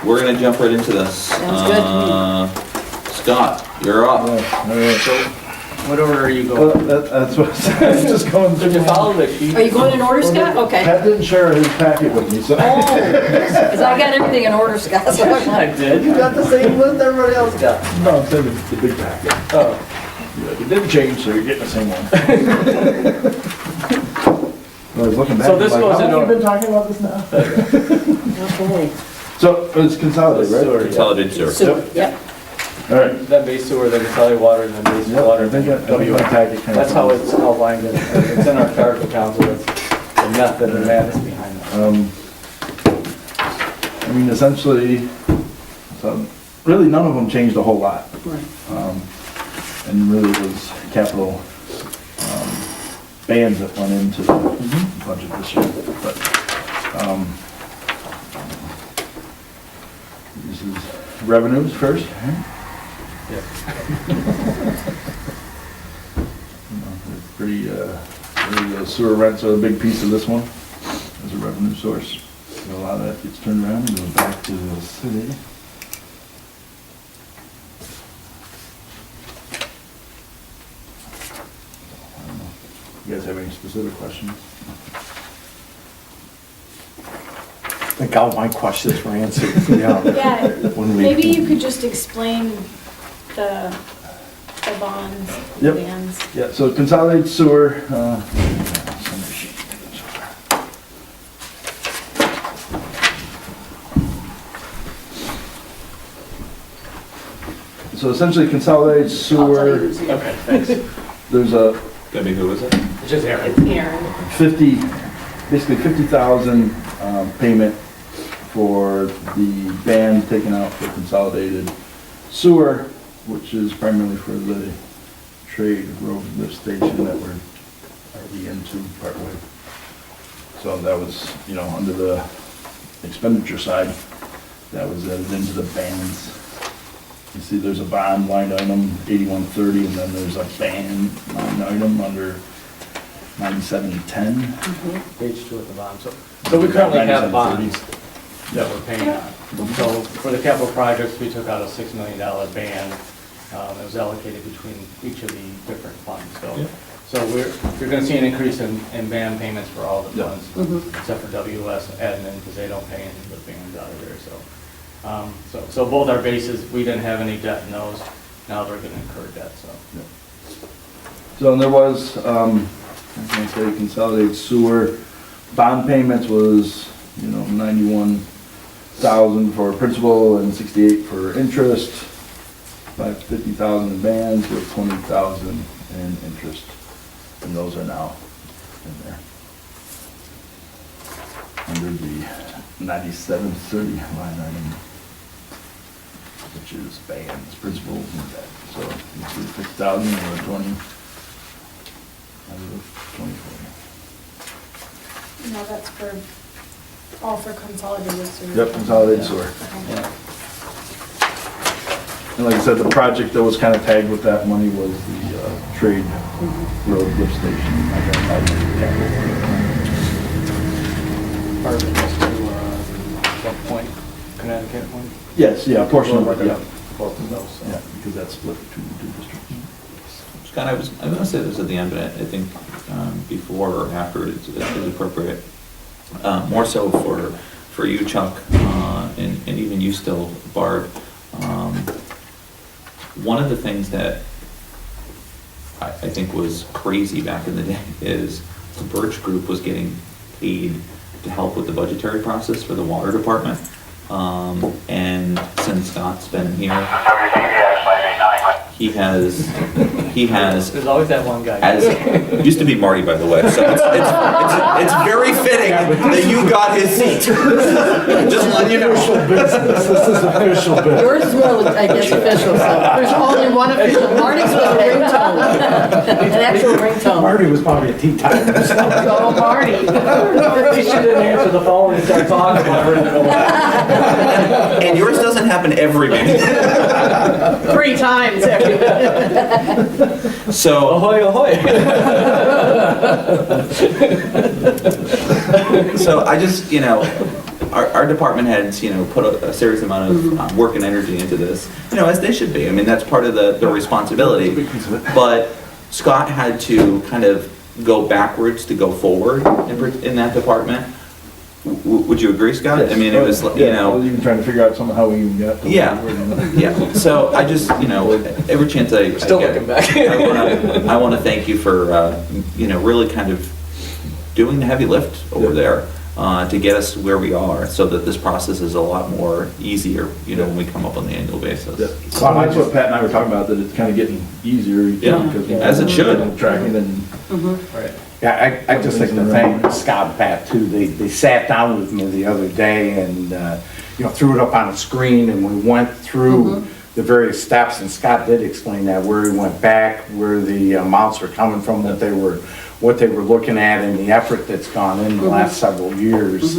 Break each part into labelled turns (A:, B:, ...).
A: we're gonna jump right into this.
B: Sounds good to
A: Scott, you're up.
C: All right.
D: So, what order are you going?
C: That's what I'm just going
D: Did
C: through.
D: you follow the sheet?
B: Are you going in order, Scott? Okay.
C: Pat didn't share his packet with me, so.
B: Because I got everything in order, Scott, so I'm
D: I
B: like,
D: did. You got the same list everybody else got.
C: No, I'm saying the big packet.
D: Oh.
C: Yeah, it didn't change, so you're getting the same one. I was looking back.
D: So this
C: like,
D: goes
C: how long
D: in
C: have you been talking about this now?
B: okay.
C: So it's consolidated, right?
D: Sewer, yeah.
A: Consolidated sewer.
B: Sewer, yep.
C: All right.
D: Then base sewer, then consolidated water, and then base
C: Yep,
D: water,
C: I think
D: then
C: I think my
D: WS.
C: packet kind of.
D: That's how it's outlined, and it's in our charter of accounts, so it's the method and madness behind that.
C: I mean, essentially, so really none of them changed a whole lot.
B: Right.
C: And really it was capital bands that went into the budget this year. But this is revenues first.
D: Yeah.
C: Pretty, the sewer rents are a big piece of this one as a revenue source. So a lot of that gets turned around and goes back to the city. You guys have any specific questions?
E: I think all my questions were answered, yeah.
F: Yeah,
E: When we-
F: maybe you could just explain the bonds, the
C: Yep.
F: bands.
C: Yeah, so consolidated sewer, so essentially consolidated sewer,
D: Okay, thanks.
C: there's a
A: Debbie, who is it?
D: It's just Aaron.
B: It's Aaron.
C: 50, basically 50,000 payment for the band taken out for consolidated sewer, which is primarily for the trade road lift station that we're already into partway. So that was, you know, under the expenditure side, that was added into the bands. You see there's a bond line item, 8130, and then there's a band line item under 9710.
D: Page 2 at the bottom. So we currently have
C: 9730.
D: bonds that we're paying on. So for the capital projects, we took out a $6 million band. It was allocated between each of the different funds. So you're going to see an increase in band payments for all the
C: Yeah.
D: funds, except for WS admin, because they don't pay any of the bands out of there, so. So both our bases, we didn't have any debt in those, now they're going to incur debt, so.
C: So there was, I'm gonna say consolidated sewer, bond payments was, you know, 91,000 for principal and 68 for interest, 50,000 in bands with 20,000 in interest, and those are now in there. Under the 9730 line item, which is bands, principal and debt. So you see 6,000 or 20. Out of 24.
F: No, that's for, all for consolidated sewer.
C: Yep, consolidated sewer.
F: Okay.
C: And like I said, the project that was kind of tagged with that money was the trade road lift station. Identified as capital.
D: Part of it was to, what point, Connecticut point?
C: Yes, yeah, a portion of it, yeah.
D: Both of those, so.
C: Yeah, because that's split between the two districts.
A: Scott, I was gonna say this at the end, but I think before or after it's appropriate. More so for you, Chuck, and even you still, Barb. One of the things that I think was crazy back in the day is the Birch Group was getting paid to help with the budgetary process for the water department. And since Scott's been here, he has,
D: There's always that one guy.
A: as, used to be Marty, by the way, so it's very fitting that you got his seat. Just letting you know.
C: This is official business.
B: Yours is well, I guess, official, so there's only one official. Marty's was a ringtone, an actual ringtone.
E: Marty was probably a tea time.
B: Go Marty.
D: He didn't answer the phone and start talking about it.
A: And yours doesn't happen every minute.
B: 3 times every
A: So,
D: Ahoy, ahoy.
A: so I just, you know, our department heads, put a serious amount of work and energy into this, as they should be. I mean, that's part of the responsibility.
C: Big piece of it.
A: But Scott had to kind of go backwards to go forward in that department. Would you agree, Scott? I mean, it was,
C: Yeah, I was even trying to figure out somehow how we even got to.
A: Yeah,
C: where we were.
A: yeah. So I just, every chance I
D: Still
A: get,
D: looking back.
A: I want to thank you for, really kind of doing the heavy lift over there to get us where we are, so that this process is a lot more easier, when we come up on the annual basis.
C: Yeah. So that's what Pat and I were talking about, that it's kind of getting easier.
A: Yeah,
C: because
A: as it should.
C: Tracking and.
D: Right.
E: Yeah, I just like to thank Scott and Pat too. They sat down with me the other day and, threw it up on a screen and we went through the various steps, and Scott did explain that, where he went back, where the amounts were coming from, what they were looking at, and the effort that's gone in the last several years,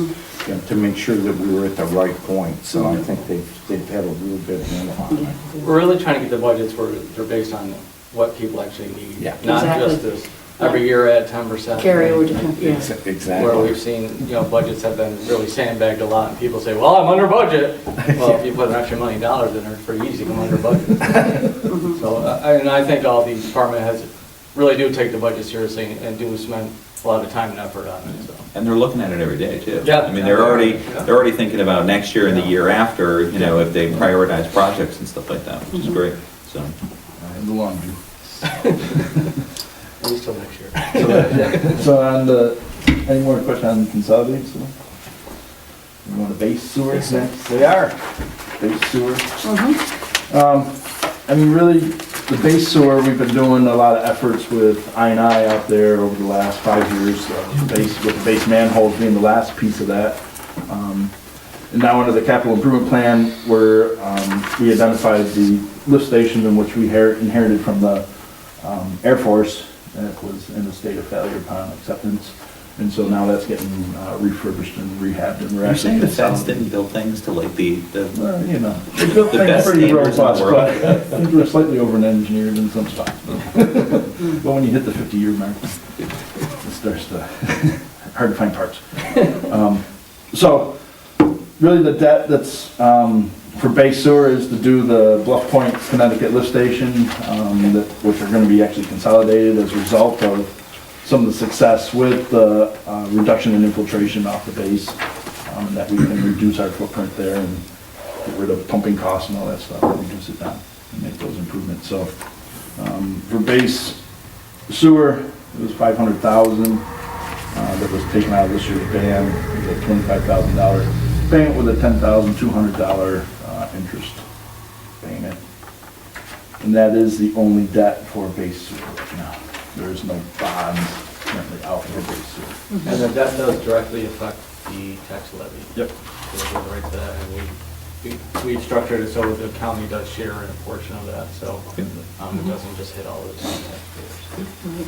E: to make sure that we were at the right point. So I think they've had a real good handle on it.
D: We're really trying to get the budgets where they're based on what people actually need.
E: Yeah.
D: Not
B: Exactly.
D: just this, every year at 10%.
B: Carry over to, yeah.
E: Exactly.
D: Where we've seen, budgets have been really sandbagged a lot, and people say, well, I'm under budget. Well, if you put an extra $1 million in there, it's pretty easy to come under budget. So, and I think all the department heads really do take the budget seriously and do spend a lot of time and effort on it, so.
A: And they're looking at it every day too.
D: Yeah.
A: I mean, they're already thinking about next year and the year after, if they prioritize projects and stuff like that, which is great, so.
C: And the laundry.
D: At least till next year.
C: So any more questions on consolidated sewer? You want a base sewer next? They are. Base sewer. I mean, really, the base sewer, we've been doing a lot of efforts with I&I out there over the last 5 years, with the base manholes being the last piece of that. And now under the capital improvement plan, where we identified the lift station in which we inherited from the Air Force, that was in a state of failure upon acceptance. And so now that's getting refurbished and rehabbed, and we're
A: You're
C: actually.
A: saying the feds didn't build things to like
C: They built
A: the
C: things
A: best
C: pretty
A: standards in the
C: robust,
A: world.
C: but things were slightly over-engineered in some spots. But when you hit the 50-year mark, it starts to, hard to find parts. So, really the debt that's for base sewer is to do the Bluff Point, Connecticut lift station, which are gonna be actually consolidated as a result of some of the success with the reduction in infiltration off the base, that we can reduce our footprint there and get rid of pumping costs and all that stuff, and reduce it down and make those improvements. So, for base sewer, it was $500,000, that was taken out of this year's ban, it was a $25,000 payment with a $10,200 interest payment. And that is the only debt for base sewer right now. There is no bonds currently out for base sewer.
D: And the debt does directly affect the tax levy.
C: Yep.
D: So it goes right to that, and we've structured it so the county does share in a portion of that, so it doesn't just hit all the taxpayers.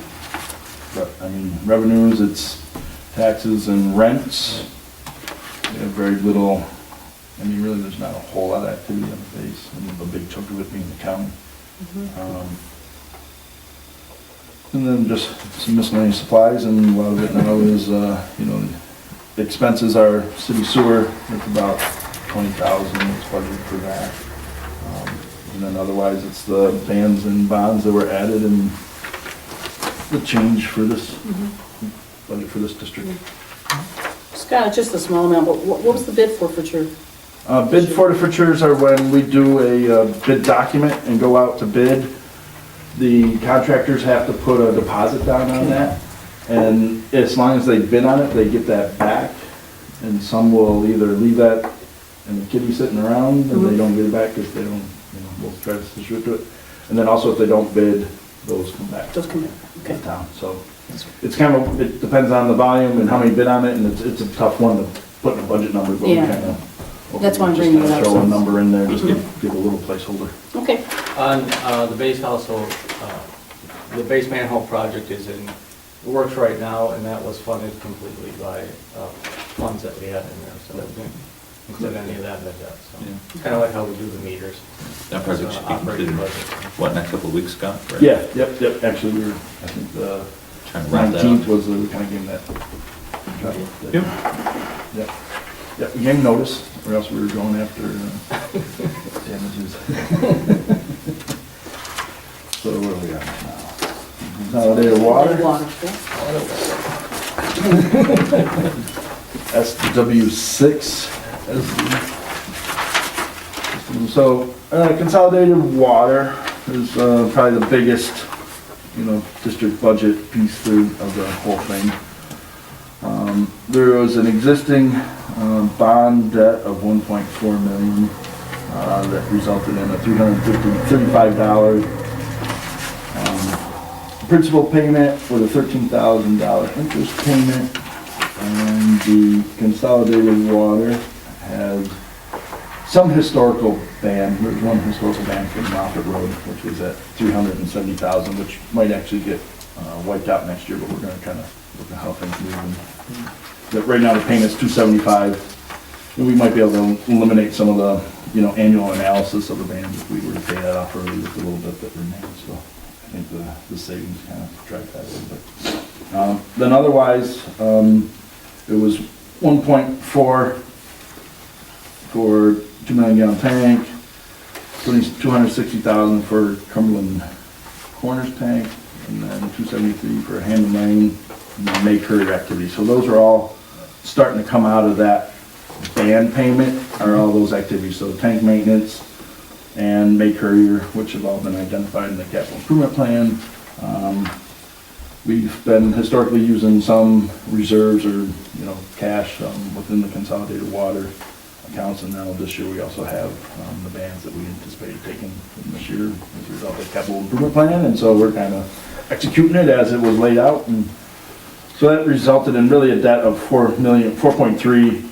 C: But, I mean, revenues, it's taxes and rents. We have very little, I mean, really, there's not a whole lot of activity on the base, and a big chunk of it being the county. And then just some miscellaneous supplies, and a lot of it now is, the expenses are city sewer, it's about $20,000, it's budgeted for that. And then otherwise, it's the bans and bonds that were added and the change for this, budget for this district.
B: Scott, it's just a small amount, but what was the bid forfeiture?
C: Bid forfeitures are when we do a bid document and go out to bid. The contractors have to put a deposit down on that, and as long as they bid on it, they get that back. And some will either leave that in the kitty sitting around, and they don't get it back because they don't, we'll try to distribute to it. And then also if they don't bid, those come back.
B: Those come in,
C: To
B: okay.
C: the town, so it's kind of, it depends on the volume and how many bid on it, and it's a tough one to put in a budget number, but we
B: Yeah.
C: kind of.
B: That's why I'm bringing it up,
C: Throw
B: so-
C: a number in there, just to give a little placeholder.
B: Okay,
D: On the base household, the base manhole project is in works right now, and that was funded completely by funds that we had in there, so we didn't include any of that in the debt. So
A: Yeah.
D: kind of like how we do the meters.
A: That project should be
D: Operating
A: completed,
D: budget.
A: what, next couple of weeks, Scott? Right?
C: Yeah, yep, actually, we were, I think the
A: Trying to wrap that
C: 19th
A: up.
C: was the kind of game that.
A: Yep.
C: Yep. Yeah, we gave notice, or else we were going after damages. So where are we at now? Consolidated water,
B: Water, yeah.
C: SW6. So consolidated water is probably the biggest, district budget piece through of the whole thing. There was an existing bond debt of $1.4 million that resulted in a $335 principal payment with a $13,000 interest payment. And the consolidated water has some historical ban. There's one historical ban from Moffett Road, which was at $370,000, which might actually get wiped out next year, but we're going to kind of look at how things move. But right now the payment's $275, and we might be able to eliminate some of the annual analysis of the bans if we were to pay that off early with a little bit that remains. So I think the savings kind of drive that a little bit. Then otherwise, it was 1.4 for 2 million gallon tank, $260,000 for Cumberland Corners tank, and then $273 for Hammond Lane and then May Courier activity. So those are all starting to come out of that band payment, are all those activities. So tank maintenance and May Courier, which have all been identified in the capital improvement plan. We've been historically using some reserves or cash within the consolidated water accounts, and now this year we also have the bands that we anticipated taking this year as a result of the capital improvement plan, and so we're kind of executing it as it was laid out. And so that resulted in really a debt of $4.3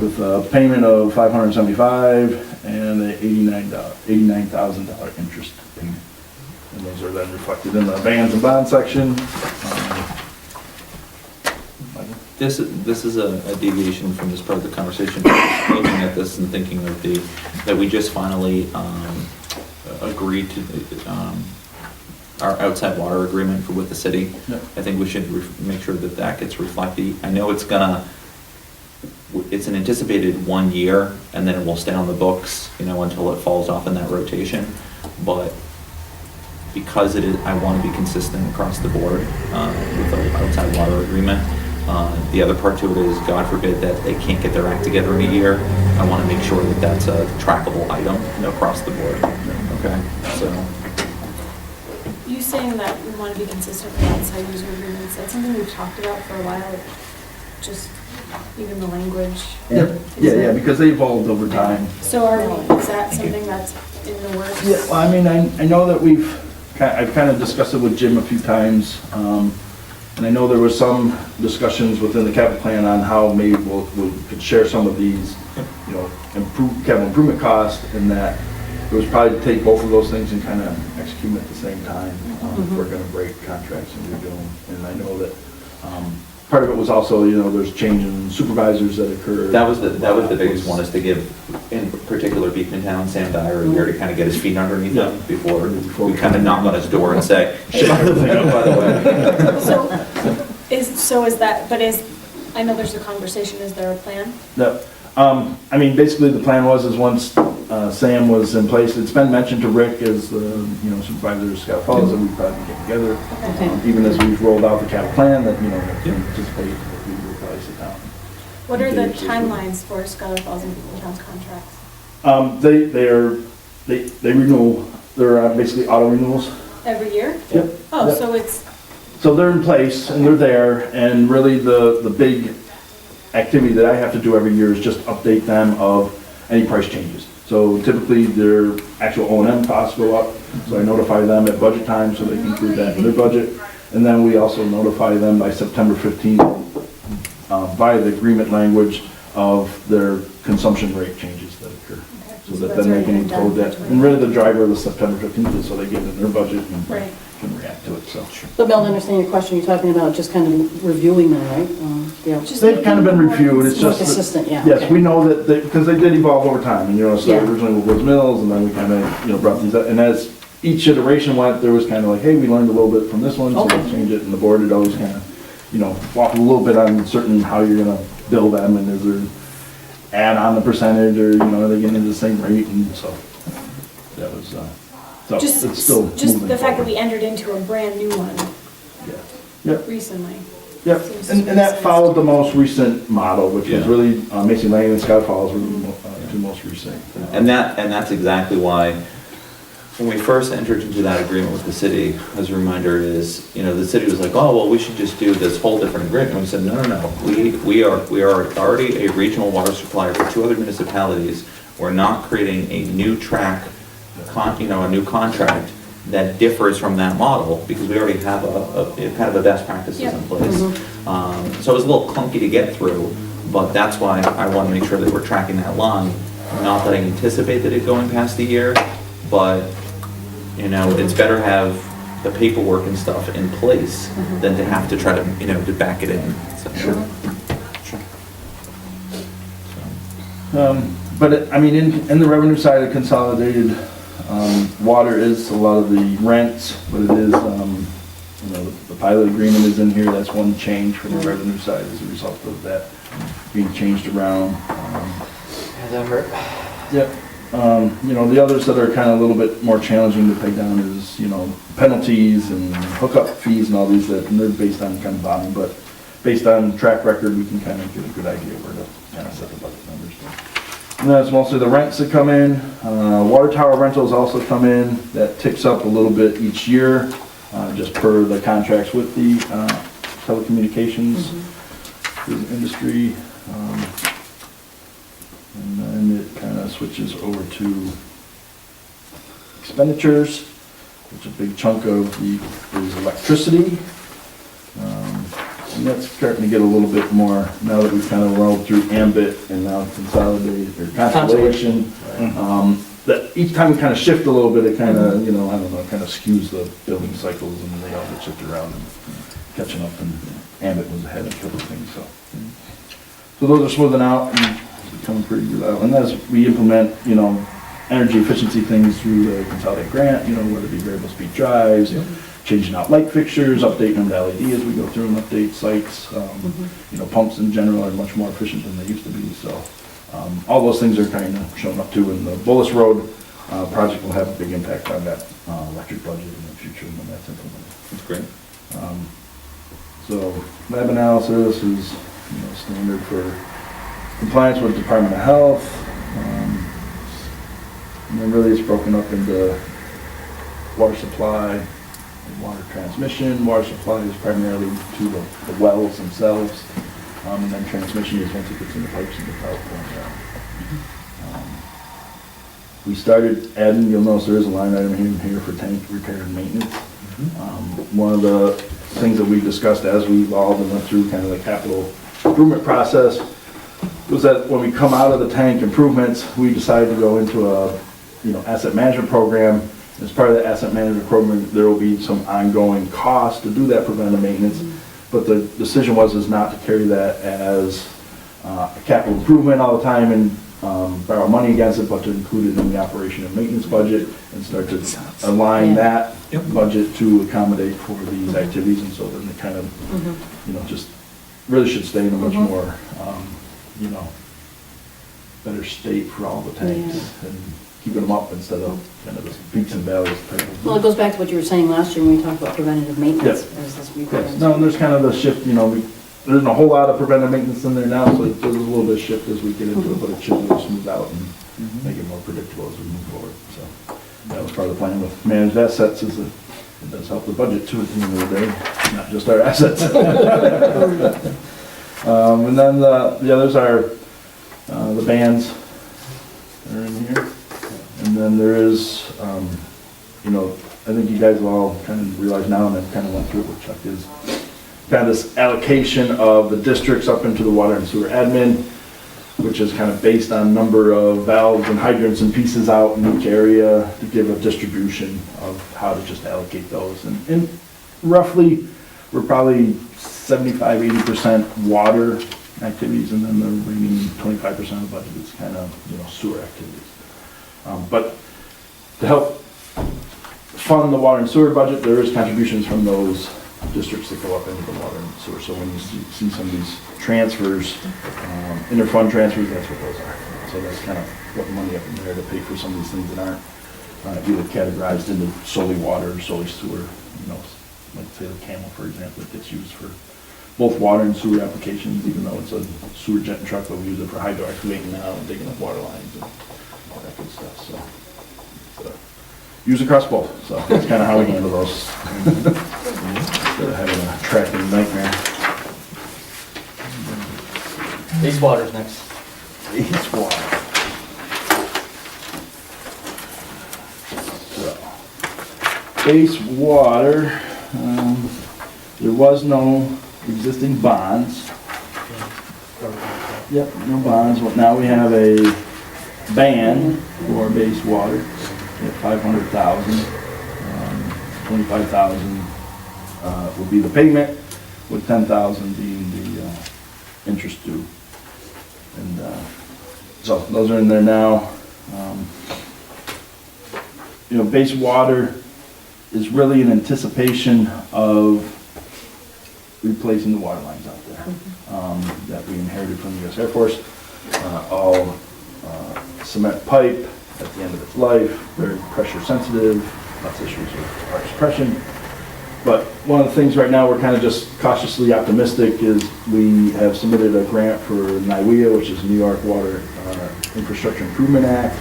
C: with a payment of $575 and an $89,000 interest payment. And those are then reflected in the bands and bond section.
A: This is a deviation from this part of the conversation. Looking at this and thinking of that we just finally agreed to our outside water agreement with the city.
C: Yep.
A: I think we should make sure that gets reflected. I know it's an anticipated 1 year, and then it will stay on the books, until it falls off in that rotation. But because I want to be consistent across the board with the outside water agreement. The other part to it is, God forbid that they can't get their act together in a year. I want to make sure that that's a trackable item across the board. Okay, so.
F: You saying that we want to be consistent with outside user agreements, that's something we've talked about for a while, just even the language.
C: Yeah, because they evolved over time.
F: So is that something that's in the works?
C: Yeah, well, I mean, I know that I've kind of discussed it with Jim a few times, and I know there was some discussions within the capital plan on how maybe we could share some of these, capital improvement costs, and that it was probably to take both of those things and kind of execute them at the same time if we're going to break contracts and redo them. And I know that part of it was also, there's change in supervisors that occurred.
A: That was the biggest one, is to give, in particular, Beekman Sam Dyer a year to kind of get his feet underneath him before we kind of knock on his door and say, shut everything up, by the way.
F: I know there's a conversation, is there a plan?
C: No. I mean, basically the plan was once Sam was in place, it's been mentioned to Rick as the, supervisor of Scott Falls, that we probably get together.
F: Okay.
C: Even as we've rolled out the capital plan, that, anticipate that we will probably sit down.
F: What are the timelines for Scholar Falls and Beacon Town's contracts?
C: They renew, they're basically auto renewals.
F: Every year?
C: Yep.
F: Oh,
C: Yep. So they're in place and they're there, and really the big activity that I have to do every year is just update them of any price changes. So typically their actual O&M costs go up, so I notify them at budget time so they can include that in their budget. And then we also notify them by September 15th via the agreement language of their consumption rate changes that occur. So that then they can include that. And really the driver of the September 15th is so they get it in their budget and
F: Right.
C: can react to it, so.
B: But Mel, to understand your question, you're talking about just kind of reviewing them, right? Yeah.
F: Just
C: They've kind of been reviewed, it's
B: More
C: just.
B: consistent, yeah.
C: Yes,
B: okay.
C: we know that, because they did evolve over time, and, so
B: Yeah.
C: originally with Woods Mills, and then we kind of, brought these up, and as each iteration went, there was kind of like, hey, we learned a little bit from this one, so
B: Okay.
C: let's change it, and the board had always kind of, waffled a little bit on certain how you're gonna bill them, and is there add on the percentage, or, are they getting into the same rate, and so, that was, so
F: Just,
C: it's still
F: just
C: moving
F: the fact that
C: forward.
F: we entered into a brand new one
C: Yeah. Yep.
F: recently.
C: Yep,
F: Seems
C: and
F: to
C: that
F: make
C: followed
F: sense.
C: the most recent model, which was
A: Yeah.
C: really, Mason Lane and Scott Falls were the two most recent.
A: And that's exactly why, when we first entered into that agreement with the city, as a reminder is, the city was like, oh, well, we should just do this whole different agreement. And we said, no. We are already a regional water supplier for 2 other municipalities. We're not creating a new track, a new contract that differs from that model, because we already have a kind of a best practices in place. So it was a little clunky to get through, but that's why I want to make sure that we're tracking that line. Not that I anticipated it going past the year, but, it's better to have the paperwork and stuff in place than to have to try to, to back it in. So,
C: But, in the revenue side of consolidated, water is a lot of the rents, but it is, the pilot agreement is in here, that's one change for the revenue side as a result of that being changed around.
B: Has that hurt?
C: Yep. The others that are kind of a little bit more challenging to pay down is, penalties and hookup fees and all these, and they're based on kind of volume, but based on track record, we can kind of get a good idea where to kind of set the budget numbers. And that's mostly the rents that come in. Water tower rentals also come in. That ticks up a little bit each year, just per the contracts with the telecommunications industry. And then it kind of switches over to expenditures, which a big chunk of is electricity. And that's starting to get a little bit more, now that we've kind of rolled through ambit and now consolidated, or constellation. That each time we kind of shift a little bit, it kind of, kind of skews the building cycles, and they all get shifted around and catching up, and ambit was ahead of a couple of things, so. So those are smoothing out and becoming pretty good. And as we implement, energy efficiency things through the consolidated grant, whether it be variable speed drives, changing out light fixtures, updating them to LED as we go through and update sites. Pumps in general are much more efficient than they used to be, so all those things are kind of showing up too. And the Bullis Road project will have a big impact on that electric budget in the future when that's implemented.
A: That's great.
C: So lab analysis is standard for compliance with Department of Health. And then really it's broken up into water supply and water transmission. Water supply is primarily to the wells themselves. And then transmission is once it gets in the pipes and the power going down. We started adding, you'll notice there is a line item here for tank repair and maintenance. One of the things that we discussed as we evolved and went through kind of the capital improvement process was that when we come out of the tank improvements, we decided to go into a asset management program. As part of the asset management program, there will be some ongoing costs to do that preventive maintenance, but the decision was not to carry that as a capital improvement all the time and borrow money against it, but to include it in the operation and maintenance budget and start to align that budget to accommodate for these activities. And so then they kind of, just really should stay in a much more, better state for all the tanks and keeping them up instead of kind of the peaks and valleys.
B: Well, it goes back to what you were saying last year when we talked about preventative maintenance. There's this repairs.
C: No, and there's kind of the shift, there isn't a whole lot of preventive maintenance in there now, so there's a little bit of shift as we get into it, but it should really smooth out and make it more predictable as we move forward. So that was part of the plan with managed assets, is that it does help the budget too at the end of the day, not just our assets. And then the others are the bands that are in here. And then there is, I think you guys have all kind of realized now, and then kind of went through it with Chuck, is kind of this allocation of the districts up into the water and sewer admin, which is kind of based on number of valves and hydrants and pieces out in each area to give a distribution of how to just allocate those. And roughly, we're probably 75–80% water activities, and then the remaining 25% of the budget is kind of, sewer activities. But to help fund the water and sewer budget, there is contributions from those districts that go up into the water and sewer. So when you see some of these transfers, inter-fund transfers, that's what those are. So that's kind of putting money up in there to pay for some of these things that aren't either categorized into solely water or solely sewer. You know, like say the Camel, for example, it gets used for both water and sewer applications, even though it's a sewer jet and truck, but we use it for hydro excavating now and digging up water lines and all that good stuff. So use across both. So that's kind of how we handle those. Instead of having a tracking nightmare.
D: Wastewater's next.
C: Wastewater. Wastewater, there was no existing bonds. Yep, no bonds. Well, now we have a ban for base water at 500,000. 25,000 would be the payment, with 10,000 being the interest due. And so those are in there now. You know, base water is really in anticipation of replacing the water lines out there that we inherited from the U.S. Air Force. All cement pipe at the end of its life, very pressure sensitive, lots of issues with arc suppression. But one of the things right now we're kind of just cautiously optimistic is we have submitted a grant for NIWIA, which is New York Water Infrastructure Improvement Act.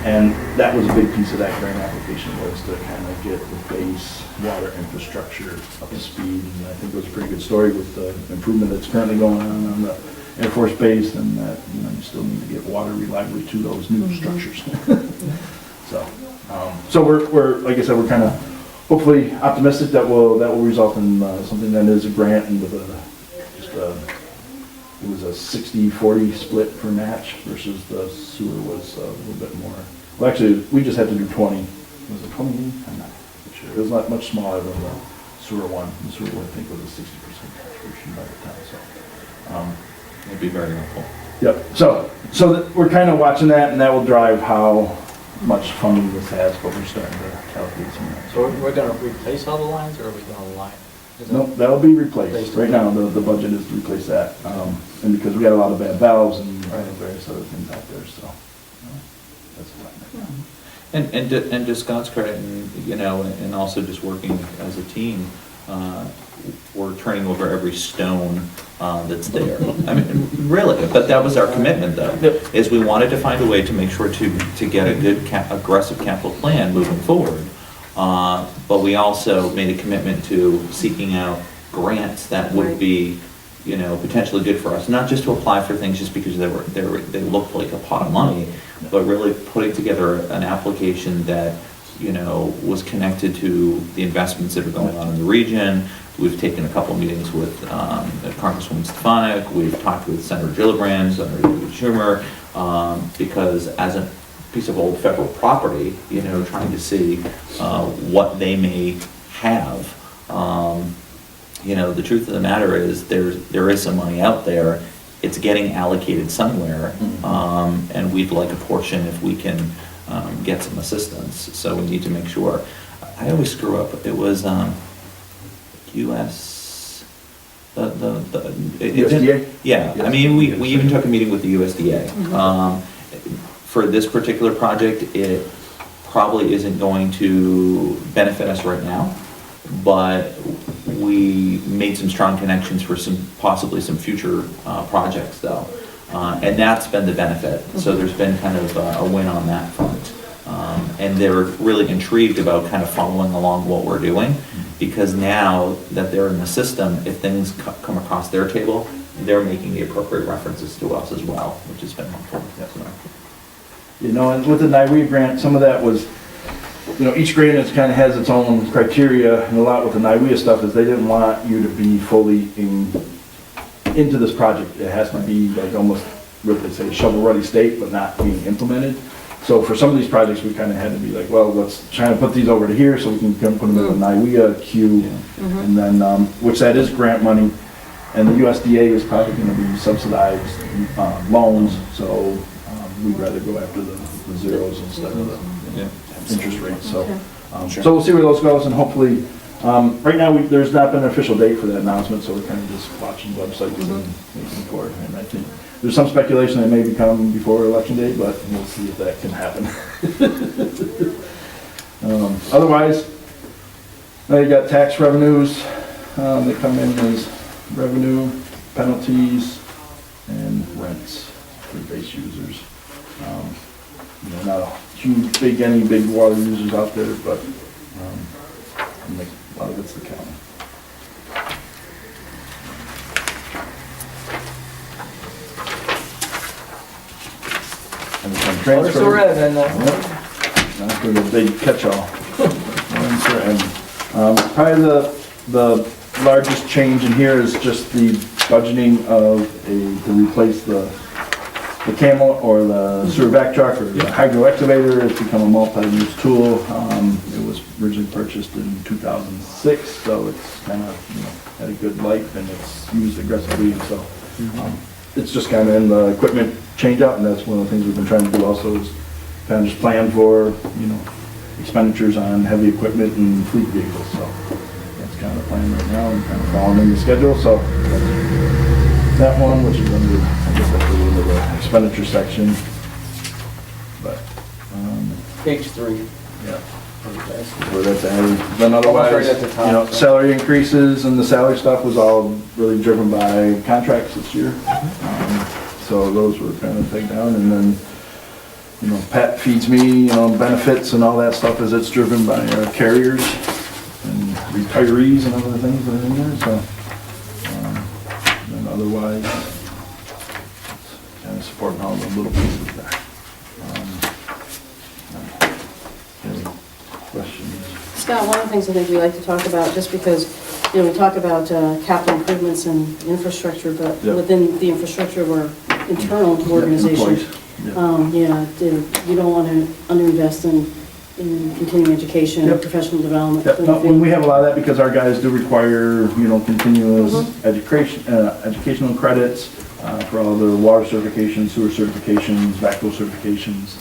C: And that was a big piece of that grant application, was to kind of get the base water infrastructure up to speed. And I think it was a pretty good story with the improvement that's currently going on the Air Force Base, and that, you know, you still need to get water reliably to those new structures. So we're like I said, we're kind of hopefully optimistic that will result in something that is a grant, and with it was a 60-40 split for match versus the sewer was a little bit more. Well, actually, we just had to do 20. Was it 20? I'm not sure. It was not much smaller than the sewer one. The sewer one, I think, was a 60% contribution by the time. So,
A: It'd be very helpful.
C: yep. So we're kind of watching that, and that will drive how much funding this has. But we're starting to calculate some of that.
D: So we're going to replace all the lines, or are we going to line?
C: Nope, that'll be replaced. Right now, the budget is to replace that. And because we got a lot of bad valves and various other things out there, so that's the plan right now.
A: And to Scott's credit, and, you know, and also just working as a team, we're turning over every stone that's there. I mean, really, but that was our commitment, though, is we wanted to find a way to make sure to get a good aggressive capital plan moving forward. But we also made a commitment to seeking out grants that would be, you know, potentially good for us, not just to apply for things just because they looked like a pot of money, but really putting together an application that, you know, was connected to the investments that are going on in the region. We've taken a couple of meetings with Congresswoman Stefanik. We've talked with Senator Gillibrand, Senator Schumer, because as a piece of old federal property, you know, trying to see what they may have. You know, the truth of the matter is there is some money out there. It's getting allocated somewhere, and we'd like a portion if we can get some assistance. So we need to make sure. I always screw up. It was U.S.
C: USDA?
A: Yeah, I mean, we even took a meeting with the USDA. For this particular project, it probably isn't going to benefit us right now, but we made some strong connections for possibly some future projects, though. And that's been the benefit. So there's been kind of a win on that front. And they're really intrigued about kind of following along what we're doing, because now that they're in the system, if things come across their table, they're making the appropriate references to us as well, which has been helpful. Yes,
C: You know, and with the NIWIA grant, some of that was, you know, each grant kind of has its own criteria, and a lot with the NIWIA stuff is they didn't want you to be fully into this project. It has to be like almost, what they say, shovel-ready state, but not being implemented. So for some of these projects, we kind of had to be like, well, let's try to put these over to here so we can put them in the NIWIA queue, and then, which that is grant money, and the USDA is probably going to be subsidized loans, so we'd rather go after the zeros instead of the interest rates. So, so we'll see where those goes, and hopefully Right now, there's not been an official date for that announcement, so we're kind of just watching websites and waiting for it. And I think there's some speculation that may become before election day, but we'll see if that can happen. Otherwise, now you got tax revenues. They come in as revenue, penalties, and rents for base users. Not a huge, any big water users out there, but a lot of it's the county. And some transfer.
B: Sewer and then,
C: That's for the big catch-all. Probably the largest change in here is just the budgeting of to replace the camel or the sewer vac truck or the hydro excavator. It's become a multi-use tool. It was originally purchased in 2006, so it's kind of, had a good life and it's used aggressively. So it's just kind of in the equipment change out, and that's one of the things we've been trying to do also is kind of just plan for, expenditures on heavy equipment and fleet vehicles. So that's kind of the plan right now and kind of following in the schedule. So that one, which is under, I guess that's under the expenditure section. But,
B: page 3.
C: yeah. Where that's added. Then otherwise,
B: Almost right at the top.
C: salary increases and the salary stuff was all really driven by contracts this year. So those were kind of taken down, and then, Pat feeds me, benefits and all that stuff as it's driven by our carriers and retirees and other things that are in there, so. And otherwise, it's kind of supporting all the little pieces there. Any questions?
B: Scott, one of the things I think we like to talk about, just because, we talk about capital improvements and infrastructure, but
C: Yep.
B: within the infrastructure of our internal organization,
C: Employees.
B: you don't want to underinvest in continuing education,
C: Yep.
B: professional development.
C: Yep, no, we have a lot of that because our guys do require, continuous educational credits for all the water certifications, sewer certifications, VACO certifications,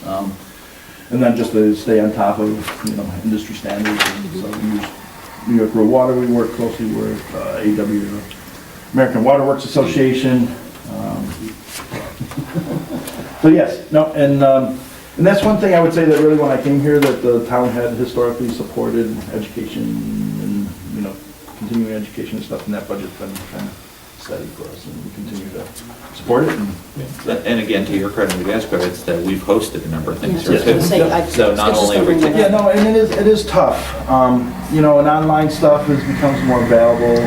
C: and then just to stay on top of, industry standards. And so we use New York Rural Water, we work closely with AW, American Water Works Association. So yes, no, and that's one thing I would say that really when I came here, that the town had historically supported education and, continuing education and stuff, and that budget's been kind of steady for us, and we continue to support it.
A: And again, to your credit, and the guys' credit, it's that we've hosted a number of things
B: Yeah,
A: here
B: I was
A: too.
B: gonna say, I-
A: So not
B: it's just
A: only
B: something
A: everything.
B: that-
C: Yeah, no, and it is tough. And online stuff becomes more valuable,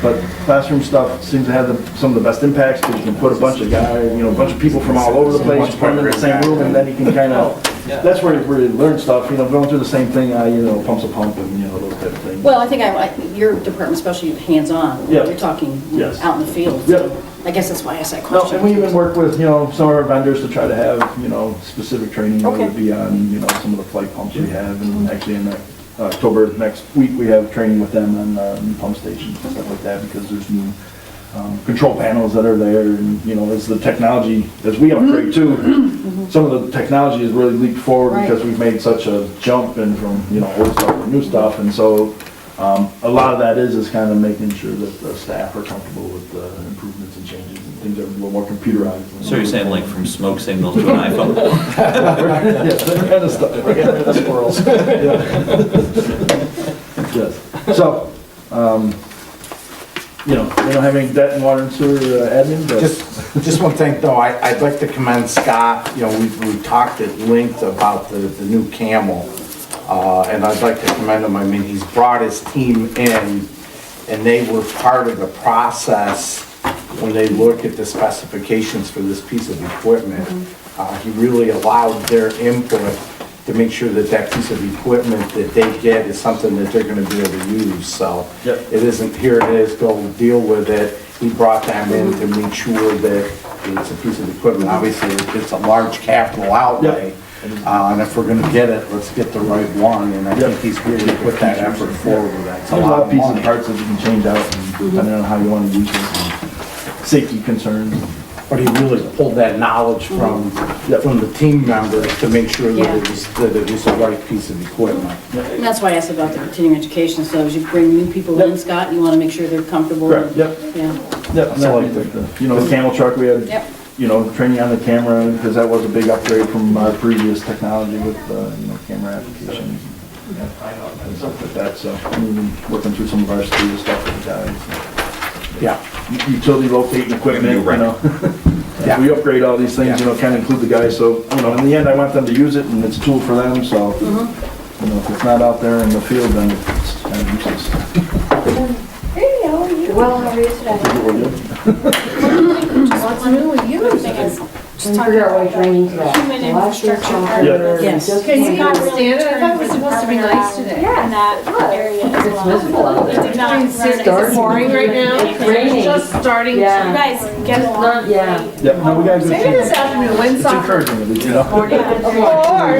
C: but classroom stuff seems to have some of the best impacts because you can put a bunch of guys, a bunch of people from all over the place, put them in the same room, and then you can kind of, that's where you learn stuff, going through the same thing, pumps a pump and, those type of things.
B: Well, I think your department, especially hands-on,
C: Yeah.
B: you're talking
C: Yes.
B: out in the field.
C: Yep.
B: So I guess that's why I asked that
C: No,
B: question.
C: and we even work with, some of our vendors to try to have, specific training, whether it
B: Okay.
C: be on, some of the flight pumps we have, and actually in October next week, we have training with them on new pump stations and stuff like that, because there's new control panels that are there, and, as the technology, as we upgrade too, some of the technology has really leaped forward
B: Right.
C: because we've made such a jump in from, old stuff to new stuff, and so a lot of that is kind of making sure that the staff are comfortable with the improvements and changes, and things are a little more computerized.
A: So you're saying like from smoke signals to an iPhone?
C: Yes, that kind of stuff.
B: We're getting rid of the squirrels.
C: Yes, so, we don't have any debt and water and sewer admin, but.
E: Just one thing though, I'd like to commend Scott, we talked at length about the new Camel, and I'd like to commend him. I mean, he's brought his team in, and they were part of the process when they look at the specifications for this piece of equipment. He really allowed their input to make sure that that piece of equipment that they get is something that they're gonna be able to use, so.
C: Yep.
E: It isn't, here it is, go deal with it. He brought them in to make sure that it's a piece of equipment. Obviously, it's a large capital outlay. And if we're gonna get it, let's get the right one, and I think he's really put that effort forward with that. It's
C: There's a lot of pieces and
E: money.
C: parts that you can change out, and depending on how you want to use it, and safety concerns.
E: but he really pulled that knowledge from the team members to make sure that it was the right piece of equipment.
B: And that's why I asked about the continuing education, so as you bring new people in, Scott, you want to make sure they're comfortable.
C: Correct, yep.
B: Yeah.
C: Yep, and then like the camel truck, we had,
B: Yep.
C: training on the camera, because that was a big upgrade from our previous technology with, camera applications and stuff like that, so, working through some of our studio stuff with the guys.
E: Yeah.
C: Utility locating equipment,
E: Yeah.
C: We upgrade all these things, kind of include the guys, so, in the end, I want them to use it, and it's a tool for them, so, if it's not out there in the field, then it's kind of useless.
G: Hey, how are you? Well, how are you today?
F: What's new with you? Thing is, just talking
G: Figure out what
F: about
G: training to that.
F: human infrastructure.
C: Yeah.
B: Yes. Okay,
F: you can't stand it? I thought it was supposed to be nice
G: today.
F: In that area as well.
G: miserable out there.
F: It did not
G: It's
F: run as
G: starting.
F: boring right now.
G: Raining.
F: It's just starting.
G: Yeah.
F: You guys get along.
G: Yeah.
C: Yep, no, we got a good
B: Maybe
C: team.
B: this afternoon, win
C: It's
B: soccer.
C: encouraging, at least,
B: Of course.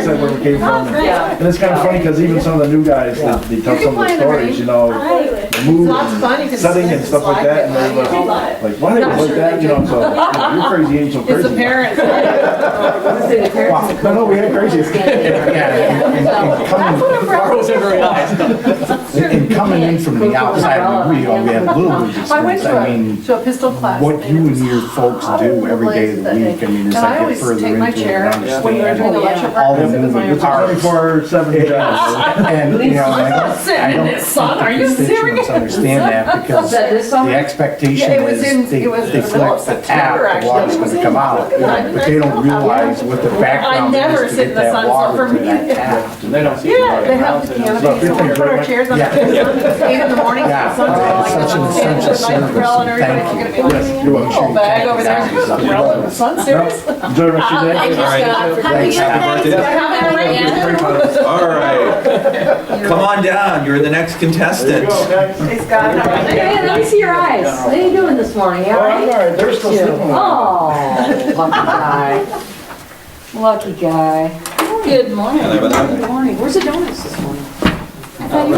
C: Like where we came from.
G: Yeah.
C: And it's kind of funny, because even some of the new guys, they tell
B: You
C: some
B: can
C: of the
B: play in the
C: stories,
B: rain.
C: the moves,
B: Lots of fun, you can
C: setting and
B: slip,
C: stuff like
B: slide,
C: that, and
B: get
C: they're
B: funny.
C: like, why they like that, so, you're crazy, ain't so crazy.
B: It's the parents, right?
C: Wow. No, we had crazy.
E: And coming in from the outside, we had a little bit of
B: I went
E: experience.
B: to a pistol class.
E: What you and your folks do every day of the week, as
B: And I
E: I get
B: always
E: further
B: take my
E: into it
B: chair
E: and
B: when you're doing the lecture
E: understand all the
B: practice.
E: moving
C: It's a
E: parts.
C: 24/7 job.
E: And,
B: I'm not sitting in it, son. Are you serious?
E: Understand that because
G: that this
E: the
G: summer?
E: expectation
B: Yeah, it was in-
E: is they
B: it was in
E: they
B: the middle of
E: flick the
B: September,
E: tap, the water's
B: actually.
E: gonna come out. But they don't realize what the background
B: never
E: is to
B: sit in
E: get
B: the
E: that
B: sun, so
E: water
B: for
E: to
B: me-
E: that tap.
D: They don't see.
B: Yeah, they have the canopy, so we put our chairs on the sun, 8 in the morning, so the
E: Yeah,
B: sun's like,
E: such an
B: with
E: essential
B: a nice umbrella and
E: service.
B: everything. You're
E: Thank
B: gonna
E: you.
B: be like,
C: You're welcome.
B: oh, bag over there, umbrella in the sun, serious?
C: Enjoy the rest of your
B: Thank you,
C: day.
A: All right.
B: Scott, for
E: Thanks.
B: coming.
A: Happy birthday.
B: Having a rain.
A: All right. Come on down, you're the next contestant.
B: Hey, Scott, how are you?
G: Hey, let me see your eyes. What are you doing this morning? You all right?
C: They're still sleeping.
G: Oh, lucky guy. Lucky guy.
B: Good morning.
G: Good morning. Where's the donuts this morning?
B: Well,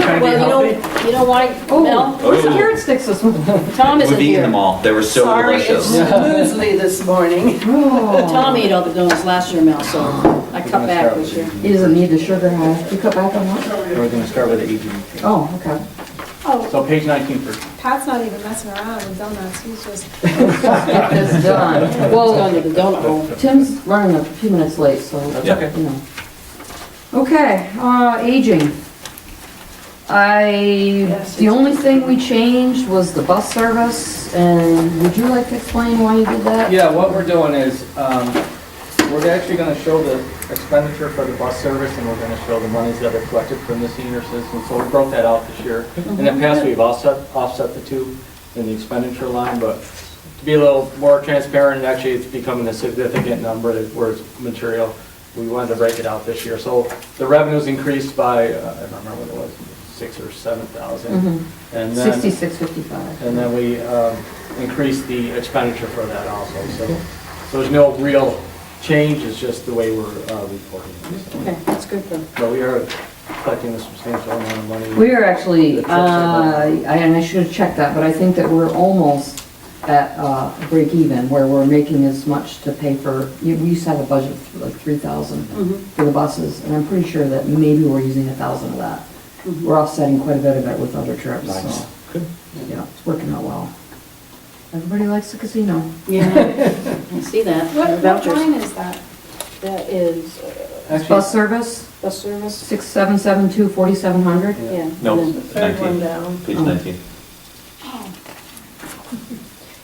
B: you don't want to, Mel?
G: Where's the carrot sticks this morning?
B: Tom isn't
A: We've eaten
B: here.
A: them all, they were so
B: Sorry, it's
A: delicious.
B: muesli this morning. Tom ate all the donuts last year, Mel, so I cut back this year.
G: He doesn't need the sugar high. You cut back on what?
D: We're gonna start with the aging.
G: Oh, okay.
F: Oh,
D: So page 19 first.
F: Pat's not even messing around with donuts. He's just.
G: Get this done.
B: It's
G: Well,
B: going to the donut hole.
G: Tim's running a few minutes late, so,
A: Yeah.
D: okay.
G: you know. Okay, aging. The only thing we changed was the bus service, and would you like to explain why you did that?
D: Yeah, what we're doing is, we're actually gonna show the expenditure for the bus service, and we're gonna show the monies that are collected from the senior citizens. So we broke that out this year. In the past, we've offset the two in the expenditure line, but to be a little more transparent, actually, it's becoming a significant number where it's material. We wanted to break it out this year. So the revenues increased by, I don't remember what it was, 6,000 or 7,000. And then,
G: 66.55.
D: and then we increased the expenditure for that also. So there's no real change, it's just the way we're reporting it. So.
B: Okay, that's good then.
D: But we are collecting a substantial amount of money.
G: We are actually, and I should have checked that, but I think that we're almost at break even, where we're making as much to pay for, we used to have a budget of like 3,000 for the buses, and I'm pretty sure that maybe we're using 1,000 of that. We're offsetting quite a bit of it with other trips,
E: Nice.
G: so, yeah, it's working out well. Everybody likes the casino.
B: Yeah, I see that.
F: What
B: Vouchers.
F: line is that?
B: That is
D: Actually,
G: Bus service,
B: bus service.
G: 6772, 4700.
B: Yeah.
A: No,
B: and then-
F: Third one
A: 19,
F: down.
A: page 19.
F: Oh.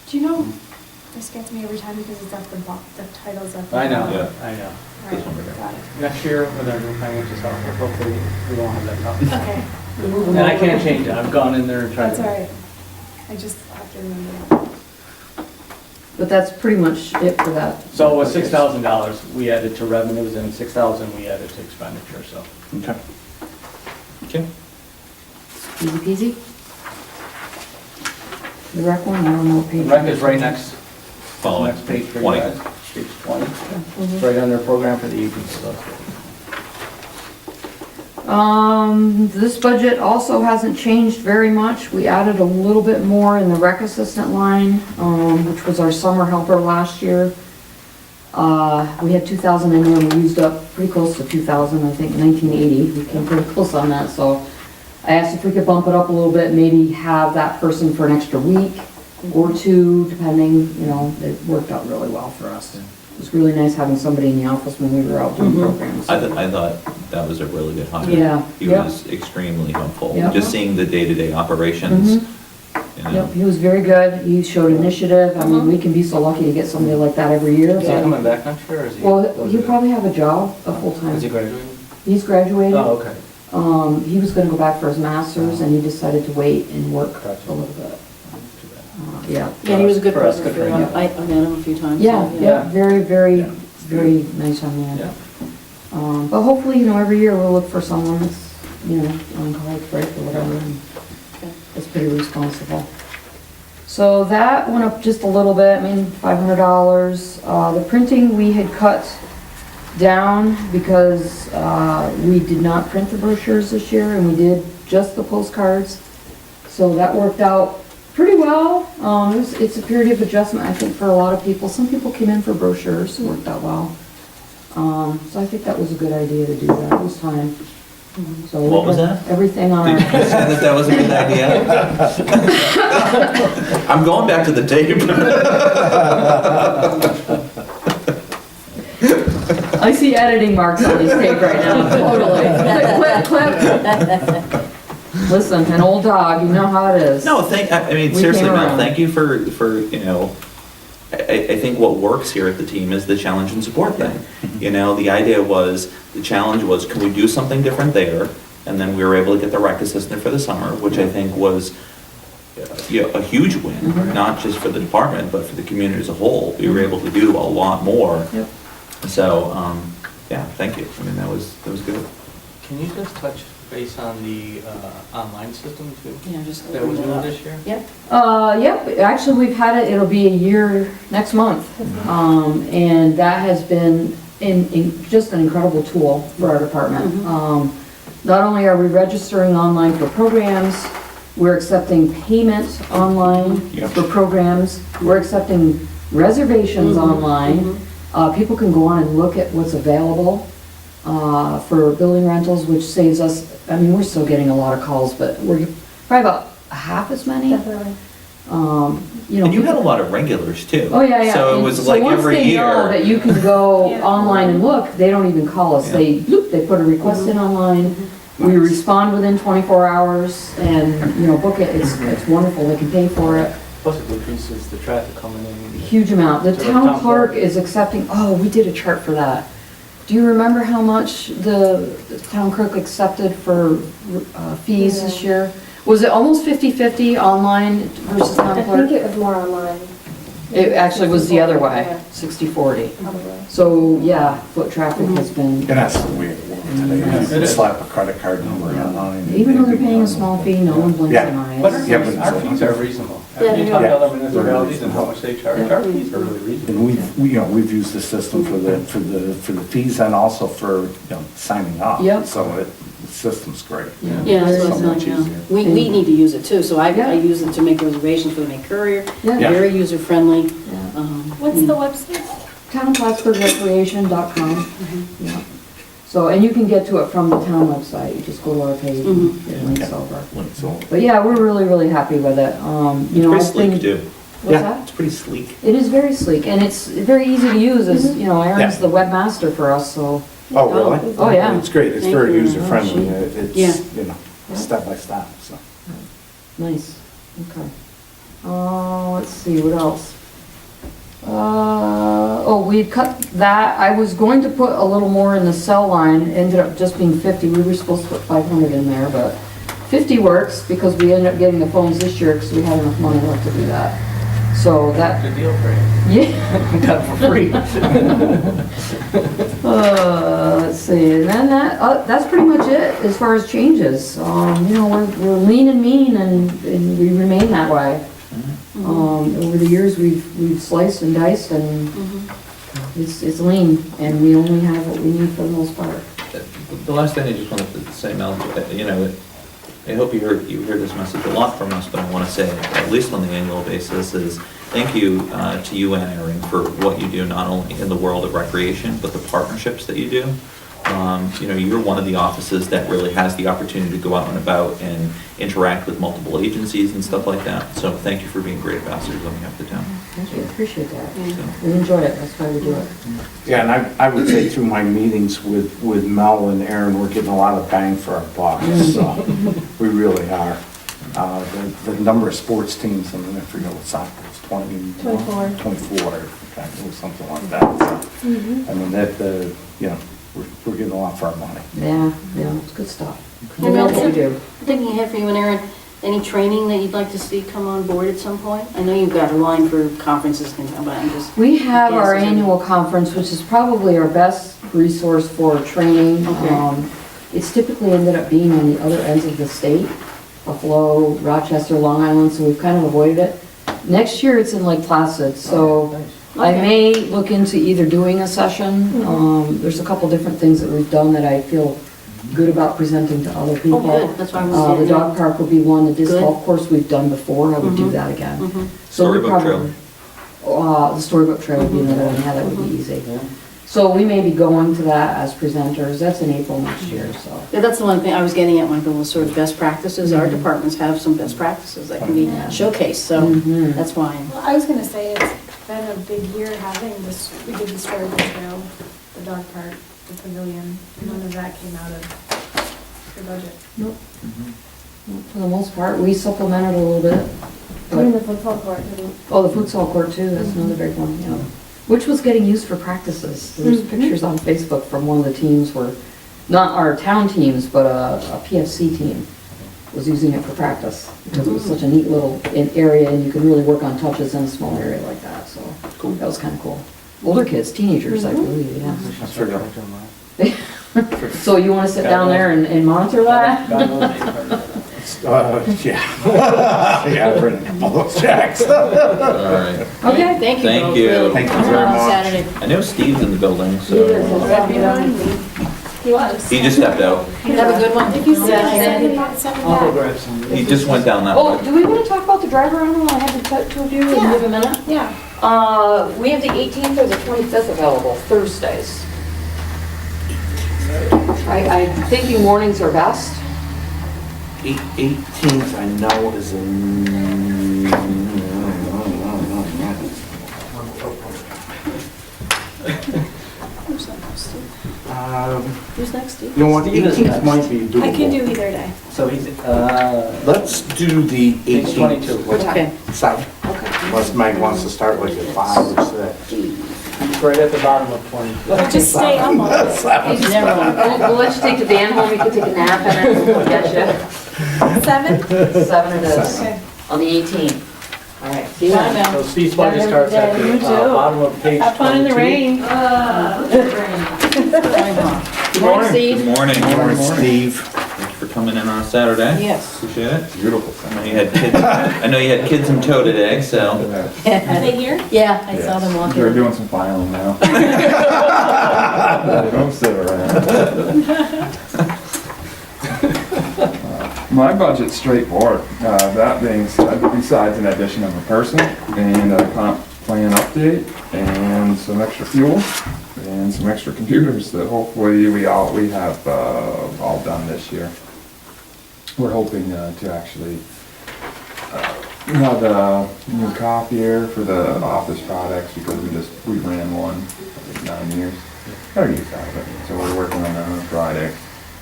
F: Do you know, this gets me every time because it's at the the title's at the
D: I know,
F: bottom.
A: Yeah.
D: I know.
A: This one.
F: Right, got it.
D: Next year, with our new financial software, hopefully we won't have that problem.
F: Okay,
D: And I can't change it, I've gone in there and tried.
F: that's all right. I just have to remember that.
G: But that's pretty much it for that.
D: So it was $6,000 we added to revenues and 6,000 we added to expenditure, so.
E: Okay. Okay.
G: Easy peasy. The rec one, I don't know what page.
D: Rec is right next
A: Following,
D: next page for you
A: 20.
D: guys, page 20. It's right under program for the aging, so.
G: This budget also hasn't changed very much. We added a little bit more in the rec assistant line, which was our summer helper last year. We had 2,000 in there, we used up pretty close to 2,000, I think 1980, we came pretty close on that, so I asked if we could bump it up a little bit, maybe have that person for an extra week or two, depending, you know, it worked out really well for us. It was really nice having somebody in the office when we were out doing programs.
A: I thought that was a really good hire.
G: Yeah,
A: He
G: yep.
A: was extremely helpful,
G: Yep.
A: just seeing the day-to-day operations. You know.
G: Yep, he was very good, he showed initiative, I mean, we can be so lucky to get somebody like that every year.
D: Is he
G: but-
D: coming back next year, or is he?
G: Well, he'll probably have a job, a
D: Is he
G: full-time.
D: graduating?
G: He's graduated.
D: Oh, okay.
G: He was gonna go back for his masters and he decided to wait and work
D: Gotcha.
G: a little bit.
D: Too bad.
G: Yeah.
B: Yeah, he was a good
D: For us,
B: person.
D: good for him.
B: I met him a few times.
G: Yeah,
B: so,
G: yeah, very, very,
D: Yeah.
G: very nice young man.
D: Yeah.
G: But hopefully, you know, every year we'll look for someone that's, you know, on college break or whatever, and
B: Okay.
G: that's pretty responsible. So that went up just a little bit, I mean, $500. The printing, we had cut down because, we did not print the brochures this year, and we did just the postcards. So that worked out pretty well. It's a period of adjustment, I think, for a lot of people. Some people came in for brochures, it worked out well. So I think that was a good idea to do that, it was time. So
A: What was that?
G: Everything on
A: Did you
G: our,
A: say that was a good idea? I'm going back to the tape.
G: I see editing marks on this tape right now, totally. Clip, clip, clip. Listen, an old dog, you know how it is.
A: No, I mean,
G: We
A: seriously,
G: came
A: Mel,
G: around.
A: thank you for, you know, I think what works here at the team is the challenge and support thing. You know, the idea was, the challenge was, can we do something different there? And then we were able to get the rec assistant for the summer, which I think was, you know, a huge win,
G: Mm-hmm.
A: not just for the department, but for the community as a whole. We were able to do a lot more.
G: Yep.
A: So, yeah, thank you. I mean, that was good.
D: Can you just touch base on the online system too?
B: Yeah, just.
D: That was
B: open it
D: new
B: up.
D: this year?
B: Yep.
G: Yep, actually, we've had it, it'll be a year next month. And that has been just an incredible tool for our department. Not only are we registering online for programs, we're accepting payment online
A: Yep.
G: for programs, we're accepting reservations online. People can go on and look at what's available for building rentals, which saves us, I mean, we're still getting a lot of calls, but we're probably about half as many.
B: Definitely.
G: You know.
A: And you had a
G: people-
A: lot of regulars too.
G: Oh, yeah, yeah.
A: So it
G: And
A: was like every
G: once they know
A: year.
G: that you can go
F: Yeah.
G: online and look, they don't even call us.
A: Yeah.
G: They, bloop, they put a request in online. We respond within 24 hours and, you know, book it. It's wonderful. They can pay for it.
D: Plus it decreases the traffic coming in.
G: Huge amount. The
D: To the
G: town
D: town
G: clerk
D: clerk.
G: is accepting, oh, we did a chart for that. Do you remember how much the town clerk accepted for fees this year? Was it almost 50/50 online versus town
H: I
G: clerk?
H: think it was more online.
G: It actually was the other way,
H: Yeah,
G: 60/40.
H: probably.
G: So, yeah, foot traffic has been,
E: And that's the way it works today. You slap a credit card number online.
G: even though they're paying a small fee, no one blinks
E: Yeah.
G: an eye.
D: But
G: It's-
E: Yeah,
D: our
E: but-
D: fees are reasonable.
H: Yeah,
D: After you
H: they
D: talk
H: are.
D: to other municipalities and how much they charge,
G: Yeah.
D: our fees are really reasonable.
E: And you know, we've used the system for the fees and also for, you know, signing up.
G: Yep.
E: So the system's great.
B: Yeah, that's what I was
E: So much
B: saying, yeah.
E: easier.
B: We need to use it too, so I
G: Yeah.
B: use it to make reservations for the May Courier.
G: Yeah.
B: Very user-friendly.
G: Yeah.
F: What's the website?
G: TownPlattsburghRecreation.com. Yeah. So, and you can get to it from the town website, you just go to our page and it links over.
E: Links over.
G: But yeah, we're really, really happy with it. You know, I
A: Pretty sleek
G: think.
A: too.
G: What's
E: Yeah.
G: that?
A: It's pretty sleek.
G: It is very sleek and it's very easy to use as, you know, Aaron's
E: Yeah.
G: the webmaster for us, so.
E: Oh, really?
G: Oh, yeah.
E: It's great, it's
B: Thank
E: very
B: you.
E: user friendly,
B: Yeah.
E: it's, you know, step by step, so.
G: Nice, okay. Let's see, what else? We cut that, I was going to put a little more in the cell line, ended up just being 50, we were supposed to put 500 in there, but 50 works, because we ended up getting the phones this year, because we had enough money left to do that. So that,
D: Good deal for you.
G: yeah.
D: We got it for free.
G: Let's see, and then that's pretty much it as far as changes. You know, we're lean and mean and we remain that way. Over the years, we've sliced and diced and it's lean and we only have what we need for the most part.
A: The last thing I just wanted to say, Mel, you know, I hope you hear this message a lot from us, but I want to say, at least on the annual basis, is thank you to you and Erin for what you do, not only in the world of recreation, but the partnerships that you do. You know, you're one of the offices that really has the opportunity to go out and about and interact with multiple agencies and stuff like that. So thank you for being great ambassadors on behalf of the town.
G: Thank you, appreciate that.
A: So,
G: We enjoy it, that's why we do it.
E: Yeah, and I would say through my meetings with Mel and Aaron, we're getting a lot of bang for our buck, so we really are. The number of sports teams, I mean, I forget what soccer is,
F: 24.
E: 24, or something like that. So, I mean, that, you know, we're getting a lot for our money.
G: Yeah, it's good stuff. We
B: And
G: know
B: that's
G: what we
B: it.
G: do.
B: Thinking ahead for you and Erin, any training that you'd like to see come on board at some point? I know you've got a line for conferences, but I'm just.
G: We have our
B: Yes.
G: annual conference, which is probably our best resource for training.
B: Okay.
G: It's typically ended up being on the other ends of the state, Buffalo, Rochester, Long Island, so we've kind of avoided it. Next year, it's in Lake Placid, so I
B: Okay.
G: may look into either doing a session. There's a couple different things that we've done that I feel good about presenting to other
B: Oh,
G: people.
B: good, that's why I was
G: The dog park would be one, the disc
B: Good.
G: golf course we've done before, I would do that again. So we
A: Storybook trail.
G: The storybook trail would be another one, yeah, that would be easy. So we may be going to that as presenters, that's in April next year, so.
B: Yeah, that's the one thing I was getting at, Michael, was sort of best practices. Our departments have some best practices that can be
G: Yeah.
B: showcased, so
G: Mhm.
B: that's why.
F: Well, I was gonna say, it's been a big year having this, we did the storybook trail, the dog park, the pavilion, none of that came out of your budget.
G: Nope. For the most part, we supplemented a little bit.
F: I mean, the
G: But,
F: football court didn't.
G: oh, the futsal court too, that's another big one, yeah. Which was getting used for practices. There's pictures on Facebook from one of the teams where, not our town teams, but a PFC team was using it for practice. Because it was such a neat little area and you could really work on touches in a small area like that, so. That was kind of cool. Older kids, teenagers, I believe, yeah.
E: I forgot.
G: So you want to sit down there and monitor that?
E: Yeah. Yeah, for all those checks.
A: all right.
G: Okay.
B: Thank you.
A: Thank
B: both,
A: you.
B: really.
E: Thank you
B: Come
E: very
B: on
E: much.
B: Saturday.
A: I know Steve's in the building, so
B: Right behind me.
F: He was.
A: he just stepped out.
B: Have a good one.
F: If you see
B: Yeah,
F: seven,
B: yeah.
F: seven
D: I'll go
F: back.
D: grab some.
A: He just went down that
G: Oh,
A: way.
G: do we want to talk about the driver animal? I have the two of you, and you have a minute?
F: Yeah.
G: We have the 18th or the 25th available, Thursdays. I'm thinking mornings are best.
E: 18th, I know, is
B: Who's next, Steve?
E: you
B: Who's next, Steve?
E: know what,
D: Steve is
E: 18th
D: next.
E: might be doable.
F: I can do either day.
D: So he's,
E: Let's do the
D: Page
E: 18th.
D: 22.
G: What time?
B: Okay.
E: Seven.
G: Okay.
E: Unless Meg wants to start like at 5 or 6.
D: It's right at the bottom of 20.
F: Or just stay home all day.
B: He's never on.
G: We'll let you take the van home, you can take a nap and then we'll get you.
F: 7?
G: 7 it is,
F: Okay.
G: on the 18th. All right, see you
B: Bye
G: then.
B: now.
D: So Steve's budget starts at
F: You
D: the
F: too.
D: bottom of page 22.
F: Have fun in the rain.
G: Good morning, Steve.
A: Good morning.
E: Morning, Steve.
A: Thank you for coming in on a Saturday.
B: Yes.
A: Appreciate it.
C: Beautiful.
A: I know you had kids, I know you had kids in tow today, so.
F: Are they here?
B: Yeah, I saw them walking.
C: They're doing some filing now. Don't sit around. My budget's straightforward. That being said, besides an addition of a person and a comp plan update and some extra fuel and some extra computers that hopefully we have all done this year. We're hoping to actually have a new copier for the office products because we ran one for like 9 years. Got use out of it, so we're working on that on Friday.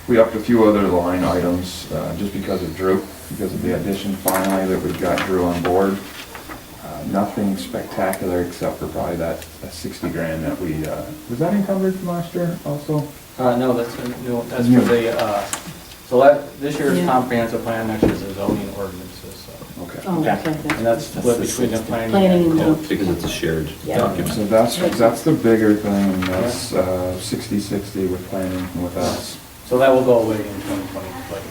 C: We upped a few other line items just because of Drew, because of the addition finally that we've got Drew on board. Nothing spectacular except for probably that 60 grand that we, was that encumbered from last year also?
D: No, that's for the, this year's
B: Yeah.
D: comprehensive plan, next year's the zoning ordinances, so.
C: Okay.
B: Oh, okay.
D: And that's split between the planning.
B: Planning and
D: and-
B: the-
A: Because it's a shared
B: Yeah.
A: document.
C: So that's the bigger thing, that's 60/60 with planning and with us.
D: So that will go away in 2020, but.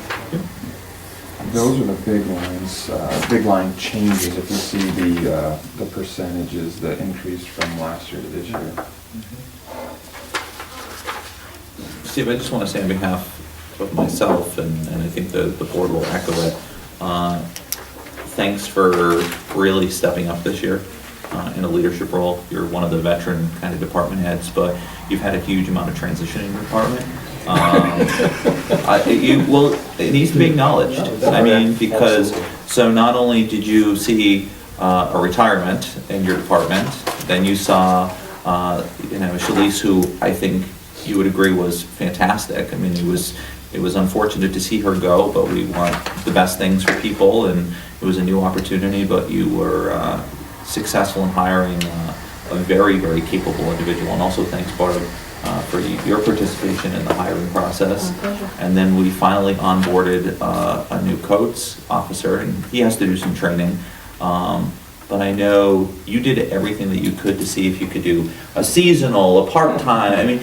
C: Those are the big lines, big line changes, if you see the percentages that increased from last year to this year.
A: Steve, I just want to say on behalf of myself, and I think the board will echo it, thanks for really stepping up this year in a leadership role. You're one of the veteran kind of department heads, but you've had a huge amount of transition in your department. Well, it needs to be acknowledged. I mean, because, so not only did you see a retirement in your department, then you saw, Shalice, who I think you would agree was fantastic. I mean, it was unfortunate to see her go, but we want the best things for people, and it was a new opportunity, but you were successful in hiring a very, very capable individual. And also thanks, Barb, for your participation in the hiring process. And then we finally onboarded a new codes officer, and he has to do some training. But I know you did everything that you could to see if you could do a seasonal, a part-time. I mean,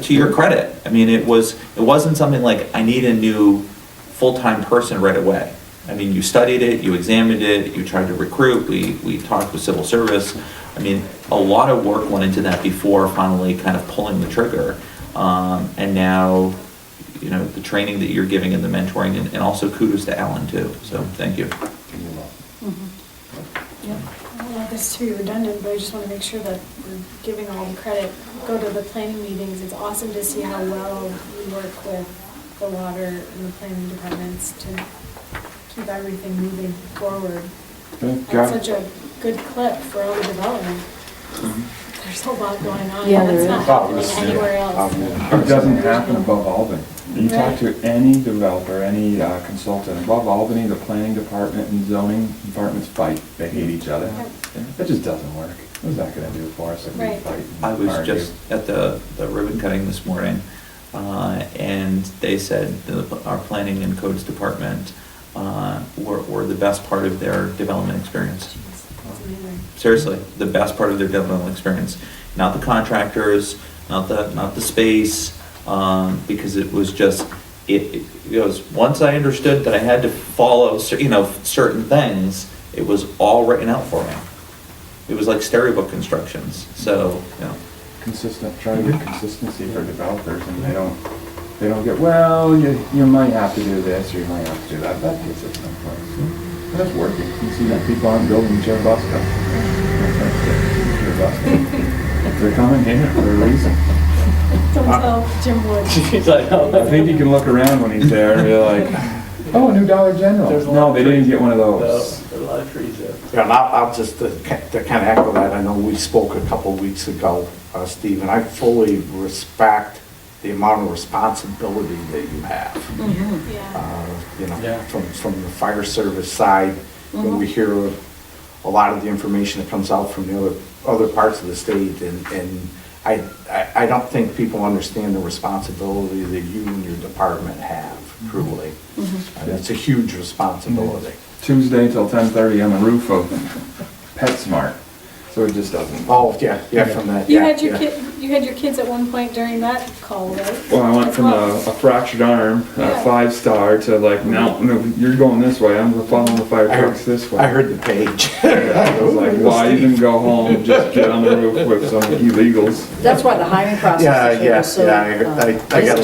A: to your credit, I mean, it wasn't something like, I need a new full-time person right away. I mean, you studied it, you examined it, you tried to recruit, we talked with civil service. I mean, a lot of work went into that before finally kind of pulling the trigger. And now, the training that you're giving and the mentoring, and also kudos to Alan too. So thank you.
F: Yeah, I don't want this to be redundant, but I just want to make sure that we're giving all the credit. Go to the planning meetings, it's awesome to see how well you work with the water and the planning departments to keep everything moving forward. That's such a good clip for all the development. There's a lot going on,
B: Yeah,
F: and it's
B: there
F: not
B: is.
F: happening anywhere else.
H: It doesn't happen above Albany. You talk
F: Right.
H: to any developer, any consultant above Albany, the planning department and zoning departments fight. They hate each other. It just doesn't work. What's that gonna do for us if we
F: Right.
H: fight? and
A: I was
H: argue?
A: just at the ribbon cutting this morning, and they said our planning and codes department were the best part of their development experience.
F: That's amazing.
A: Seriously, the best part of their development experience. Not the contractors, not the space, because it was just, it was, once I understood that I had to follow, certain things, it was all written out for me. It was like storybook instructions, so,
H: Try to get consistency for developers, and they don't get, well, you might have to do this, or you might have to do that. That gets us someplace. And that's working. You see that people aren't building chair bus cups. They're coming here for a reason.
F: Don't tell Jim Wood.
H: I think you can look around when he's there and be like, oh, a new Dollar General. No, they didn't get one of those.
D: There are a lot of trees there.
E: Yeah, and I'll just to kind of echo that. I know we spoke a couple of weeks ago, Steve, and I fully respect the amount of responsibility that you have.
F: Yeah.
D: Yeah.
E: From the fire service side, when we hear a lot of the information that comes out from the other parts of the state, and I don't think people understand the responsibility that you and your department have, truly. And it's a huge responsibility.
H: Tuesday till 10:30 on the roof of PetSmart, so it just doesn't.
E: Oh, yeah, from that.
F: You
E: yeah,
F: had your
E: yeah.
F: you had your kids at one point during that call, right?
H: Well, I went
F: As
H: from
F: well.
H: a fractured arm,
F: Yeah.
H: 5-star, to like, no, you're going this way, I'm following the fire
E: I
H: trucks this way.
E: I heard the page.
H: I was like, why even go home and just get on the roof with some illegals?
B: That's why the hiring process
E: Yeah,
B: this year was so.
E: I got a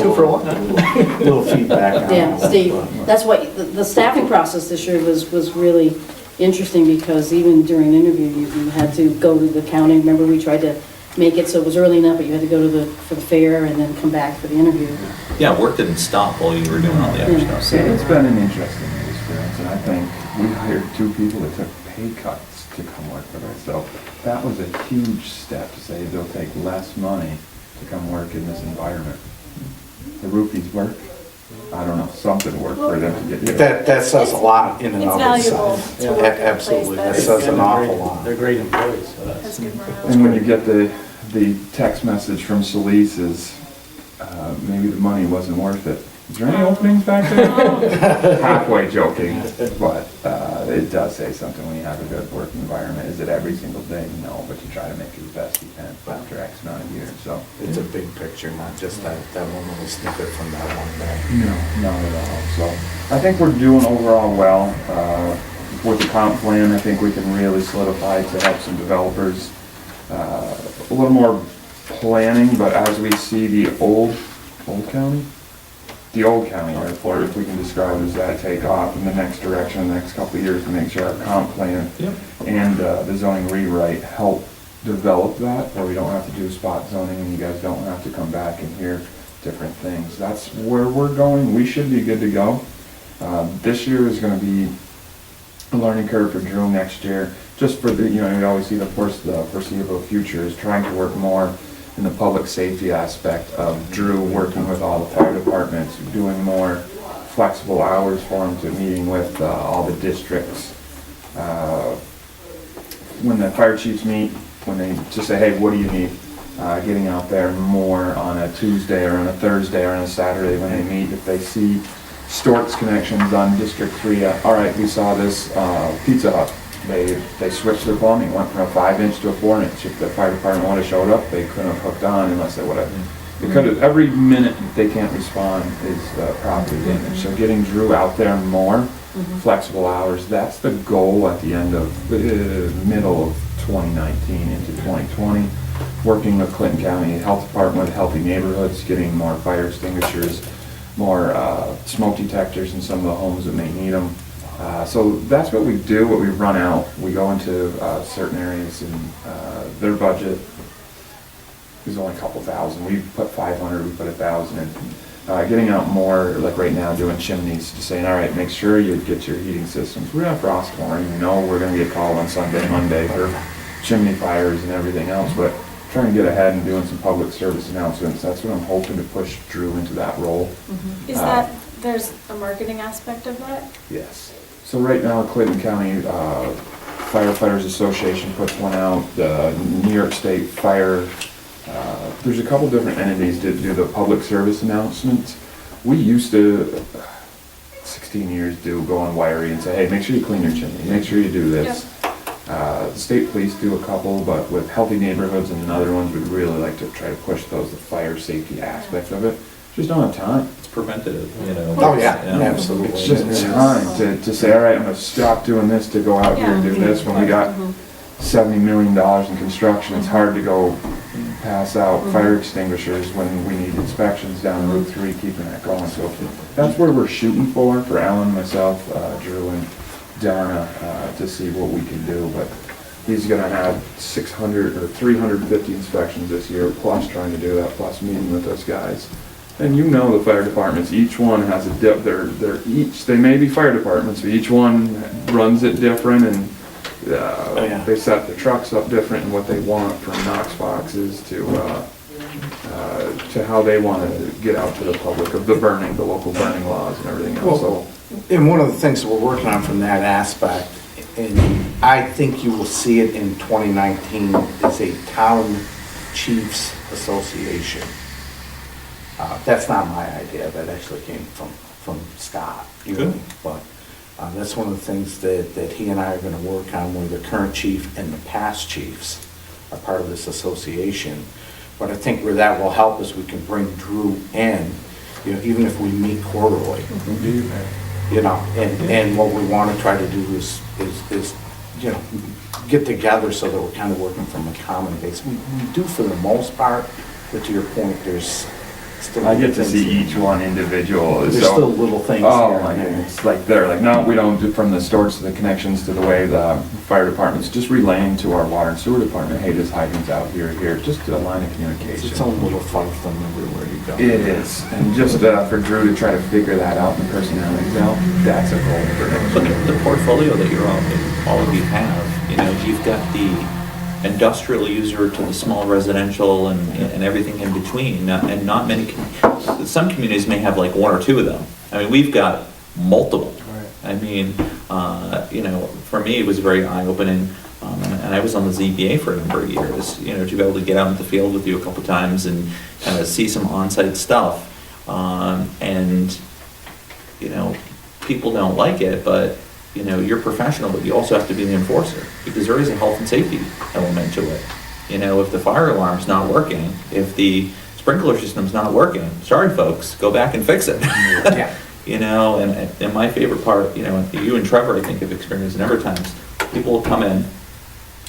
E: little feedback on
B: Yeah,
E: that.
B: Steve, that's why, the staffing process this year was really interesting, because even during an interview, you had to go to the county. Remember, we tried to make it so it was early enough, but you had to go to for the fair and then come back for the interview.
A: yeah, work didn't stop while you were doing all the other
B: Yeah.
A: stuff.
H: It's been an interesting experience, and I think we hired 2 people that took pay cuts to come work with us. So that was a huge step to say they'll take less money to come work in this environment. The roofies work. I don't know, something worked for them to get here.
E: That says a lot in and
F: It's
E: of
F: valuable
E: itself.
F: to work at a place
E: Absolutely, that
F: that's-
E: says an
D: They're
E: awful
D: great-
E: lot.
D: They're great employees, so
F: That's
D: that's.
F: good morale.
H: And when you get the text message from Solis is, maybe the money wasn't worth it. Is there any openings back there? Halfway joking, but it does say something when you have a good work environment. Is it every single day? No, but you try to make it the best you can after X amount of years, so.
E: It's a big picture, not just that one little snippet from that one day.
H: No, not at all. So I think we're doing overall well. With the comp plan, I think we can really solidify to help some developers a little more planning, but as we see the old county? The old county airport, if we can describe it as that, take off in the next direction, in the next couple of years, to make sure our comp plan
A: Yep.
H: and the zoning rewrite help develop that, where we don't have to do spot zoning and you guys don't have to come back and hear different things. That's where we're going. We should be good to go. This year is gonna be a learning curve for Drew next year, just for the, you know, you always see the foreseeable future is trying to work more in the public safety aspect of Drew working with all the fire departments, doing more flexible hours for him, to meeting with all the districts. When the fire chiefs meet, when they just say, hey, what do you need? Getting out there more on a Tuesday or on a Thursday or on a Saturday when they meet. If they see Stort's connections on District 3, all right, we saw this Pizza Hut. They switched their plumbing, went from a 5-inch to a 4-inch. If the fire department would have showed up, they couldn't have hooked on unless they would have. They could have, every minute they can't respond is property damage. So getting Drew out there more, flexible hours, that's the goal at the end of, middle of 2019 into 2020. Working with Clinton County Health Department with healthy neighborhoods, getting more fire extinguishers, more smoke detectors in some of the homes that may need them. So that's what we do, what we run out. We go into certain areas and their budget is only a couple thousand. We put 500, we put 1,000 in. Getting out more, like right now, doing chimneys, just saying, all right, make sure you get your heating systems. We're gonna have frost tomorrow, you know we're gonna get called on Sunday, Monday for chimney fires and everything else, but trying to get ahead and doing some public service announcements. That's what I'm hoping to push Drew into that role.
F: Is that, there's a marketing aspect of that?
H: Yes. So right now, Clinton County Firefighters Association puts one out, the New York State Fire, there's a couple different entities that do the public service announcements. We used to, 16 years, go on Wiry and say, hey, make sure you clean your chimney, make sure you do this. The state police do a couple, but with healthy neighborhoods and other ones, we'd really like to try to push those, the fire safety aspect of it. Just don't have time.
A: It's preventative, you know.
E: Oh, yeah,
A: You know.
E: absolutely.
H: It's just time to say, all right, I'm gonna stop doing this to go out here and do this. When we got $70 million in construction, it's hard to go pass out fire extinguishers when we need inspections down Route 3, keeping that going. So that's where we're shooting for Alan, myself, Drew, and Donna, to see what we can do. But he's gonna have 600 or 350 inspections this year, plus trying to do that, plus meeting with those guys. And you know the fire departments, each one has a they may be fire departments, but each one runs it different, and they set their trucks up different and what they want, from Knox boxes to how they want to get out to the public of the local burning laws and everything else.
E: Well, and one of the things that we're working on from that aspect, and I think you will see it in 2019, is a town chiefs association. That's not my idea, that actually came from Scott.
A: Good.
E: But that's one of the things that he and I are gonna work on, where the current chief and the past chiefs are part of this association. But I think where that will help is we can bring Drew in, you know, even if we meet quarterly. You know, and what we wanna try to do is, you know, get together so that we're kind of working from a common base. We do for the most part, but to your point, there's still.
H: I get to see each one individual.
E: There's
H: so,
E: still little things.
H: Oh
E: here
H: my
E: and there.
H: goodness, like they're like, no, we don't do from the stores to the connections to the way the fire department's just relaying to our water and sewer department, hey, this hydrant's out here, just a line of communication.
E: It's its own little fiefdom everywhere you go.
H: It is, and just for Drew to try to figure that out and the personalities out, that's a goal for next
A: But
H: year.
A: the portfolio that all of you have, you know, you've got the industrial user to the small residential and everything in between, and not many, some communities may have like one or two of them. I mean, we've got multiple. I mean, you know, for me, it was very eye-opening, and I was on the ZBA for a number of years, you know, to be able to get out into the field with you a couple times and kind of see some on-site stuff. And, you know, people don't like it, but you know, you're professional, but you also have to be the enforcer, because there is a health and safety element to it. You know, if the fire alarm's not working, if the sprinkler system's not working, sorry folks, go back and fix it.
E: Yeah.
A: You know, and my favorite part, you know, you and Trevor, I think, have experienced a number of times, people will come in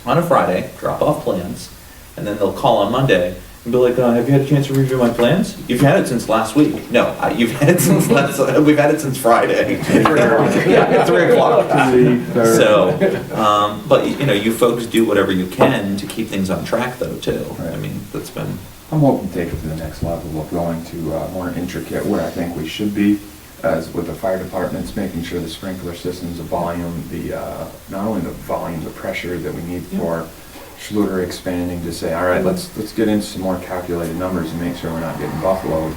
A: on a Friday, drop off plans, and then they'll call on Monday, And be like, have you had a chance to review my plans? You've had it since last week. No, you've had it since we've had it since Friday. Yeah, 3 o'clock. So, but you folks do whatever you can to keep things on track though, too. I mean, that's been.
H: I'm hoping to take it to the next level of going to more intricate where I think we should be, as with the fire departments, making sure the sprinkler systems, the volume, not only the volume, the pressure that we need for Schluter expanding to say, all right, let's get into some more calculated numbers and make sure we're not getting buffaloed.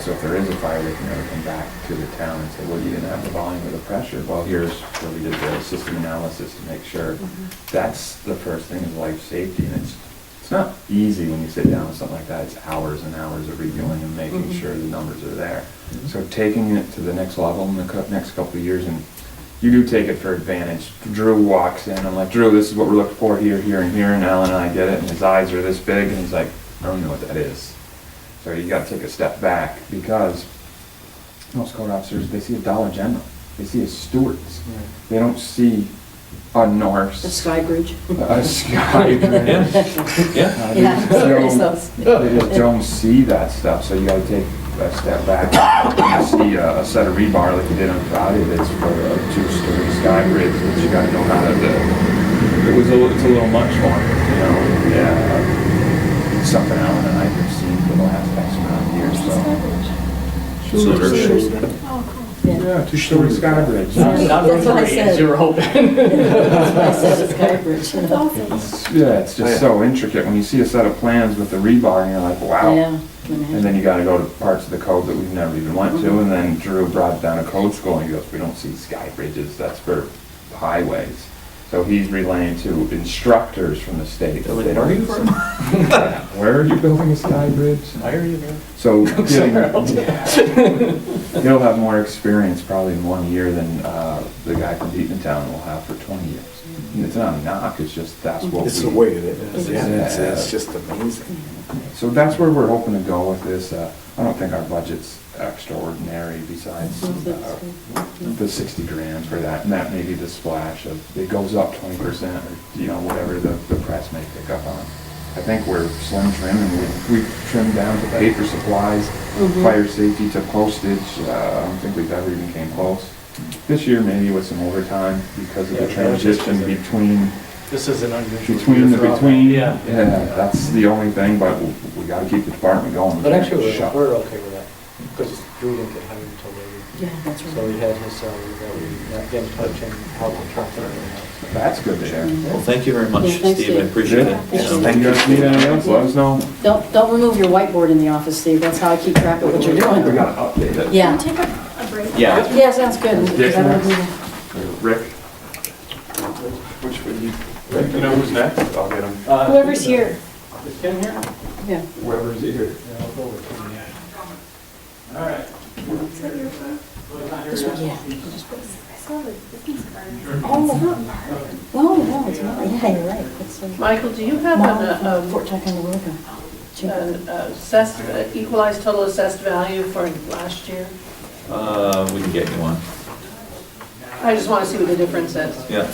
H: So if there is a fire, they can never come back to the town and say, well, you didn't have the volume or the pressure. Well, here's where we did the system analysis to make sure. That's the first thing is life safety, and it's not easy when you sit down with something like that. It's hours and hours of reviewing and making sure the numbers are there. So taking it to the next level in the next couple of years, and you do take it for advantage. Drew walks in, I'm like, Drew, this is what we're looking for here, here, and here, and Alan and I get it, and his eyes are this big, and he's like, I don't even know what that is. So you gotta take a step back, because most code officers, they see a Dollar General, they see a Stewart's. They don't see a Norse.
B: The Sky Bridge.
H: A Sky Bridge.
A: Yeah.
H: They just don't see that stuff, so you gotta take a step back. You see a set of rebar like you did on Friday that's for a 2-story Sky Bridge that you gotta know how to do. It's a little much for them, Yeah. It's something Alan and I have seen for the last X amount of years,
F: Oh, cool.
H: Yeah, 2-story Sky Bridge.
D: Not
B: That's what I said.
D: as you were hoping.
B: That's why I said the Sky Bridge.
F: That's awesome.
H: Yeah, it's just so intricate. When you see a set of plans with the rebar, and you're like, wow.
B: Yeah.
H: And then you gotta go to parts of the code that we've never even went to, and then Drew brought it down to code school, and he goes, we don't see Sky Bridges, that's for highways. So he's relaying to instructors from the state.
A: They're like, where are you from?
H: Yeah, where are you building a Sky Bridge?
D: Why are you there?
H: So he'll have more experience probably in 1 year than the guy from Eatontown will have for 20 years. And it's not a knock, it's just that's what
E: It's the way it is. Yeah, it's just amazing.
H: So that's where we're hoping to go with this. I don't think our budget's extraordinary besides the 60 grand for that, and that may be the splash of, it goes up 20% or, whatever the press may pick up on. I think we're slim trim, and we've trimmed down to paper supplies, fire safety to postage. I don't think we've ever even came close. This year maybe with some overtime because of the transition between.
D: This is an unusual.
H: Between.
D: Yeah.
H: Yeah, that's the only thing, but we gotta keep the department going. We
D: But
H: can't
D: actually,
H: shut.
D: we're okay with that, because Drew didn't get hired until later.
B: Yeah, that's right.
D: So he had his salary that we not get in touch and help the truck and everything else.
H: That's good to hear.
A: Well, thank you very much,
B: Yeah, thanks,
A: Steve. I
B: Steve.
A: appreciate it.
B: Yeah.
H: Thank you guys. Need anything else? Let us know.
B: Don't remove your whiteboard in the office, Steve. That's how I keep track of what you're doing.
H: We gotta update it.
B: Yeah.
F: Can we take a break?
A: Yeah.
B: Yeah, sounds good.
H: Dick
B: I
H: next?
B: don't-
H: Rick? Which would you, Rick, you know who's next? I'll get him.
F: Whoever's here.
D: Is Ken here?
B: Yeah.
H: Whoever's here.
D: Yeah, I'll go with Ken, yeah. All right.
B: This one, yeah.
F: I saw the business card.
B: Oh, no, it's not. Yeah, you're right. It's
I: Michael, do you have
B: Fort Ticonderoga.
I: equalized total assessed value for last year?
A: We can get you one.
I: I just want to see what the difference is.
A: Yeah.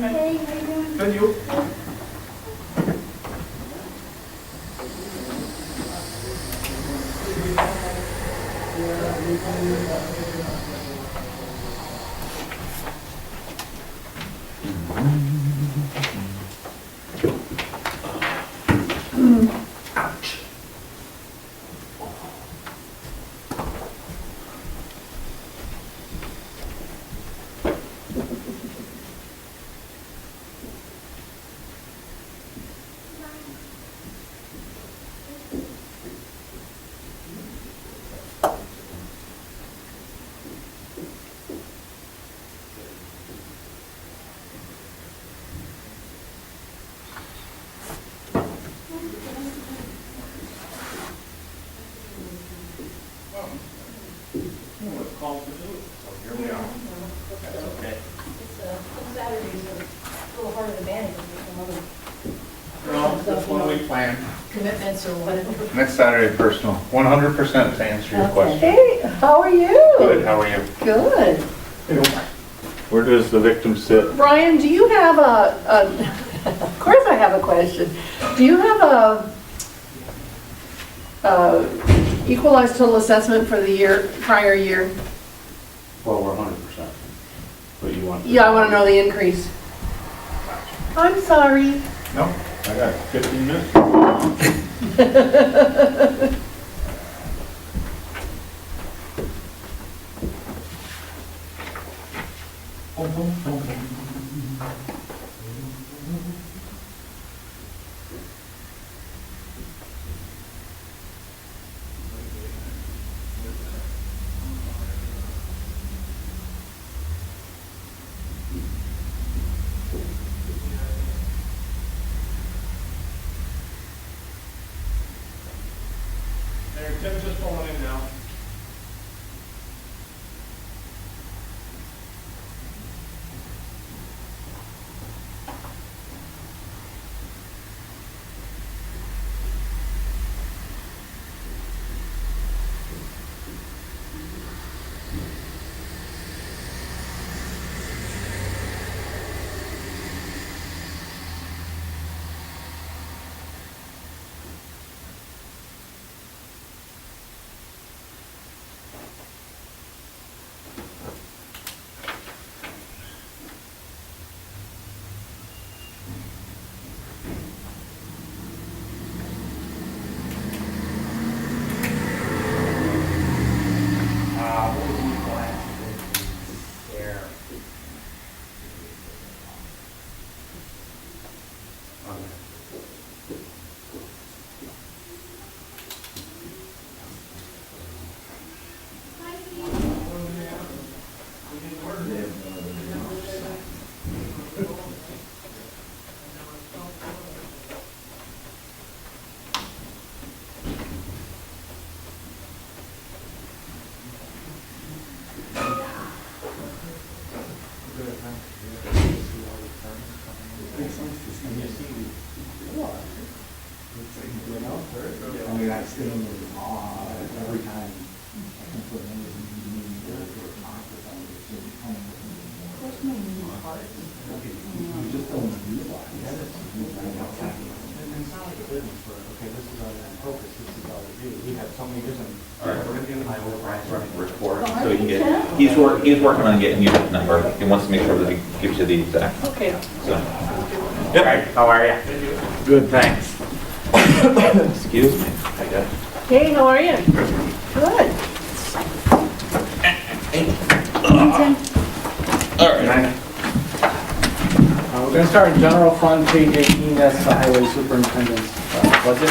F: Hey, how you doing?
B: Saturdays are a little harder to manage than some other
E: No, just 1 week plan.
I: Commitments or whatever.
E: Next Saturday, personal, 100% to answer your question.
I: Hey, how are you?
E: Good, how are you?
I: Good.
E: Where does the victim sit?
I: Brian, do you have of course I have a question. Do you have a equalized total assessment for the prior year?
E: Well, we're 100%. But you want?
I: Yeah, I want to know the increase. I'm sorry.
E: No, I got 15 minutes. Tim's just pulling in now. I mean, I stay in awe every time. You just don't realize. It's not like a business where, okay, this is our focus, this is all we do. We have so many different.
A: All right, we're gonna get Brian's running the report, so he can get, he's working on getting you the number. He wants to make sure that he gives you the exact.
I: Okay.
A: So,
E: All right, how are you? Good, thanks.
A: excuse me. I got.
I: Hey, how are you? Good.
A: All right.
D: We're going to start in general fund, page 18, that's the highway superintendent's budget.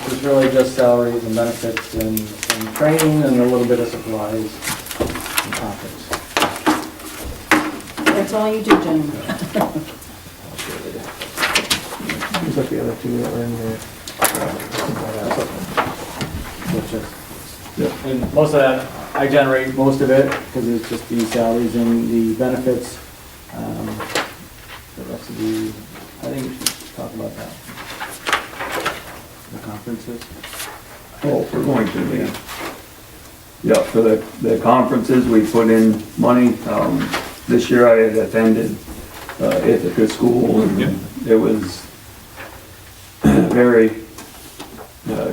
D: Which is really just salaries and benefits and training and a little bit of supplies and topics.
B: That's all you do, gentlemen.
D: These are the other two that were in there. And most of that, I generate most of it, because it's just the salaries and the benefits. The rest of the, I think we should talk about that. The conferences.
C: Oh, we're going to, yeah, for the conferences, we put in money. This year I had attended Ithaca School, and it was very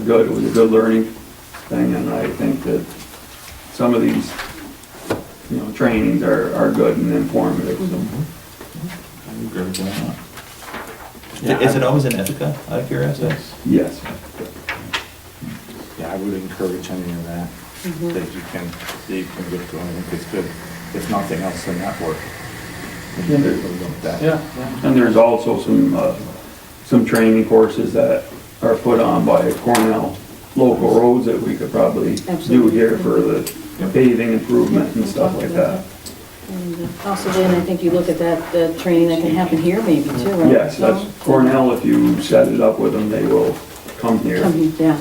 C: good. It was a good learning thing, and I think that some of these, trainings are good and informative.
A: I'm agree with that. Is it always in Ithaca, out of curiosity?
C: Yes.
E: Yeah, I would encourage any of that, that you can get going. I think it's good, if nothing else, the network.
D: Yeah.
C: And there's also some training courses that are put on by Cornell local roads that we could probably do
B: Absolutely.
C: here for the paving improvement and stuff like that.
B: And also then, I think you look at that, the training that can happen here maybe too, right?
C: Yes, that's Cornell. If you set it up with them, they will come here.
B: Yeah,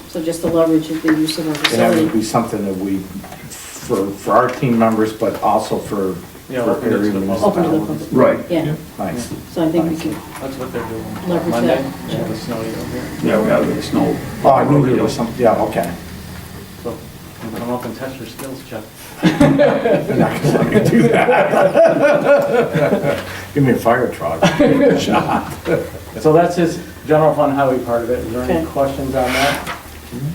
B: so just to leverage the use of our
E: And that would
B: facility.
E: be something that we, for our team members, but also for
D: Yeah,
E: for
D: open it to the
E: area
D: public.
B: Open to the
E: municipalities.
B: public.
C: Right.
B: Yeah,
E: Nice.
B: so I think we could,
D: That's what they're doing.
B: Leverage
D: Monday,
B: that.
D: they have a snow over here.
C: Yeah, we have the snow.
E: Oh, I knew there was some, yeah, okay.
D: So you can come up and test your skills, Chuck.
E: They're not gonna let me do that. Give me a fire truck. Shot.
D: So that's his general fund highway part of it. Is there any
B: Okay.
D: questions on that?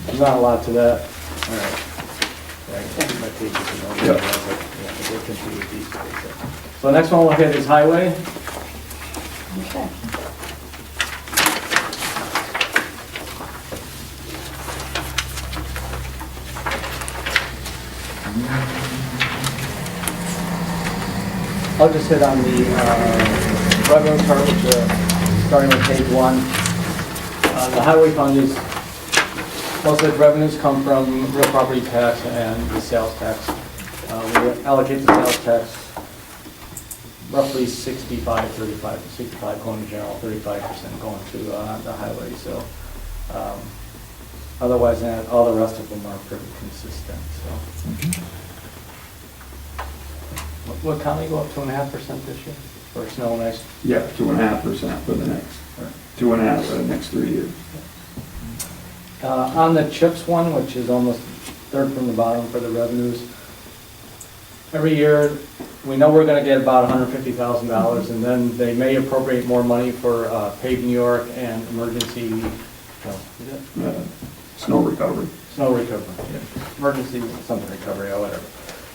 D: There's not a lot to that. All right. Yeah, I can keep my pages in order.
C: Yeah.
D: Yeah, we'll continue with these today, so next one we'll hit is highway.
B: okay.
D: I'll just hit on the revenue part, which, starting with page one. The highway fund is, most of its revenues come from real property tax and the sales tax. We allocate the sales tax roughly 65, 35, 65 going to general, 35% going to the highway, so. Otherwise, all the rest of them are pretty consistent, so. What county go up 2.5% this year for snow and ice?
C: Yeah, 2.5% for the next, 2.5 for the next 3 years.
D: On the CHIPS one, which is almost third from the bottom for the revenues, every year, we know we're gonna get about $150,000, and then they may appropriate more money for Pave New York and emergency,
C: Snow recovery.
D: snow recovery, emergency something recovery or whatever.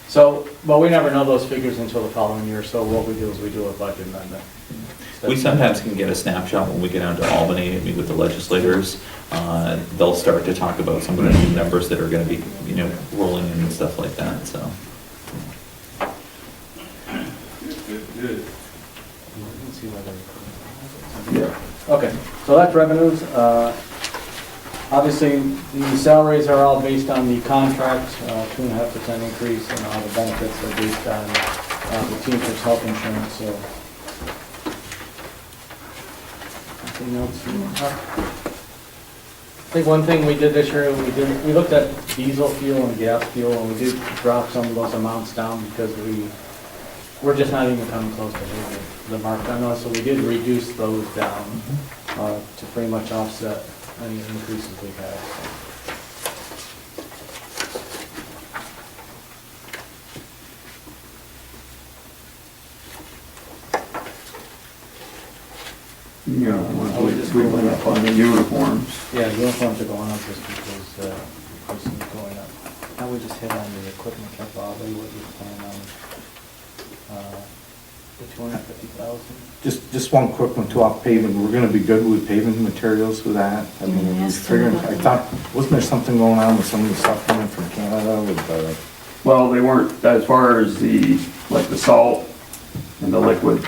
D: So, but we never know those figures until the following year, so what we do is we do a budget amendment.
A: We sometimes can get a snapshot when we get down to Albany and meet with the legislators. They'll start to talk about some of the new numbers that are gonna be, rolling in and stuff like that, so.
D: Emergency weather
C: Yeah.
D: recovery. Okay, so that's revenues. Obviously, the salaries are all based on the contract, 2.5% increase, and all the benefits are based on the teamster's health insurance, so. Anything else? I think one thing we did this year, we looked at diesel fuel and gas fuel, and we did drop some of those amounts down because we're just not even coming close to hitting the mark on those, so we did reduce those down to pretty much offset any increases we've had.
C: We went up on the uniforms.
D: Yeah, uniforms are going up just because pricing is going up. Now we just hit on the equipment, Chuck, Bob, what you plan on the 250,000?
E: Just one quick one too, off paving, we're gonna be good with paving materials with that? I mean,
B: Yeah,
E: we
B: ask
E: figuring,
B: them about
E: I thought, wasn't there something going on with some of the stuff coming from Canada with
C: Well, they weren't, as far as the salt and the liquid,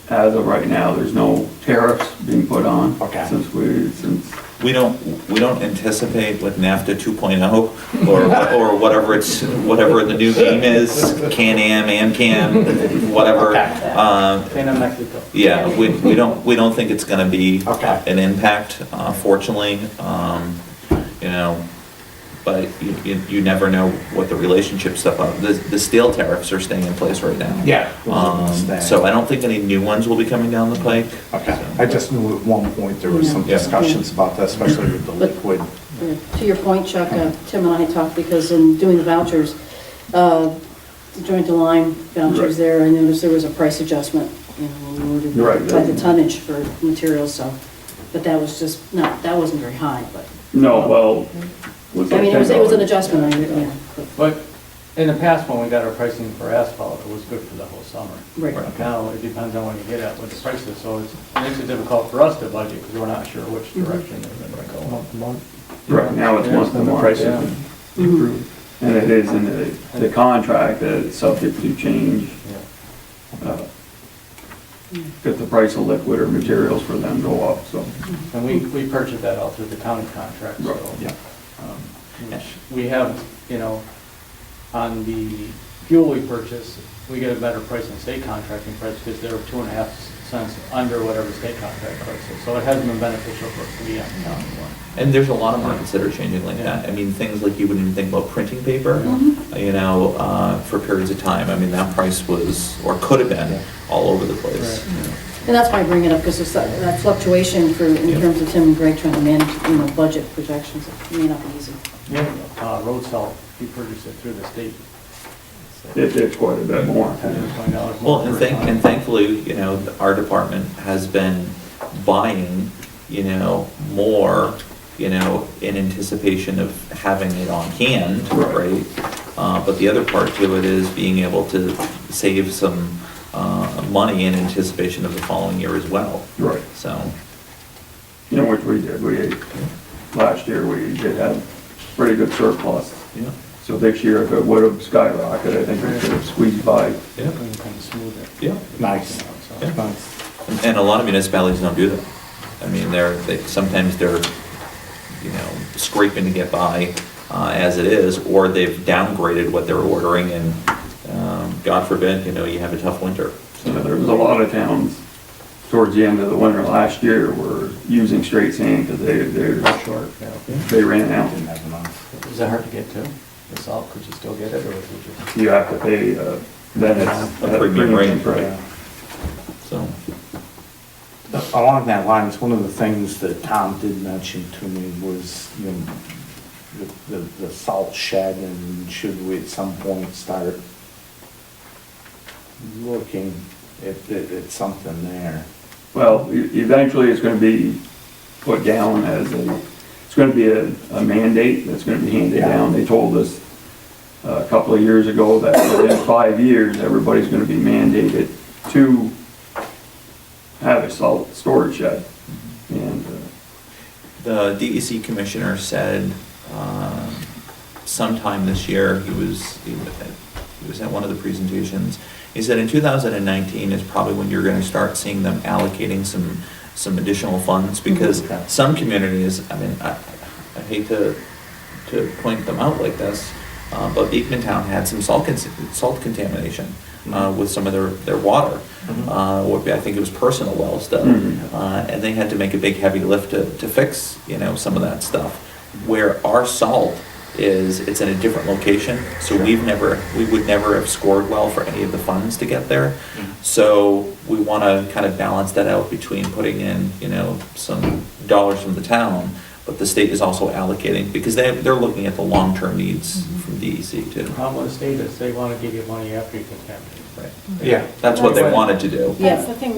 C: as of right now, there's no tariffs being put on.
E: Okay.
C: Since,
A: We don't anticipate with NAFTA 2.0 or whatever the new name is, Can-Am, AmCam, whatever.
D: Canada, Mexico.
A: Yeah, we don't think it's gonna be
E: Okay.
A: an impact, fortunately. But you never know what the relationship stuff are. The steel tariffs are staying in place right now.
E: Yeah.
A: So I don't think any new ones will be coming down the pike.
E: Okay, I just knew at one point there was some
A: Yeah.
E: discussions about that, especially with the liquid.
B: To your point, Chuck, Tim and I talked, because in doing the vouchers, the joint to line vouchers
C: Right.
B: there, I noticed there was a price adjustment, when we ordered by the tonnage for materials, so, but that was just, that wasn't very high, but,
C: no, well, was
B: I
C: like
B: mean, it was an
C: $10.
B: adjustment, yeah.
D: But in the past, when we got our pricing for asphalt, it was good for the whole summer.
B: Right.
D: Now, it depends on when you get at with the prices, so it makes it difficult for us to budget, because we're not sure which direction they're gonna go.
C: Right, now it's once the prices
D: Yeah.
C: improved. And it is in the contract that it's subject to change.
D: Yeah.
C: If the price of liquid or materials for them go up, so.
D: And we purchased that all through the county contract, so.
C: Right,
E: yeah.
D: Which we have, on the fuel we purchase, we get a better price than state contracting price, because they're 2.5 cents under whatever state contract price is. So it hasn't been beneficial for us to be on the county one.
A: And there's a lot of markets that are changing like that. I mean, things like you wouldn't even think about printing paper, you know, for periods of time. I mean, that price was, or could have been, all over the place.
D: Right.
B: And that's why I bring it up, because it's that fluctuation for, in terms of Tim and Greg trying to manage, you know, budget projections, it may not be easy.
D: Road salt, you purchase it through the state.
J: It's quite a bit more.
D: $10 to $20
A: Well,
D: more
A: and
D: per ton.
A: thankfully, you know, our department has been buying, you know, more, you know, in anticipation of having it on hand, right? But the other part to it is being able to save some money in anticipation of the following year as well.
J: Right.
A: So,
J: You know, which we did, last year, we did have pretty good surplus.
A: yeah,
J: So this year, if it would have skyrocketed, I think we could have squeezed by.
A: yeah,
D: We can kind of smooth it.
A: yeah.
E: Nice.
D: So-
A: Yeah.
E: Nice.
A: And a lot of municipalities don't do that. I mean, sometimes they're, you know, scraping to get by as it is, or they've downgraded what they're ordering, and God forbid, you know, you have a tough winter.
J: You know, there was a lot of towns towards the end of the winter last year were using straight sand because they're
D: Short, yeah.
J: they ran out.
E: Didn't have enough.
D: Is that hard to get to? The salt, could you still get it, or is it just?
J: You have to pay, then it's
A: A premium rate.
J: Right.
A: So,
E: Along that lines, one of the things that Tom did mention to me was, you know, the salt shed, and should we at some point start looking at something there?
J: Well, eventually it's going to be put down as it's going to be a mandate that's going to be handed down. They told us a couple of years ago that within 5 years, everybody's going to be mandated to have a salt storage shed. And
A: the DEC commissioner said sometime this year, he was at one of the presentations, he said in 2019 is probably when you're gonna start seeing them allocating some additional funds, because some communities, I mean, I hate to point them out like this, but Beekman Town had some salt contamination with some of their water. I think it was personal wells though. And they had to make a big heavy lift to fix, you know, some of that stuff. Where our salt it's in a different location, so we would never have scored well for any of the funds to get there. So we wanna kind of balance that out between putting in, you know, some dollars from the town, but the state is also allocating, because they're looking at the long-term needs from DEC too.
D: The problem with the state is they want to give you money after you contaminate.
A: Right.
E: Yeah.
A: That's what they wanted to do.
B: Yeah.
F: That's the thing,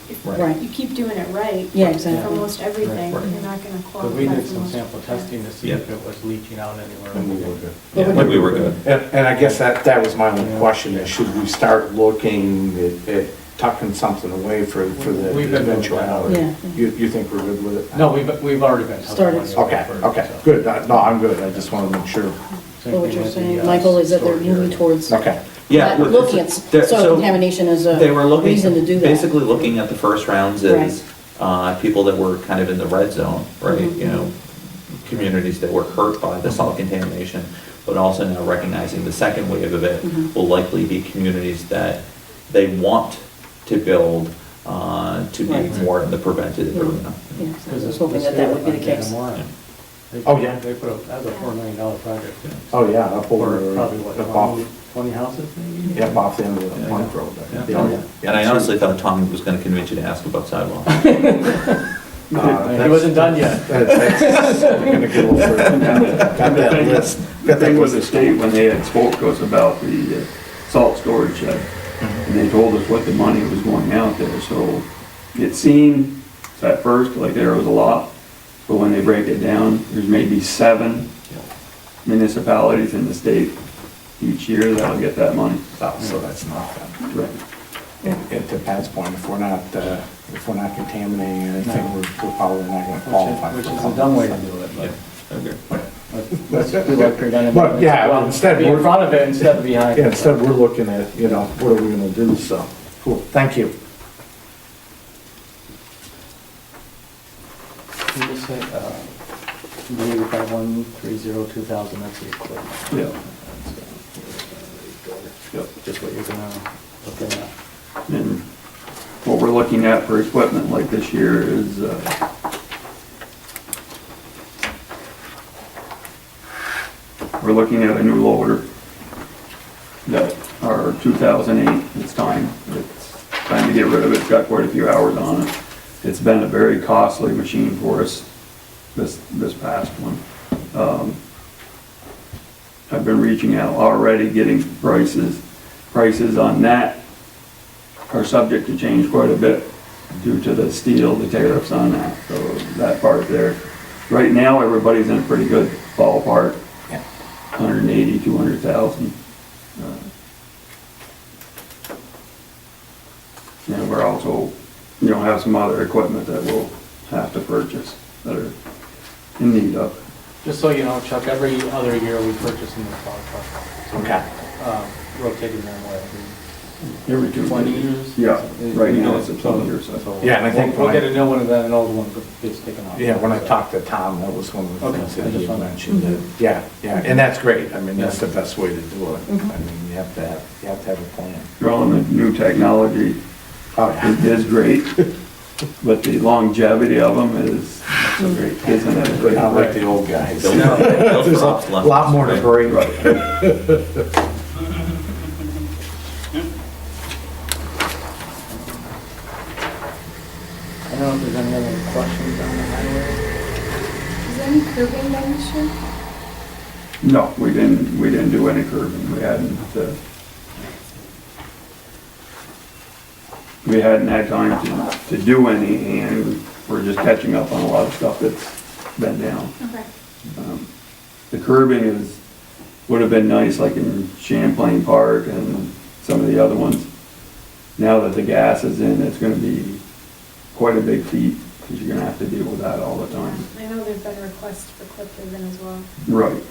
F: if
B: Right.
F: you keep doing it right.
B: Yeah, exactly.
F: For most everything,
A: Right.
F: you're not gonna qualify.
D: Because we did
F: for
D: some
F: most-
D: sample testing to see if it was leaching out anywhere.
E: And we were good.
A: Yeah, when we were good.
E: And I guess that was my only question, is should we start looking at tucking something away for the
D: We've been doing
E: eventuality?
B: that.
E: You think we're good with it?
D: No, we've already been.
B: Started.
E: Okay, good. No, I'm good. I just want to make sure.
B: Well, what you're saying, Michael, is that they're moving towards
E: Okay.
A: Yeah.
B: not looking at
A: They're-
B: soil
A: so
B: contamination as a
A: They were looking,
B: reason to do that.
A: basically looking at the first rounds as people that were kind of in the red zone, right?
B: Mhm.
A: You know, communities that were hurt by the salt contamination, but also now recognizing the second wave of it
B: Mhm.
A: will likely be communities that they want to build to be
B: Right.
A: more in the preventative arena.
B: Yeah, so I was hoping that would be the case.
E: Oh, yeah.
D: They put that was a $4 million project.
E: Oh, yeah, up over,
D: For probably what,
E: up off,
D: 20 houses maybe?
E: yeah, off the end of the
A: Yeah.
E: Plank Road.
D: Yeah.
A: Oh, yeah. And I honestly thought Tom was gonna convince you to ask about sidewalks.
D: He wasn't done yet.
E: That's gonna get a little further. Got that list.
J: the thing with the state, when they had spoke to us about the salt storage shed, and they told us what the money was going out there, so it seemed at first like there was a lot, but when they break it down, there's maybe 7 municipalities in the state each year that'll get that money.
E: Oh, so that's nothing.
J: Right.
E: And to Pat's point, if we're not contaminating anything, we're probably not gonna qualify.
D: Which
E: for
D: is a dumb way to
E: something.
D: do it,
A: Yeah,
D: but.
A: okay.
D: Let's do like preventive.
E: But, yeah,
D: Well,
E: instead
D: be in
E: we're-
D: front of it instead of behind it.
E: Yeah, instead we're looking at, you know, what are we gonna do, so, cool, thank you.
D: You just say, maybe 5130-2000, that's the equipment.
J: Yeah.
D: Yep. Just what you're gonna look at.
J: And what we're looking at for equipment like this year is, we're looking at a new loader that our 2008, it's time to get rid of it. It's got quite a few hours on it. It's been a very costly machine for us, this past one. I've been reaching out already, getting prices. Prices on that are subject to change quite a bit due to the steel, the tariffs on that, so that part there. Right now, everybody's in a pretty good ballpark, 180, 200,000. And we're also, have some other equipment that we'll have to purchase that are in need of.
D: Just so you know, Chuck, every other year we purchase a new plow truck. So
E: Okay.
D: rotating them
J: Every 2
D: 20
J: years.
D: years?
J: Yeah, right now it's a 20-year cycle.
E: Yeah, and I think
D: We'll
E: when I-
D: get a new one and then an old one gets taken off.
E: Yeah, when I talked to Tom, that was one of the
D: Okay,
E: things
D: I
E: that he
D: just
E: had
D: wanted-
E: mentioned. That, yeah, and that's great. I mean, that's the best way to do it. I mean, you have to have a plan.
J: Well, and the new technology
E: Oh, yeah.
J: is great, but the longevity of them is, isn't it?
E: Not like the old guys.
A: They'll
E: There's
A: frost
E: a
A: left,
E: lot more to
A: right?
E: break.
D: I don't know if there's any other questions on the highway.
F: Is there any curbing done this year?
J: No, we didn't do any curbing. We hadn't had time to do any, and we're just catching up on a lot of stuff that's been down.
F: Okay.
J: The curbing would have been nice, like in Champlain Park and some of the other ones. Now that the gas is in, it's gonna be quite a big feat, because you're gonna have to deal with that all the time.
F: I know there've been requests for clip ribbon as well.
J: Right.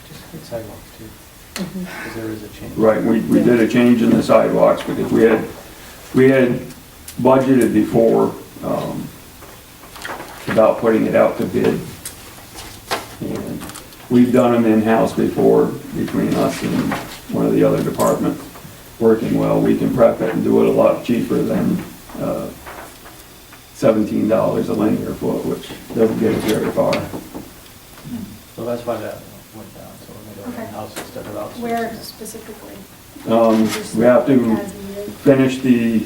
D: Just hit sidewalks too, because there is a change.
J: Right, we did a change in the sidewalks, because we had budgeted before, about putting it out to bid. And we've done them in-house before, between us and one of the other departments, working well. We can prep it and do it a lot cheaper than $17 a linear foot, which doesn't get us very far.
D: So that's why that went down, so we're gonna do it
F: Okay.
D: in-house instead of outsourcing.
F: Where specifically?
J: We have to
F: As needed?
J: finish the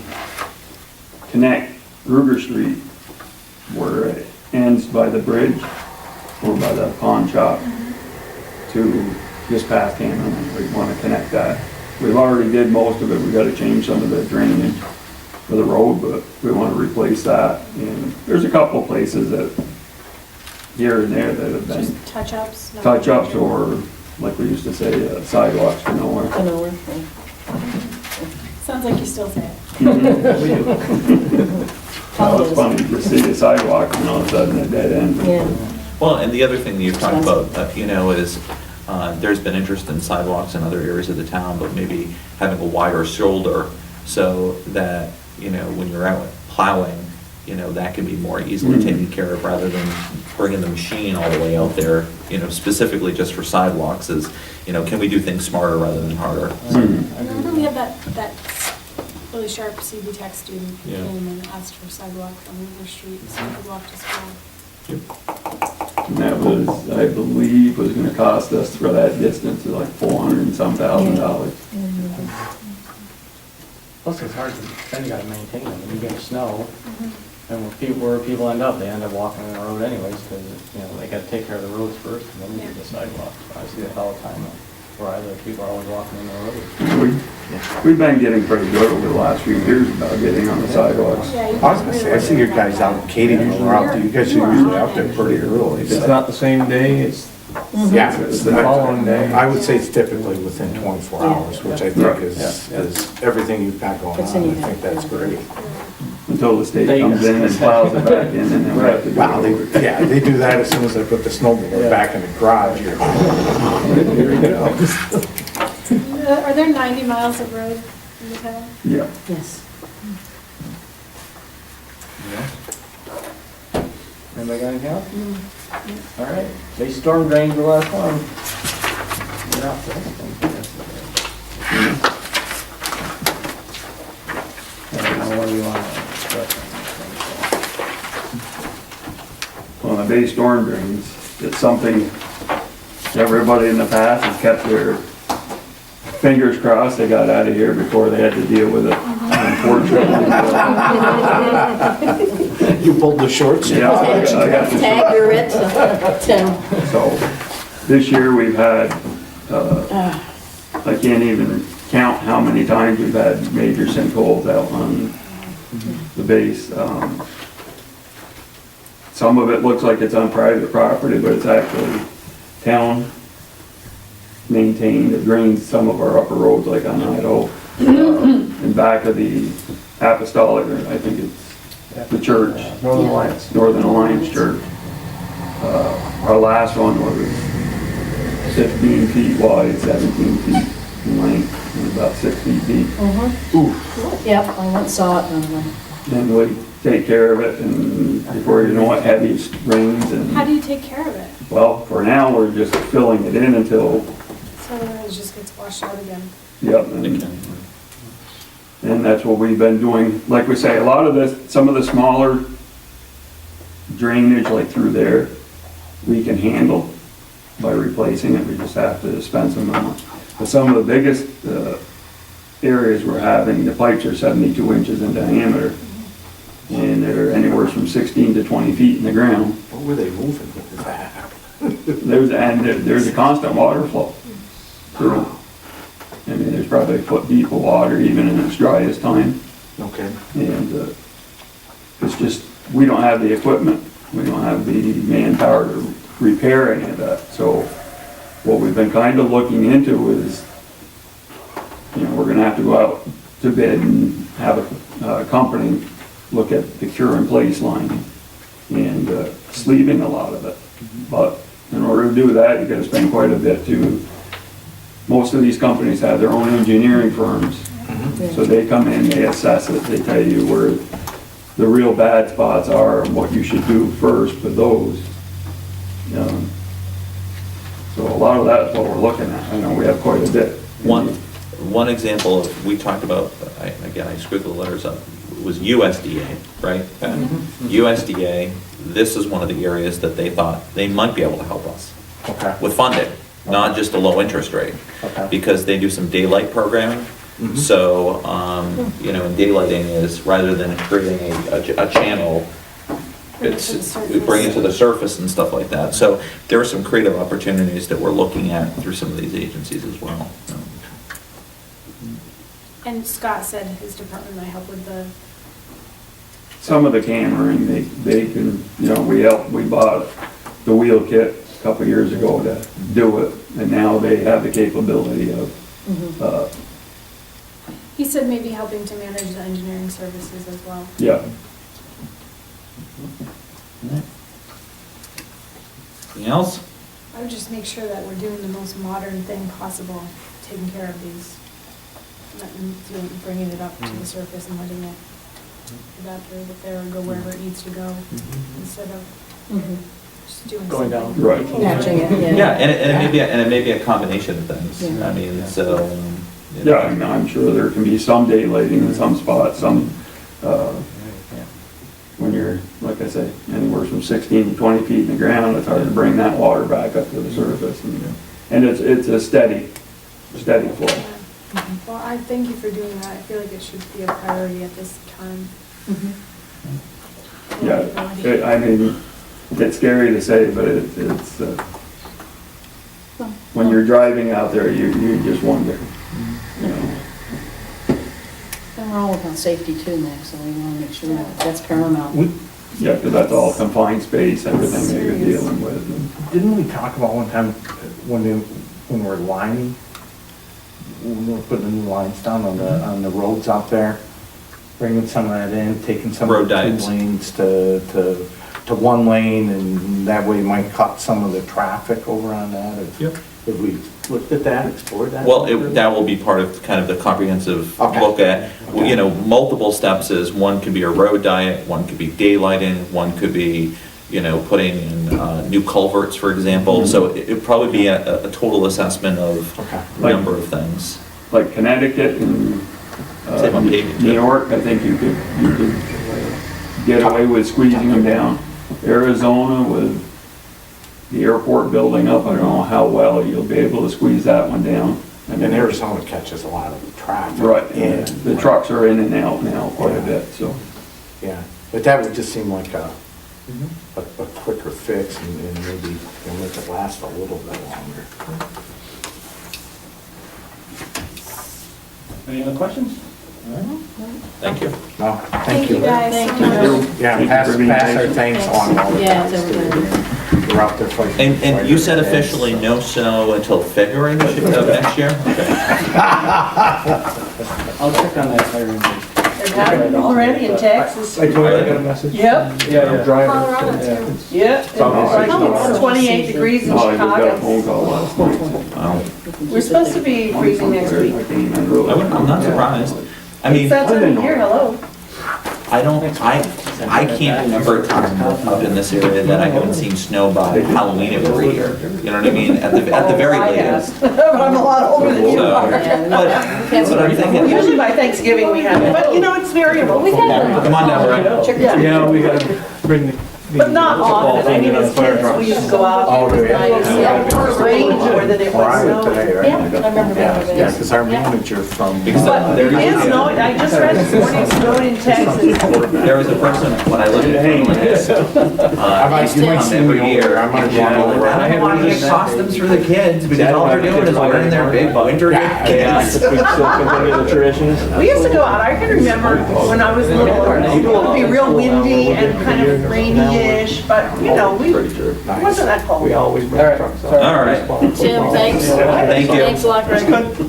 J: connect Ruger Street where it ends by the bridge or by the pawn shop to just past Hammond. We want to connect that. We've already did most of it. We got to change some of the drainage for the road, but we want to replace that. And there's a couple of places that here and there that have been
F: Just touch-ups? not
J: touch-ups
F: major?
J: or, like we used to say, sidewalks to nowhere.
B: I know where.
F: Sounds like you still say it.
J: Well, it's funny to see a sidewalk and all of a sudden a dead end.
B: Yeah.
A: Well, and the other thing that you've talked about, is there's been interest in sidewalks in other areas of the town, but maybe having a wider shoulder so that, when you're out plowing, that can be more easily taken care of rather than bringing the machine all the way out there, specifically just for sidewalks is, can we do things smarter rather than harder?
F: Remember we had that really sharp CB Tech student who
A: Yeah.
F: came and asked for sidewalk on River Street, so we could walk to school.
J: And that was, I believe, was gonna cost us for that distance like $400 and some thousand.
D: Plus it's hard to, then you gotta maintain them, and you get snow, and where people end up, they end up walking on the road anyways, because, they gotta take care of the roads first, and then you do the sidewalks. I see that all the time, where I live, people are always walking in the road.
J: We've been getting pretty good over the last few years about getting on the sidewalks.
F: Yeah, you
E: I was gonna say, I see your guys out in Katy, when we're out there, you guys are usually out there pretty early.
H: It's not the same day, it's
E: Yeah,
H: it's the following day.
E: I would say it's typically within 24 hours, which I think is everything you've got going
B: It's
E: on.
B: in
E: I
B: your
E: think that's great.
J: Until the state comes in and plows it back in, and then we have to do
E: Wow,
J: it over.
E: they do that as soon as I put the snowblower back in the garage here. Here we go.
F: Are there 90 miles of road in the town?
J: Yeah.
B: Yes.
D: Anybody got anything else? All right, they storm drained the last one. We're out there. what do we want to address?
J: On the base storm drains, it's something everybody in the past has kept their fingers crossed they got out of here before they had to deal with it. Unfortunately.
E: You pulled the short straw.
J: Yeah, I got the
B: Tag, you're it, Tim.
J: So, this year we've had, I can't even count how many times we've had major sinkholes out on the base. Some of it looks like it's on private property, but it's actually town maintained. It drains some of our upper roads like on Idaho. In back of the Apostolic, or I think it's the church.
E: Northern Alliance.
J: Northern Alliance Church. Our last one was 15 feet wide, 17 feet in length, and about 6 feet deep.
B: Yep, I went and saw it, and I'm like,
J: And we take care of it, and before you know it, heavy rains,
F: How
J: and,
F: do you take care of it?
J: well, for now, we're just filling it in until,
F: So it just gets washed out again?
J: yep, and that's what we've been doing. Like we say, a lot of this, some of the smaller drainage, like through there, we can handle by replacing it, we just have to spend some money. But some of the biggest areas we're having, the pipes are 72 inches in diameter, and they're anywhere from 16 to 20 feet in the ground.
E: What were they moving with that?
J: There's a constant water flow through. I mean, there's probably a foot deep of water even in its driest time.
E: Okay.
J: And it's just, we don't have the equipment, we don't have the manpower to repair any of that. So what we've been kind of looking into is, you know, we're gonna have to go out to bid and have a company look at the cure in place lining and sleeving a lot of it. But in order to do that, you gotta spend quite a bit too. Most of these companies have their own engineering firms. So they come in, they assess it, they tell you where the real bad spots are and what you should do first with those. So a lot of that is what we're looking at. I know we have quite a bit.
A: One example of, we talked about, again, I scribbled the letters up, was USDA, right? And USDA, this is one of the areas that they thought they might be able to help us
E: Okay.
A: with funding, not just a low interest rate.
E: Okay.
A: Because they do some daylight programming. So, you know, and daylighting is, rather than creating a channel, we bring it to the surface and stuff like that. So there are some creative opportunities that we're looking at through some of these agencies as well.
F: And Scott said his department might help with the,
J: Some of the cammering, they can, you know, we bought the wheel kit a couple years ago to do it, and now they have the capability of,
F: he said maybe helping to manage the engineering services as well.
J: yeah.
A: Anything else?
F: I would just make sure that we're doing the most modern thing possible, taking care of these, bringing it up to the surface and letting it evaporate up there and go wherever it needs to go, instead of just doing
D: Going
F: something.
D: down.
J: Right.
B: matching it, yeah.
A: Yeah, and it may be a combination of things.
B: Yeah.
A: I mean, so. you know.
J: Yeah, I mean, I'm sure there can be some daylighting in some spots, some, when you're, like I say, anywhere from 16 to 20 feet in the ground, it's hard to bring that water back up to the surface. And it's a steady flow.
F: Well, I thank you for doing that. I feel like it should be a priority at this time.
J: Yeah, I mean, it's scary to say, but it's, when you're driving out there, you just wonder, you know.
B: And we're all about safety too, Max, so we want to make sure that's paramount.
J: Yeah, because that's all confined space, everything that you're dealing with.
E: Didn't we talk about one time when we're lining, when we were putting the new lines down on the roads out there, bringing some of that in, taking some
A: Road
E: of the
A: diets.
E: 2 lanes to 1 lane, and that way might cut some of the traffic over on that?
A: Yep.
E: Have we looked at that, explored that?
A: Well, that will be part of kind of the comprehensive
E: Okay.
A: look at,
E: Okay.
A: you know, multiple steps is, one could be a road diet, one could be daylighting, one could be, you know, putting in new culverts, for example. So it'd probably be a total assessment of
E: Okay.
A: a number of things.
J: Like Connecticut and
A: Save on paving, too.
J: New York, I think you could get away with squeezing them down. Arizona with the airport building up, I don't know how well you'll be able to squeeze that one down. I mean,
E: And Arizona catches a lot of traffic.
J: right,
E: Yeah.
J: yeah, the trucks are in and out now quite a bit, so.
E: Yeah, but that would just seem like a quicker fix and maybe you'll make it last a little bit longer.
D: Any other questions?
A: Thank you.
E: No, thank you.
F: guys so
B: Thank you.
F: much.
E: Yeah,
J: Thank you
E: pass
J: for being
E: our
J: patient.
E: thanks along all the
B: Yeah,
E: time.
B: it's everybody.
E: You're out there fighting.
A: And you said officially no snow until February of next year? Okay.
D: I'll check on that later.
I: It happened already in Texas.
E: I got a message.
I: Yep,
D: Yeah,
F: Colorado too.
I: yep. It's 28 degrees in
J: Oh, I just got a
I: Chicago.
J: phone call last night.
A: Wow.
I: We're supposed to be freezing next week.
A: I'm not surprised. I
I: It's
A: mean,
I: that time of year, hello.
A: I can't remember a time up in this area that I haven't seen snow by Halloween every year. You know what I mean? At the very
I: I
A: latest.
I: have. But I'm a lot older than you
A: So,
I: are.
A: but I'm thinking,
I: Usually by Thanksgiving we have it, but you know, it's variable.
A: come on down, Brian.
I: Yeah,
D: Yeah, we gotta bring the.
I: but not often. I mean, as kids, we used to go out.
E: Oh, do you?
I: Yeah, it was rain more than it was
E: Private
I: snow.
E: today, right?
B: Yeah, I remember that.
E: Yeah, because our manager from.
A: Because
I: But
A: there
I: it is snowing, I just read this morning, it's snowing in Texas.
A: there was a person, when I lived in Portland, used to come every year.
E: I might
A: Yeah,
E: walk over.
A: I don't want to get costumes for the kids because all they're doing is wearing their big winter kits.
I: We used to go out, I can remember when I was little, it would be real windy and kind of rainy-ish, but, you know, it wasn't that cold.
E: We always bring trucks up.
A: All right.
B: Tim, thanks.
A: Thank you.
B: Thanks a lot, Greg.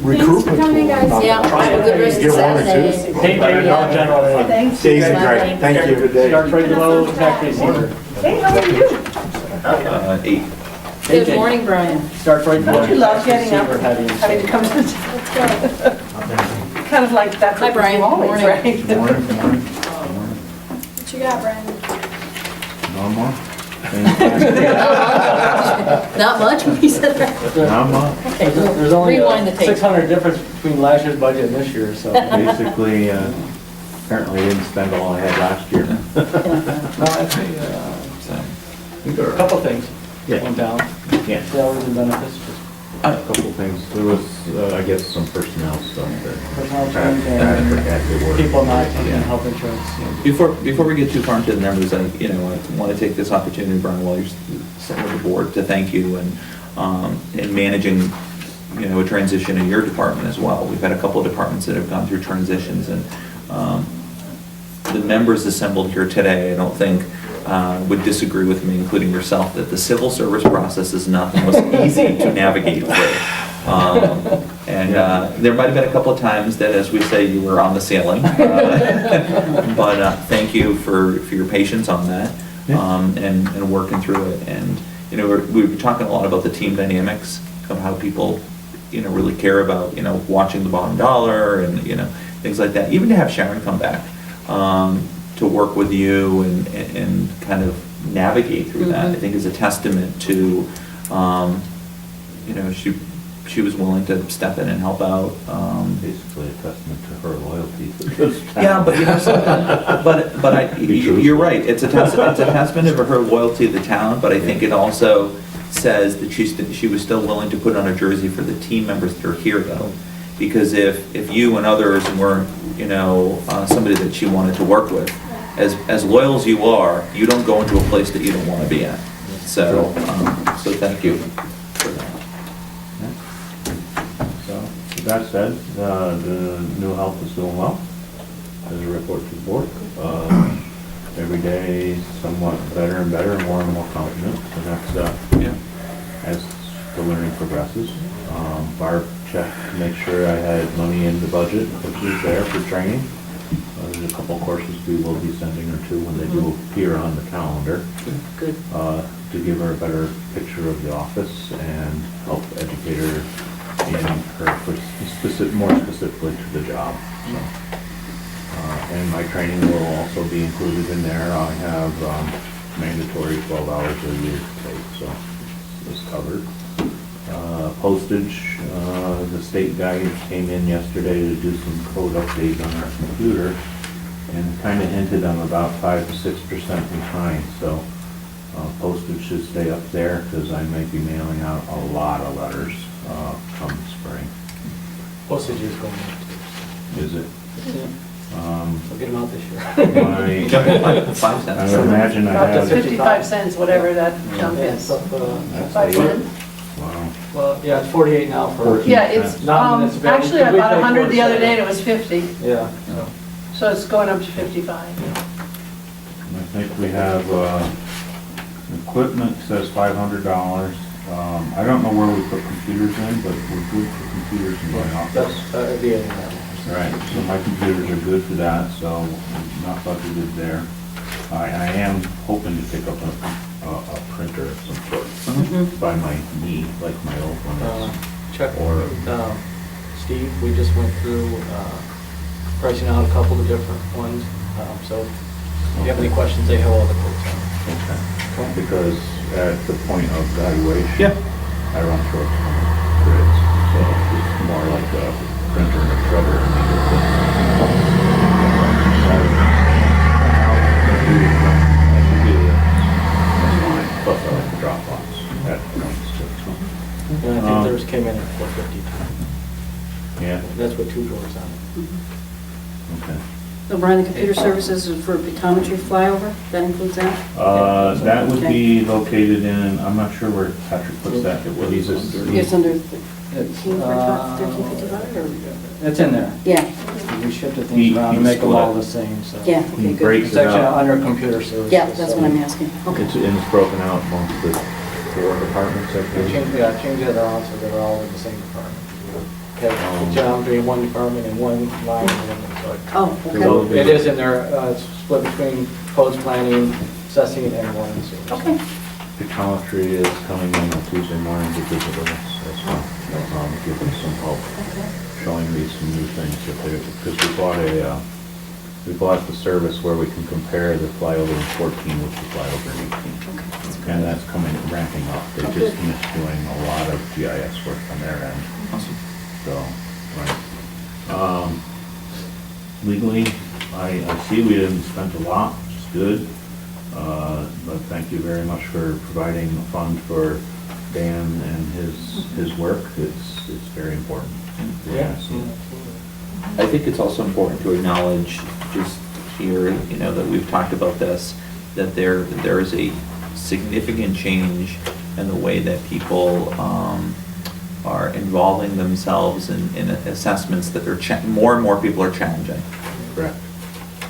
E: Recruitment
F: coming,
E: tool.
F: guys.
B: Yeah, have a good rest of
E: Get one or
B: Saturday.
E: two.
D: Hey, Barry, no general.
I: Thanks.
E: Daisy, Greg, thank you.
D: Start right below tax receiver.
I: Hey, how are you?
A: 8.
B: Good morning, Brian.
D: Start right below.
I: Don't you love getting up,
D: receiver heading.
I: having to come to the... Kind of like that's
B: Hi,
I: what
B: Brian.
I: you always,
B: Morning.
I: right?
F: What you got, Brandon?
H: No more?
B: Not much, we said that.
H: Not much.
B: Okay,
D: There's only
B: rewind the
D: a
B: tape.
D: 600 difference between last year's budget and this year, so.
H: Basically, apparently I didn't spend all I had last year.
D: No, actually, a couple things
H: Yeah.
D: went down.
H: Yeah.
D: Salaries and benefits, just
H: A couple things. There was, I guess, some personnel stuff that
D: personnel
H: I
D: change
H: had
D: and
H: to work.
D: people not taking health insurance.
A: Before we get too far into the numbers, I want to take this opportunity, Brian, while you're sitting with the board, to thank you in managing, a transition in your department as well. We've had a couple of departments that have gone through transitions, and the members assembled here today, I don't think, would disagree with me, including yourself, that the civil service process is not the most easy to navigate through. And there might have been a couple of times that, as we say, you were on the ceiling. But thank you for your patience on that, and working through it. And, we were talking a lot about the team dynamics of how people, really care about, watching the bottom dollar and, things like that. Even to have Sharon come back, to work with you and kind of navigate through that, I think is a testament to, she was willing to step in and help out.
H: Basically a testament to her loyalty.
A: Yeah, but you're right. It's a testament of her loyalty to the town, but I think it also says that she was still willing to put on a jersey for the team members that are here, though. Because if you and others weren't, somebody that she wanted to work with, as loyal as you are, you don't go into a place that you don't want to be at. So thank you for that.
H: So, with that said, the new health is doing well, as a report to the board. Every day somewhat better and better, and more confident, and that's, as the learning progresses. Barb checked to make sure I had money in the budget, which is there for training. There's a couple of courses we will be sending her to when they do appear on the calendar.
B: Good.
H: To give her a better picture of the office and help educate her in her more specifically to the job. So, and my training will also be included in there. I have mandatory 12 hours a year to take, so it's covered.
K: Postage, the state guy came in yesterday to do some code update on our computer and kind of hinted I'm about 5 to 6% behind, so postage should stay up there because I might be mailing out a lot of letters come spring.
D: Postage is going up
K: Is it?
D: too. We'll get them out this year.
K: I
A: 5
K: I
A: cents.
K: would imagine I
I: Up to
K: have,
I: 55 cents, whatever that jump
D: Yeah,
I: is.
D: it's up,
I: 5 cents?
K: wow.
D: well, yeah, it's 48 now for.
K: 14.
I: Yeah, it's,
D: Non-municipal.
I: actually, I
D: We
I: bought
D: paid
I: 100 the other
D: 47.
I: day and it was 50,
D: Yeah.
I: so it's going up to 55.
K: I think we have, equipment says $500. I don't know where we put computers in, but we're good for computers in my office.
D: That's, at the end of that.
K: Right, so my computers are good for that, so not budgeted there. I am hoping to pick up a printer of some sort by my knee, like my old one is.
D: Chuck,
K: Or-
D: Steve, we just went through pricing out a couple of different ones. So if you have any questions, they have all the quotes on.
K: Okay. Because at the point of valuation,
A: Yeah.
K: I run short on grids, so it's more like a printer and a shredder. Plus I like the Dropbox at points too.
D: And I think theirs came in at 450.
K: Yeah,
D: That's with 2 drawers on it.
K: okay.
B: So Brian, the computer services is for pictometry flyover, that includes that?
K: That would
B: Okay.
K: be located in, I'm not sure where Patrick puts that, but he's just.
B: It's under
D: It's,
B: 1355 or?
D: It's in there.
B: Yeah,
D: We shifted
K: He-
D: things around
K: he
D: to make them
K: split
D: all
K: it.
D: the same, so.
B: yeah,
K: He
B: okay, good.
K: breaks
D: It's
K: it
D: actually
K: out.
D: under computer services.
B: Yeah, that's
D: so
B: what I'm asking. Okay.
K: And it's broken out amongst the 4 departments, I
D: We
K: think.
D: changed it around so they're all in the same department. Okay, the geometry in one department and one line in another.
B: Oh,
K: So
B: okay.
D: It is in there, it's split between codes planning, assessing, and one. So-
B: Okay.
K: Pictometry is coming in on Tuesday morning to visit us as well. Give them some help, showing me some new things that they, because we bought the service where we can compare the flyover in 14 with the flyover in 18.
B: Okay, that's
K: And
B: great.
K: that's coming, ramping up. They
B: Oh,
K: just
B: good.
K: finished doing a lot of GIS work on their end.
A: Awesome.
K: So, right. Legally, I see we didn't spend a lot, which is good. But thank you very much for providing a fund for Dan and his work. It's very important.
D: Yeah.
K: So,
A: I think it's also important to acknowledge, just here, you know, that we've talked about this, that there is a significant change in the way that people are involving themselves in assessments that more and more people are challenging.
K: Correct.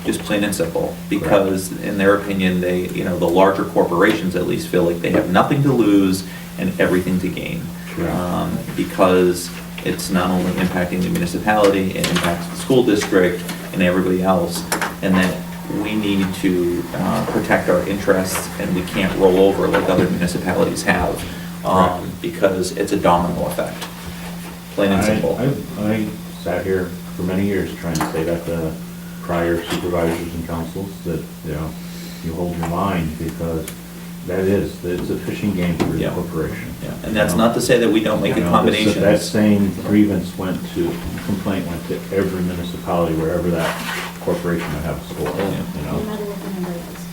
A: Just plain and simple, because in their opinion, they, you know, the larger corporations at least feel like they have nothing to lose and everything to gain.
K: Correct.
A: Because it's not only impacting the municipality, it impacts the school district and everybody else, and that we need to protect our interests, and we can't roll over like other municipalities have, because it's a domino effect, plain and simple.
K: I sat here for many years trying to say that to prior supervisors and councils, that, you know, you hold your mind, because it's a fishing game for the
A: Yeah.
K: corporation.
A: Yeah, and that's not to say that we don't make
K: You know,
A: accommodations.
K: That same grievance complaint went to every municipality wherever that corporation would have a store, you know?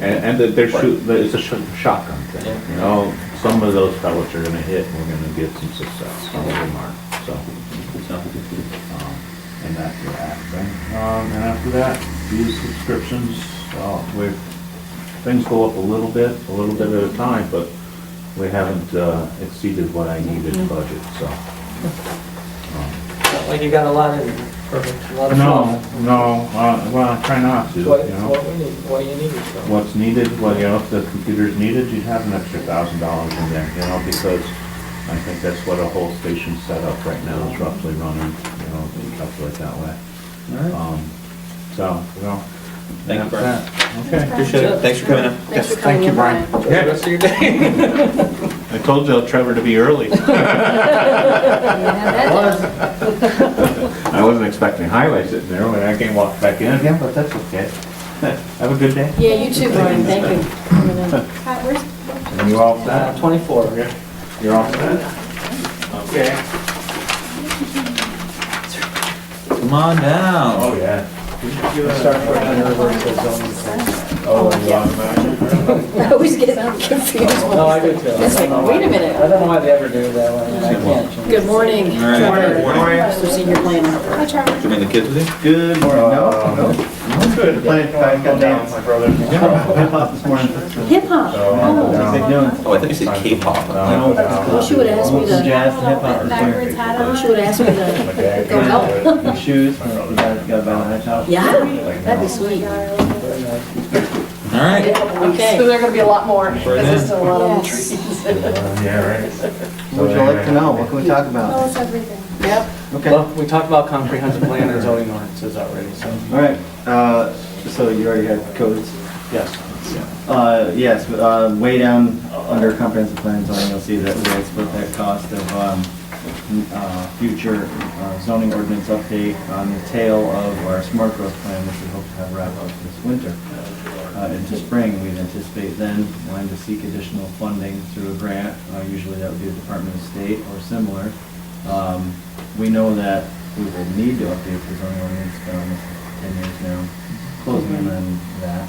K: And that it's a shotgun thing, you know? Some of those pellets are gonna hit, and we're gonna get some success, some of them aren't, so. And that's what happened. And after that, these subscriptions, things go up a little bit at a time, but we haven't exceeded what I needed to budget, so.
D: Like you got a lot in there, perfect, a lot of
K: No,
D: fluff.
K: no, well, I try not to, you
D: What
K: know.
D: we need, what you need. So.
K: What's needed, well, you know, if the computer's needed, you'd have an extra $1,000 in there, you know, because I think that's what a whole station setup right now is roughly running, you know, calculate that way. So, you know.
A: Thank you,
K: that's
A: Brian.
K: that. Okay.
A: Appreciate it, thanks for coming in.
B: Thanks for
K: Yes,
B: coming
K: thank you,
B: in,
K: Brian.
B: Brian.
D: Enjoy the rest of your day.
K: I told you Trevor to be early. I wasn't expecting highlights in there when I came walk back in again, but that's okay. Have a good day.
B: Yeah, you too, Brian, thank you. for coming in.
K: And you all set?
D: 24.
K: You're all set? Okay.
A: Come on down.
K: Oh, yeah.
D: Start with where it says zoning code.
K: Oh,
B: yeah.
K: automatic.
B: I always get confused.
D: No, I do too.
B: It's like, wait a minute.
D: I don't know why they ever do that one. I can't change.
B: Good morning,
A: All right,
B: Trevor.
A: good morning.
B: Mr. Senior Planner.
F: Hi, Trevor.
A: Did you bring the kids with you?
C: Good morning. No.
K: Good.
C: Playing got dance.
K: My brother.
C: Hip hop this morning.
B: Hip hop.
C: What's they doing?
A: Oh, I thought you said K-pop.
B: I wish you would have asked me to,
C: Jazz and hip hop.
F: Backwards hat
B: I
F: on.
B: wish you would have asked me to go help.
C: Your shoes. You guys got about a high top.
B: Yeah, that'd be sweet.
A: All right.
B: Okay.
I: So there are gonna be a lot more, because
A: Right
I: there's still a lot of
B: Yes.
I: trees.
K: Yeah, right.
C: What would you like to know? What can we talk
F: Tell
C: about?
F: us everything.
B: Yep.
C: Okay.
D: Well, we talked about comprehensive plan and zoning ordinances already, so,
C: All right. So you already had codes?
D: yes.
C: Yes, way down under comprehensive plan zoning, you'll see that we had split that cost of future zoning ordinance update on the tail of our smart growth plan, which we hope to have wrapped up this winter. Into spring, we'd anticipate then wanting to seek additional funding through a grant. Usually that would be the Department of State or similar. We know that we will need to update the zoning ordinance, it's been almost 10 years now, closing in on that.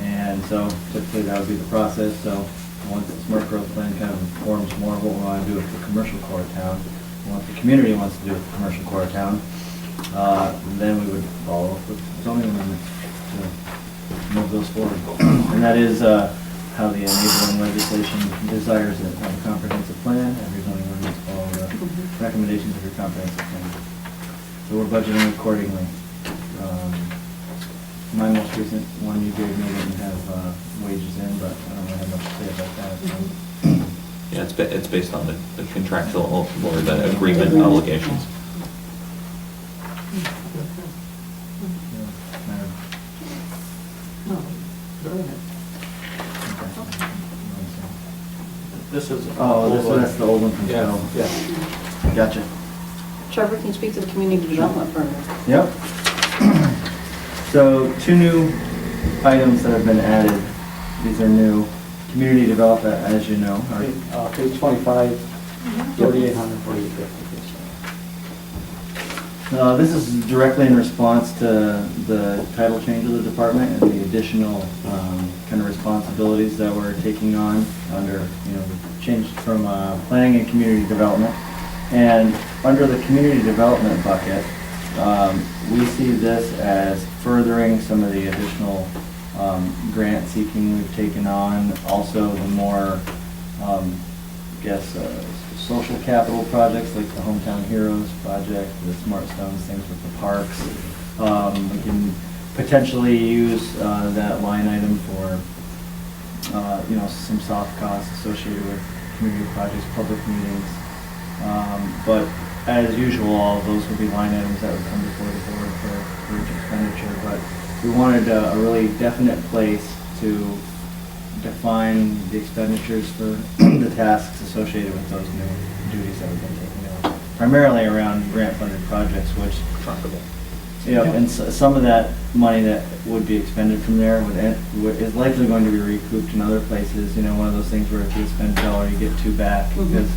C: And so typically that would be the process. So once the smart growth plan kind of informs more of what we want to do with the commercial core of town, what the community wants to do with the commercial core of town, then we would follow up with zoning amendments to move those forward. And that is how the enabling legislation desires it, have a comprehensive plan, every zoning ordinance follow the recommendations of your comprehensive plan. So we're budgeting accordingly. My most recent one you gave me didn't have wages in, but I don't really have much to say about that. So.
A: Yeah, it's based on the contractual or the agreement obligations.
D: This is.
C: That's the old one from
D: Yeah,
C: Joe.
D: yeah.
C: Gotcha.
B: Trevor, can you speak to the community development program?
C: Yep. So 2 new items that have been added. These are new. Community development, as you know, are
D: Page 25, 4,800, 4,850.
C: This is directly in response to the title change of the department and the additional kind of responsibilities that we're taking on under, we changed from planning and community development. And under the community development bucket, we see this as furthering some of the additional grant seeking we've taken on. Also the more, social capital projects like the Hometown Heroes project, the Smart Stones, things with the parks. We can potentially use that line item for, some soft costs associated with community projects, public meetings. But as usual, all of those will be line items that would come before the board for each expenditure. But we wanted a really definite place to define the expenditures for the tasks associated with those new duties that we've been taking on. Primarily around grant-funded projects, which, and some of that money that would be expended from there is likely going to be recouped in other places. One of those things where if you spend $1, you get 2 back. Because,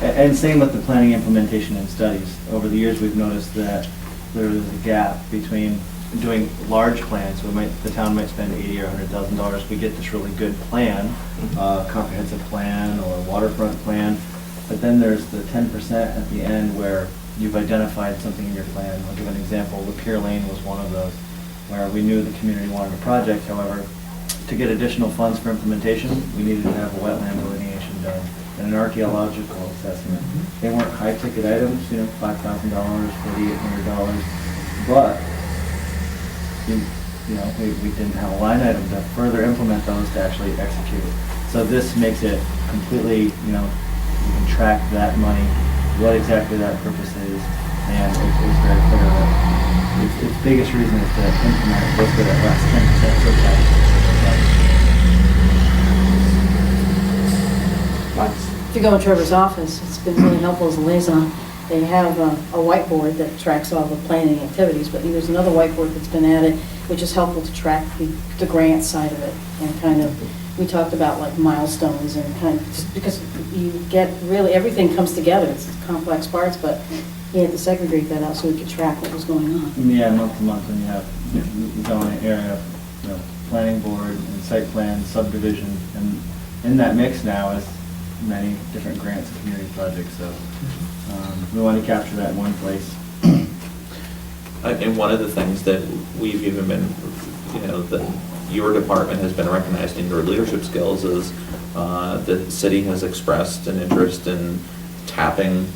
C: and same with the planning, implementation, and studies. Over the years, we've noticed that there is a gap between doing large plans. The town might spend $80,000 or $100,000. We get this really good plan, comprehensive plan or waterfront plan, but then there's the 10% at the end where you've identified something in your plan. I'll give an example. Lapeer Lane was one of those, where we knew the community wanted a project. However, to get additional funds for implementation, we needed to have a wetland delineation done and an archaeological assessment. They weren't high-ticket items, $5,000, $4,800, but we didn't have a line item to further implement those to actually execute. So this makes it completely, you can track that money, what exactly that purpose is, and it's very clear that its biggest reason is to implement what's good at last 10%
B: If you go in Trevor's office, it's been really helpful as a liaison. They have a whiteboard that tracks all the planning activities, but there's another whiteboard that's been added, which is helpful to track the grant side of it and kind of we talked about like milestones and kind of, just because you get really, everything comes together, it's complex parts, but you had to segregate that out so we could track what was going on.
L: Yeah, month to month, when you have zoning area, planning board and site plan, subdivision, and in that mix now is many different grants and community projects, so we want to capture that in one place.
A: And one of the things that we've even been, that your department has been recognized in your leadership skills is the city has expressed an interest in tapping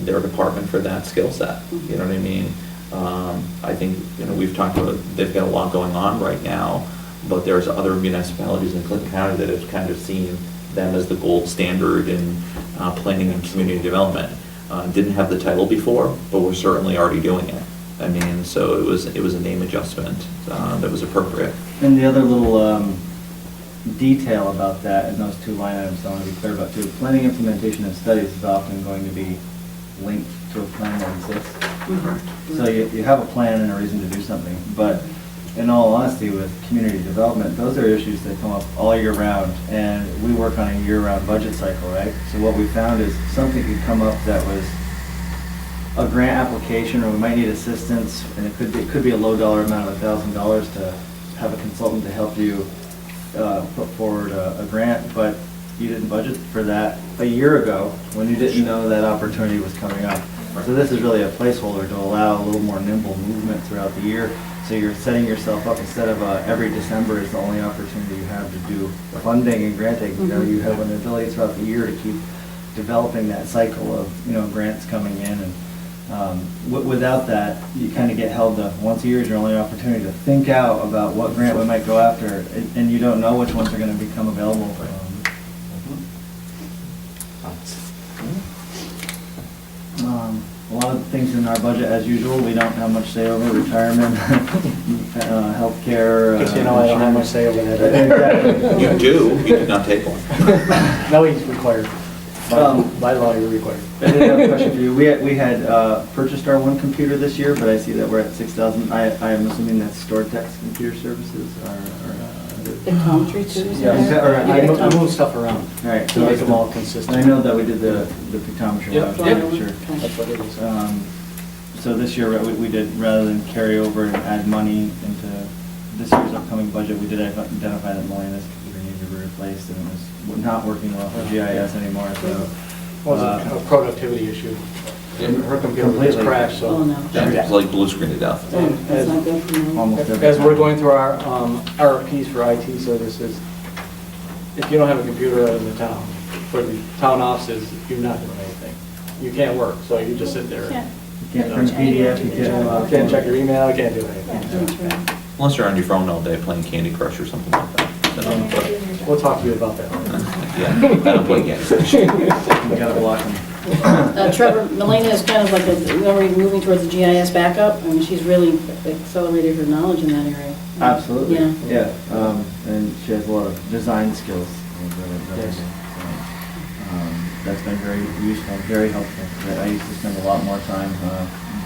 A: their department for that skill set. You know what I mean? I think, we've talked about, they've got a lot going on right now, but there's other municipalities in Clinton County that have kind of seen them as the gold standard in planning and community development. Didn't have the title before, but we're certainly already doing it. I mean, so it was a name adjustment that was appropriate.
L: And the other little detail about that, and those two line items I want to be clear about too, planning, implementation, and studies is often going to be linked to a plan that exists. So you have a plan and a reason to do something, but in all honesty, with community development, those are issues that come up all year round, and we work on a year-round budget cycle, right? So what we found is something could come up that was a grant application, or we might need assistance, and it could be a low dollar amount of $1,000 to have a consultant to help you put forward a grant, but you didn't budget for that a year ago when you didn't know that opportunity was coming up. So this is really a placeholder to allow a little more nimble movement throughout the year. So you're setting yourself up, instead of every December is the only opportunity you have to do funding and granting. You have an ability throughout the year to keep developing that cycle of grants coming in, and without that, you kind of get held to once a year is your only opportunity to think out about what grant we might go after, and you don't know which ones are going to become available. A lot of things in our budget, as usual, we don't have much say over: retirement, healthcare.
D: Because I don't have much say over that.
L: Exactly.
A: You do, you did not take one.
D: No, he's required. By law, you're required.
L: I did have a question for you. We had purchased our one computer this year, but I see that we're at 6,000. I am assuming that's StoreTech's computer services
B: The country too, is
L: Yeah,
B: there?
L: or
D: I move stuff around
L: All right,
D: to make them all consistent.
L: I know that we did the pictometry.
D: Yep.
L: I was making sure.
D: That's what it is.
L: So this year, we did, rather than carry over and add money into this year's upcoming budget, we did identify that Molina's computer needed to be replaced, and it was not working well for GIS anymore, so.
D: It was a productivity issue. Her computer was
L: Completely.
D: crashed, so.
B: Oh, no.
A: It's like blue screen to death.
B: Oh, that's not good for me.
L: Almost every
D: As we're
L: time.
D: going through our RFPs for IT services, if you don't have a computer in the town, for the town offices, you're not doing anything. You can't work, so you just sit there.
L: You can't print a PDF, you
D: You can't check your email, you can't do anything.
B: That's right.
A: Unless you're on your phone all day playing Candy Crush or something like that. Then
D: We'll talk to you about that.
A: yeah, I don't play Candy Crush.
L: You gotta block them.
B: Trevor, Melina is kind of like, we're moving towards the GIS backup. I mean, she's really accelerated her knowledge in that area.
L: Absolutely,
B: Yeah.
L: and she has a lot of design skills.
D: Yes.
L: That's been very useful, very helpful. I used to spend a lot more time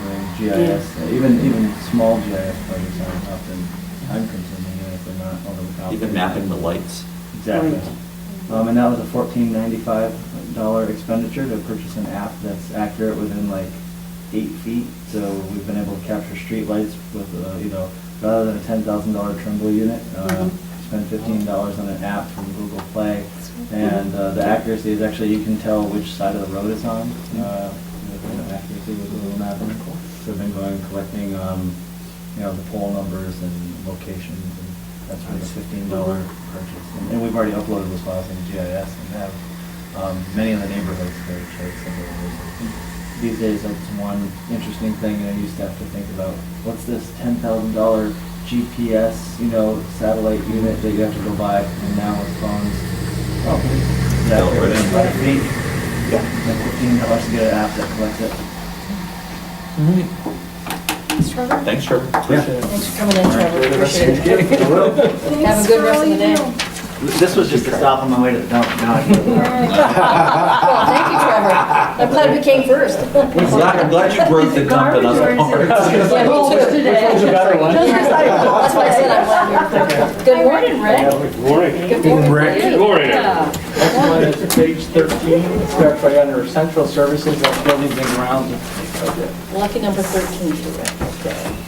L: doing GIS, even small GIS projects are often time-consuming, even if they're not overly complicated.
A: Even mapping the lights.
L: Exactly.
B: Right.
L: And that was a $14.95 expenditure to purchase an app that's accurate within like 8 feet. So we've been able to capture street lights with, rather than a $10,000 Trimble unit, spend $15 on an app from Google Play. And the accuracy is actually, you can tell which side of the road it's on, with accuracy with Google mapping. So we've been going, collecting, the pole numbers and locations, and that's for the $15 purchase. And we've already uploaded those files into GIS and have many of the neighborhoods that show similar results. These days, that's one interesting thing, I used to have to think about, what's this $10,000 GPS, satellite unit that you have to go buy, and now with phones, yeah,
A: Right.
L: 5 feet, yeah, $15 to get an app that collects it.
F: Thanks, Trevor.
A: Thanks, Trevor.
L: Appreciate it.
B: Thanks for coming in, Trevor. Appreciate it.
F: Thanks
B: Have a good
F: for
B: rest
F: all
B: of the
F: you
B: day.
F: do.
L: This was just a stop on my way to the dump, now I can.
B: Well, thank you, Trevor. I'm glad we came first.
A: I'm glad you broke the dump in other parts.
B: Yeah, me too.
D: Which one's a better one?
B: That's why I said I'm glad we were first. Good morning, Rick.
K: Morning.
B: Good morning, Rick.
K: Morning.
D: Next one is page 13, starts right under central services, that's buildings and grounds.
B: Lucky number 13 for Rick, okay.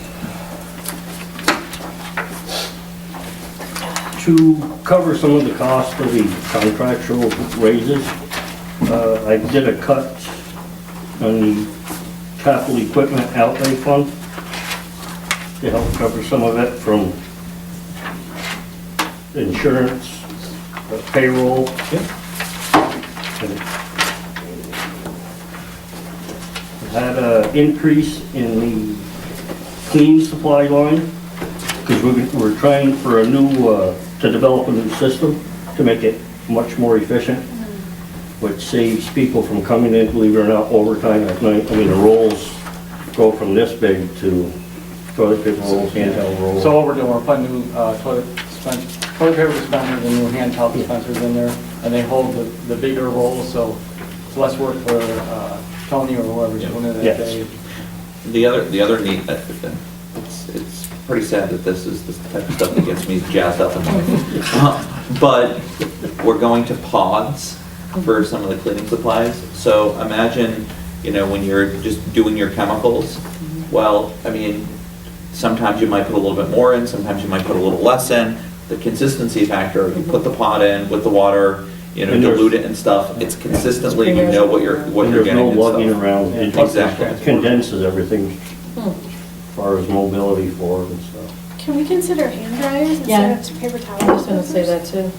M: To cover some of the cost of the contractual raises, I did a cut on the capital equipment outlay fund to help cover some of it from insurance, payroll. Had an increase in the cleaning supply line, because we're trying for a new, to develop a new system to make it much more efficient, which saves people from coming in, believe it or not, overtime at night. I mean, the rolls go from this big to toilet paper rolls, handheld rolls.
D: So what we're doing, we're putting new toilet paper dispensers and new hand towel dispensers in there, and they hold the bigger rolls, so it's less work for Tony or whoever's doing it that
M: Yes.
D: day.
A: The other neat, it's pretty sad that this is the type of stuff that gets me jazzed up in life. But we're going to pods for some of the cleaning supplies. So imagine, when you're just doing your chemicals, well, I mean, sometimes you might put a little bit more in, sometimes you might put a little less in. The consistency factor, you put the pot in with the water,
M: And there's-
A: dilute it and stuff, it's consistently, what you're
M: And
A: getting
M: there's no
A: and
M: lugging
A: stuff.
M: around. It
A: Exactly.
M: condenses everything as far as mobility for it and stuff.
F: Can we consider hand dryers
B: Yeah.
F: instead of paper towels?
B: I was gonna say that too.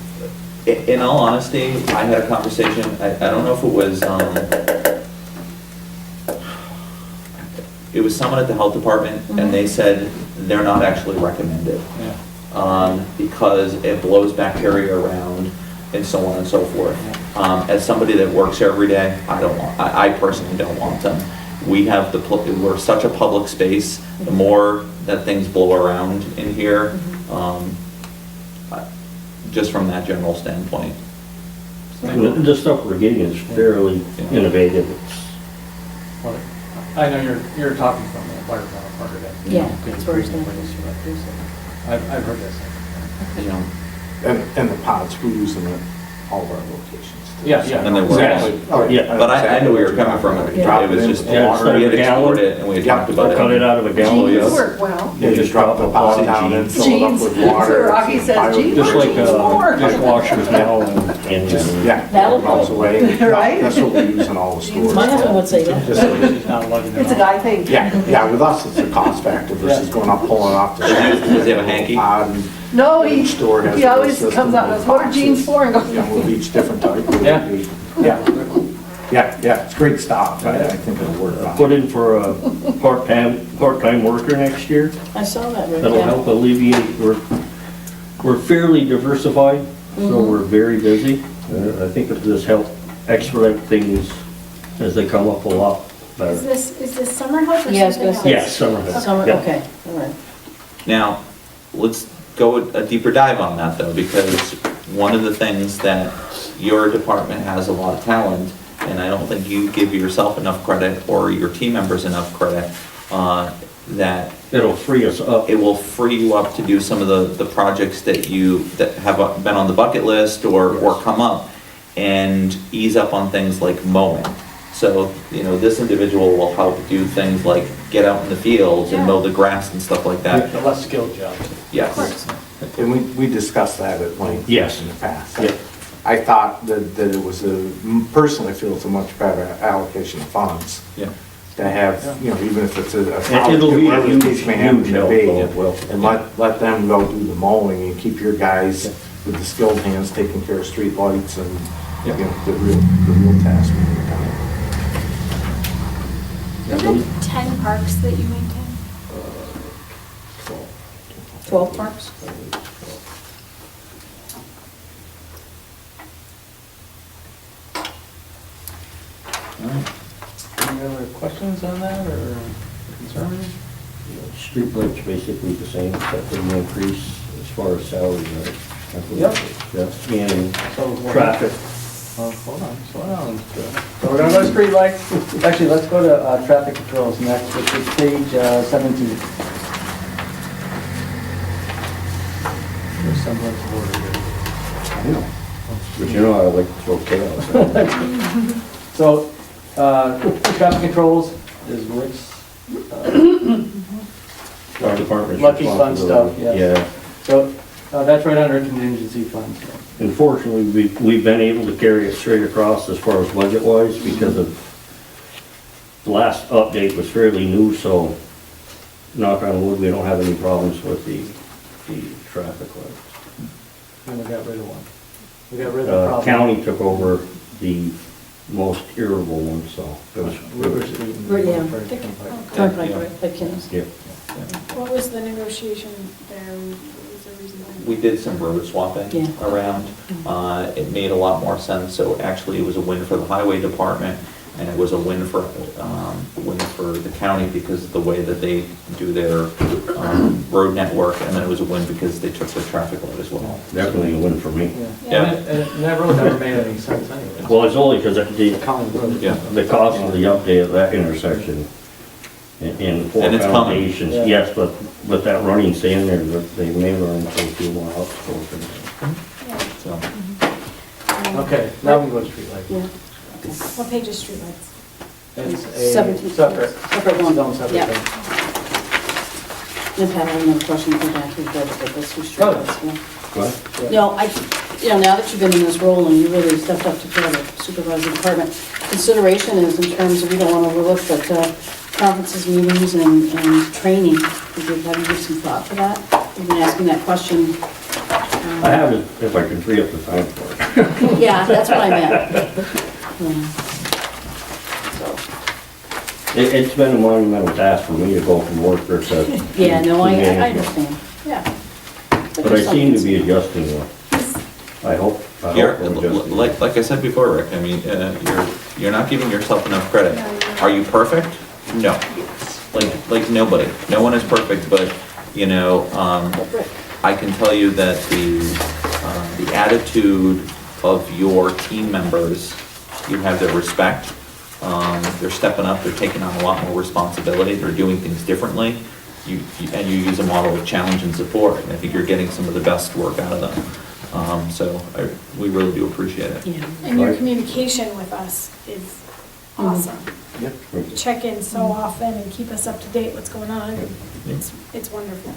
A: In all honesty, I had a conversation, I don't know if it was someone at the health department, and they said they're not actually recommended. Because it blows bacteria around and so on and so forth. As somebody that works here every day, I personally don't want them. We're such a public space, the more that things blow around in here, just from that general standpoint.
M: And the stuff we're getting is fairly innovative.
D: Well, I know you're talking from the fire department part of that.
B: Yeah,
D: Okay,
B: that's where it's gonna
D: great.
B: be.
D: I've heard that.
A: You know,
E: And the pods, we use them at all of our locations. too.
D: Yeah, yeah.
A: And they work.
E: Exactly. Oh,
M: Yeah.
A: But I knew where you were coming from.
E: Drop
A: It was
E: in
A: just,
E: with
A: we
M: Yeah,
E: water.
M: instead of
A: had
M: a gallon,
A: explored it and we had talked about it.
M: cut it out of a gallon.
F: Jeans
A: yes.
F: work well.
E: You just drop the pot down and fill it up with
I: Jeans.
E: water.
I: Rocky says jeans.
M: Just like
I: More.
M: dishwashers now and
E: Yeah.
B: That'll
E: melts
B: do.
E: away.
I: Right?
E: That's what we use in all the stores.
B: My husband would say that.
E: Just-
D: She's not lugging it
I: It's a
D: on.
I: guy thing.
E: Yeah, with us, it's a cost factor versus going up, pulling off the shelf.
A: Does he have a hanky?
I: No,
E: Each store has
I: he
E: a
I: always
E: system
I: comes out and
E: of
I: goes, what are
E: boxes.
I: jeans for? And goes,
E: Yeah, with each different type.
D: Yeah.
E: Yeah, it's great stuff. I think it'll work out.
M: put in for a part-time worker next year.
B: I saw that, Rick.
M: That'll
B: yeah.
M: help alleviate, we're fairly diversified, so we're very busy. I think if this help expedite things as they come up a lot better.
F: Is this summer help or
B: Yeah, I was
F: something
B: gonna
F: else?
B: say-
M: Yes, summer help.
B: Summer,
M: Yeah.
B: okay, all right.
A: Now, let's go a deeper dive on that though, because one of the things that your department has a lot of talent, and I don't think you give yourself enough credit or your team members enough credit, that
M: It'll free us up.
A: it will free you up to do some of the projects that have been on the bucket list or come up, and ease up on things like mowing. So, this individual will help do things like get out in the fields and mow the grass and stuff like that.
D: The less skilled jobs.
A: Yes.
E: And we discussed that at length.
M: Yes.
E: In the past.
M: Yeah.
E: I thought that it was personally feel it's a much better allocation of funds
A: Yeah.
E: to have, even if it's a
M: And it'll be a
E: whatever the case may happen
M: huge
E: to
M: help,
E: be,
M: though, it will.
E: and let them go do the mowing and keep your guys with the skilled hands taking care of street lights and, the real task when you're done.
F: Are there 10 parks that you maintain?
B: 12 parks?
D: Any other questions on that or concerns?
M: Street lights basically the same, except for the increase as far as salaries, right?
D: Yep.
M: Yeah, and
D: So
M: traffic
D: Hold on, slow down. So we're gonna go to streetlights. Actually, let's go to traffic controls next, which is page 17. There's semblance of order here.
E: I know. But you know, I like to throw chaos.
D: So, traffic controls is Rick's
K: Our department's
D: lucky fun stuff,
K: responsibility.
D: yes.
K: Yeah.
D: So, that's right under contingency funds.
M: Unfortunately, we've been able to carry it straight across as far as budget-wise because of the last update was fairly new, so knock on wood, we don't have any problems with the traffic lights.
D: And we got rid of one. We got rid of the problem.
M: County took over the most irritable one, so it was.
D: River Street. and
B: Yeah.
D: Turnpike.
B: Turnpike,
A: Yeah.
B: right, like Kim's.
M: Yeah.
F: What was the negotiation there? What was the reason behind
A: We did some road swapping
B: Yeah.
A: around. It made a lot more sense, so actually it was a win for the highway department, and it was a win for the county because of the way that they do their road network, and then it was a win because they took the traffic light as well.
M: Definitely a win for me.
A: Yeah.
D: And that road never made any sense anyway.
M: Well, it's only because
D: County road.
A: Yeah.
M: the cost of the update of that intersection in four
A: And it's coming.
M: foundations,
D: Yeah.
M: yes, but with that running sand there, that they may run into a few more obstacles.
A: So,
D: Okay, now we go to streetlights.
B: Yeah.
F: What page is streetlights?
D: It's a
B: 17.
D: separate,
B: Separate one.
D: its own separate
B: Yeah.
D: thing.
B: And Pat, I have another question for back to the budget, but let's do streetlights, yeah.
M: What?
B: No, now that you've been in this role and you really stepped up to try to supervise the department, consideration is in terms of, we don't want to overlook, but conferences, meetings, and training. Have you given some thought to that? We've been asking that question.
M: I have it if I can free up the time for it.
B: Yeah, that's what I meant. Yeah. So,
M: It's been a monumental task for me to go from worker to.
B: yeah, no, I
M: management.
B: understand, yeah.
M: But I seem to be adjusting well. I hope.
A: You're,
M: I'm adjusting.
A: like I said before, Rick, I mean, you're not giving yourself enough credit. Are you perfect? No. Like nobody. No one is perfect, but, you know, I can tell you that the attitude of your team members, you have their respect. They're stepping up, they're taking on a lot more responsibility, they're doing things differently. And you use a model of challenge and support, and I think you're getting some of the best work out of them. So we really do appreciate it.
B: Yeah.
F: And your
M: Right.
F: communication with us is awesome.
M: Yep.
F: Check in so often and keep us up to date what's going on. It's wonderful.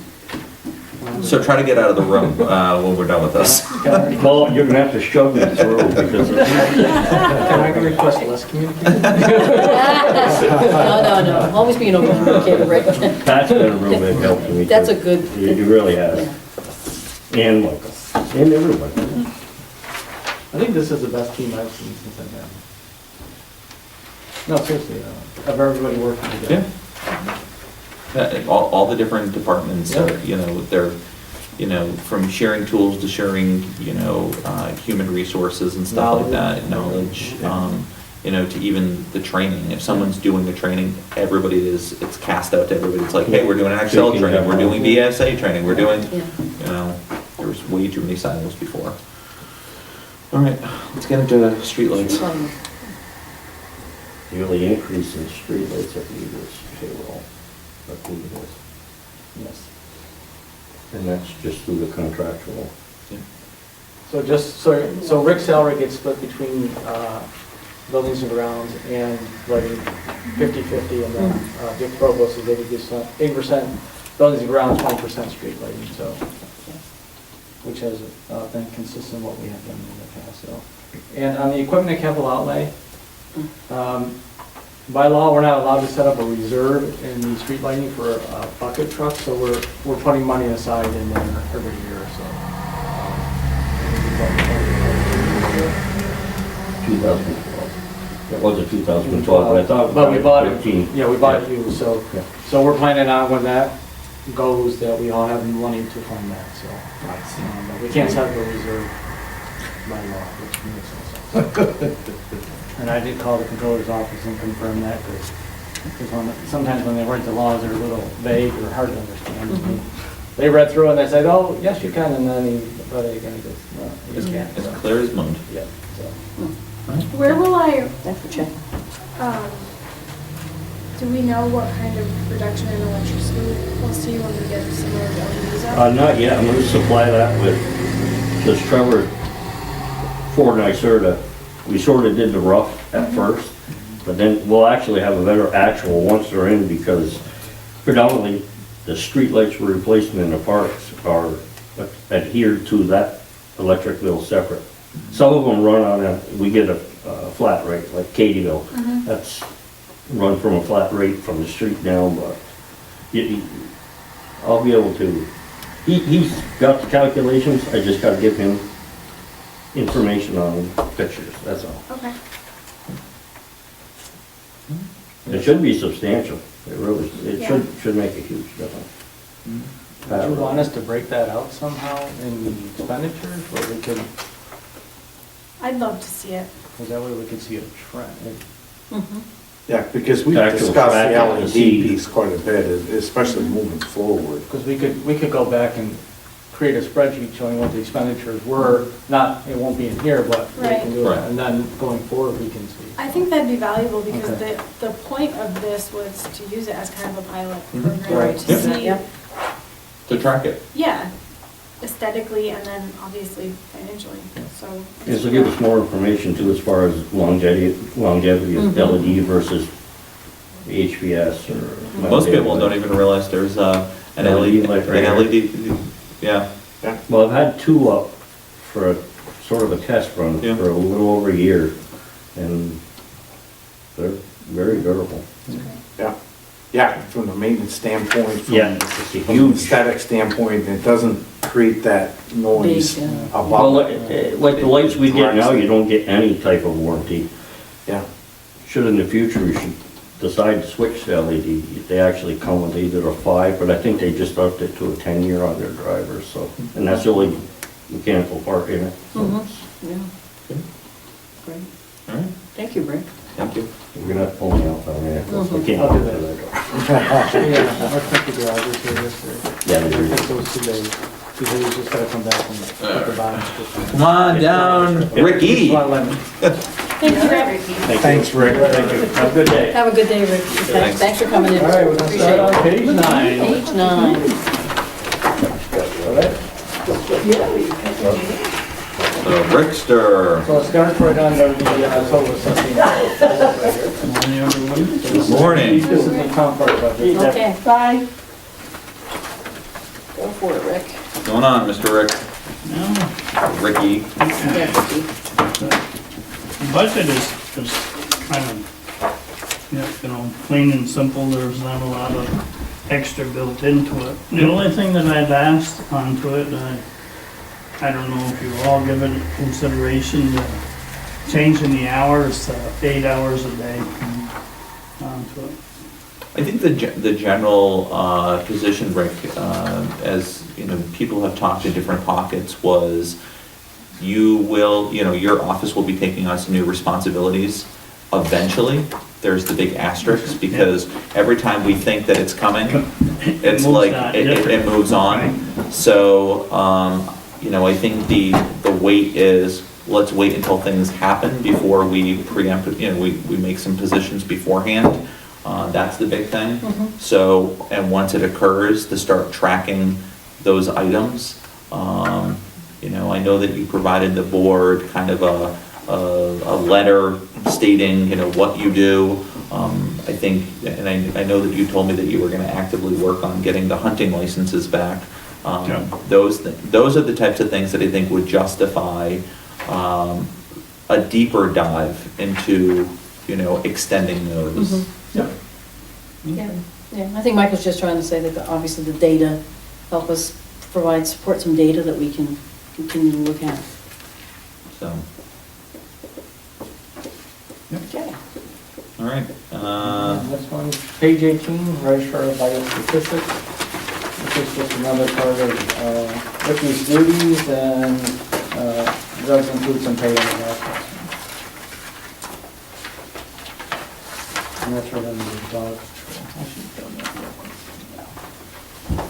A: So try to get out of the room when we're done with this.
M: Well, you're gonna have to shove me through because of.
D: Can I request less communication?
B: No, always being over communicated, right?
M: That's been a real big help to me.
B: That's
M: too.
B: a good.
M: It really has. And Michael, and everybody.
D: I think this is the best team I've seen since I've been. No, seriously, of everybody working together.
A: All the different departments are, you know, they're, you know, from sharing tools to sharing, you know, human resources and stuff like that, knowledge, you know, to even the training. If someone's doing the training, it's cast out to everybody. It's like, hey, we're doing an Excel training, we're doing BSA training, we're doing, you know, there was way too many silos before. All right, let's get into streetlights.
M: The only increase in streetlights that we do is payroll. I believe it is.
D: Yes.
M: And that's just through the contractual.
D: So Rick's salary gets split between buildings and grounds and lighting 50/50, and then Dick Provost is 80% buildings and grounds, 20% street lighting, so, which has been consistent with what we have done in the past, so. And on the equipment and capital outlay, by law, we're not allowed to set up a reserve in the street lighting for bucket trucks, so we're putting money aside in there every year, so.
M: 2012. It was a 2012, but I thought.
D: But we bought it,
M: 13.
D: yeah, we bought it used, so, so we're planning on when that goes, that we all have money to fund that, so. But we can't set up a reserve by law, which makes no sense. And I did call the controller's office and confirm that, because sometimes when they write the laws, they're a little vague or hard to understand. They read through and they said, oh, yes, you can, and then
L: but again, it goes, well, you
A: It's
L: can't.
A: it's clear as mud.
L: Yeah, so.
F: Where will
B: Thanks for checking.
F: do we know what kind of reduction in electricity we'll see when we get some of the LEDs up?
M: Not yet, I'm gonna supply that with this Trevor Ford NYSERDA. We sort of did the rough at first, but then we'll actually have a better actual once they're in, because predominantly the streetlights we're replacing in the parks are adhered to that electric bill separate. Some of them run on we get a flat rate, like Katyville. That's run from a flat rate from the street down, but I'll be able to, he's got the calculations, I just gotta give him information on pictures, that's all.
F: Okay.
M: It should be substantial, it really, it
F: Yeah.
M: should make a huge difference.
D: Do you want us to break that out somehow in the expenditures, or we could,
F: I'd love to see it.
D: because that way we could see a trend?
E: Yeah, because we
M: Actual
E: discussed the
M: tracking to
E: LED
M: see.
E: piece quite a bit, especially moving forward.
D: Because we could go back and create a spreadsheet showing what the expenditures were, not, it won't be in here, but we
F: Right.
D: can do it,
A: Right.
D: and then going forward, we can see.
F: I think that'd be valuable because
D: Okay.
F: the point of this was to use it as kind of a pilot
A: Mhm.
F: program
D: Right.
F: to
A: Yep.
F: see,
B: Yep.
A: To track it.
F: yeah, aesthetically and then obviously financially, so.
M: This will give us more information too, as far as longevity of LED versus HPS or.
A: Most people don't even realize there's an LED,
M: light right
A: an
M: here.
A: LED, yeah.
M: Well, I've had two up for a sort of a test run
A: Yeah.
M: for a little over a year, and they're very durable.
E: Yeah, yeah, from the maintenance standpoint, from
M: Yeah, it's a
E: from an
M: huge.
E: aesthetic standpoint, it doesn't create that noise
B: Big,
M: Well,
E: above.
M: like the lights we get now, you don't get any type of warranty.
E: Yeah,
M: Should in the future, we should decide to switch to LED. They actually come with either a 5, but I think they just upped it to a 10-year on their drivers, so, and that's the only mechanical part in it. So
B: Yeah. Great.
A: All right,
B: Thank you, Rick.
A: thank you.
M: We're gonna have to pull me out down there, we can't
D: I'll do
M: do
D: that.
M: that.
D: Yeah, our country garage is here this year.
M: Yeah,
D: I
M: they're-
D: think those 2 days, because he's just gotta come back from the bottom.
A: Come on down, Ricky.
D: Just wanna let him-
F: Thank you, Rick.
E: thanks, Rick.
M: Thank you. Have a good day.
B: Have a good day, Rick.
A: Thanks.
B: Thanks for coming in.
D: All right, we're gonna
B: Appreciate
D: start on
B: it.
D: page 9.
B: Page 9.
A: So Rickster,
D: So it starts right under the total assessing.
A: good morning.
D: This is the town park budget.
B: Okay. Bye. Go for it, Rick.
A: What's going on, Mr. Rick? Ricky?
B: Yeah, Ricky.
N: The budget is kind of, plain and simple. There's not a lot of extra built into it. The only thing that I've asked onto it, I don't know if you all give it consideration, changing the hours to 8 hours a day onto it.
A: I think the general position, Rick, as you know, people have talked in different pockets, was you will, your office will be taking on some new responsibilities eventually. There's the big asterisk, because every time we think that it's coming, it's
N: moves
A: like,
N: on,
A: it moves on. So, I think the wait is, let's wait until things happen before we preempt, we make some positions beforehand. That's the big thing. So, and once it occurs, to start tracking those items. I know that you provided the board kind of a letter stating, what you do. I think, and I know that you told me that you were gonna actively work on getting the hunting licenses back. Those are the types of things that I think would justify a deeper dive into, extending those.
B: Yeah, yeah. I think Michael's just trying to say that obviously the data help us support some data that we can continue to look at.
A: So,
B: Okay.
A: all right.
D: Next one, page 18, Register of Vital Statistics. This is just another part of Ricky's duties, and does include some pay and assessments. And that's right under the dog control. I should have done that real quick.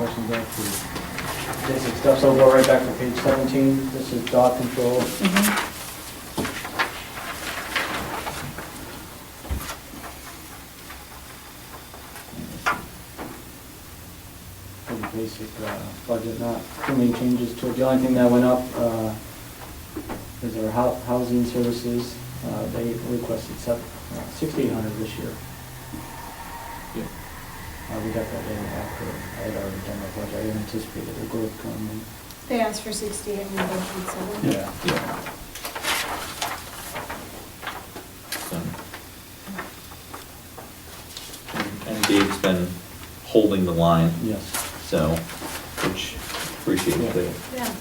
L: questions after basic stuff, so we'll go right back to page 17. This is dog control. Pretty basic budget, not too many changes to it. The only thing that went up is our housing services. They requested $6,800 this year. We got that in after I had already done my budget. I didn't anticipate the growth coming.
F: They asked for 68 and we budgeted 7.
L: Yeah.
A: And Dave's been holding the line,
L: Yes.
A: so, which appreciate it.
F: Yeah.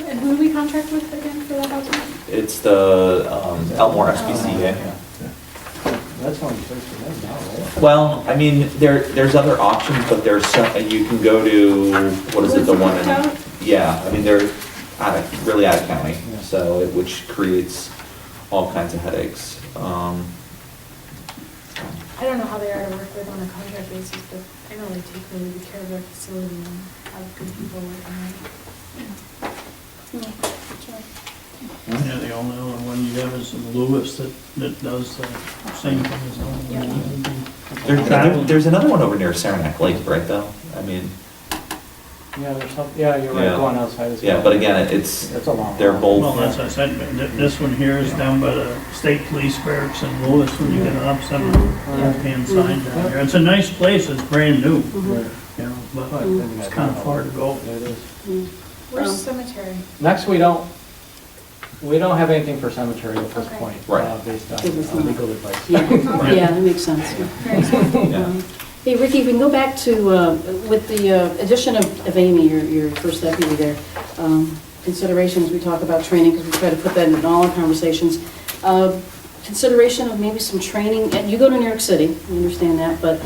F: And who do we contract with again for that housing?
A: It's the Elmore SPCA.
L: That's only place for them now, right?
A: Well, I mean, there's other options, but there's some, you can go to, what is it, the one in, yeah, I mean, they're really out of county,
L: Yeah.
A: so, which creates all kinds of headaches.
F: I don't know how they are to work with on a contract basis, but I know they take really good care of their facility and have good people working there.
N: Yeah, the only other one you have is Lewis that does the same thing as
A: There's another one over near Saranac Lake, right, though? I mean,
L: Yeah, there's some, yeah, you're right,
A: Yeah.
L: going outside as well.
A: yeah, but again, it's,
L: That's a long
A: they're
L: one.
A: both.
N: Well, as I said, this one here is down by the state police barracks in Lewis when you get up on the left-hand side down there. It's a nice place, it's brand new,
L: Right.
N: you know, but it's kind of far to go.
L: Yeah, it is.
F: Where's cemetery?
L: Next, we don't have anything for cemetery at this
F: Okay.
L: point.
A: Right.
L: Based
B: Give us
L: on
B: some.
L: legal advice.
B: Yeah, yeah, that makes sense.
A: Yeah.
B: Hey, Ricky, if we can go back to, with the addition of Amy, your first deputy there, considerations, we talk about training, because we try to put that in all our conversations. Consideration of maybe some training, and you go to New York City, I understand that, but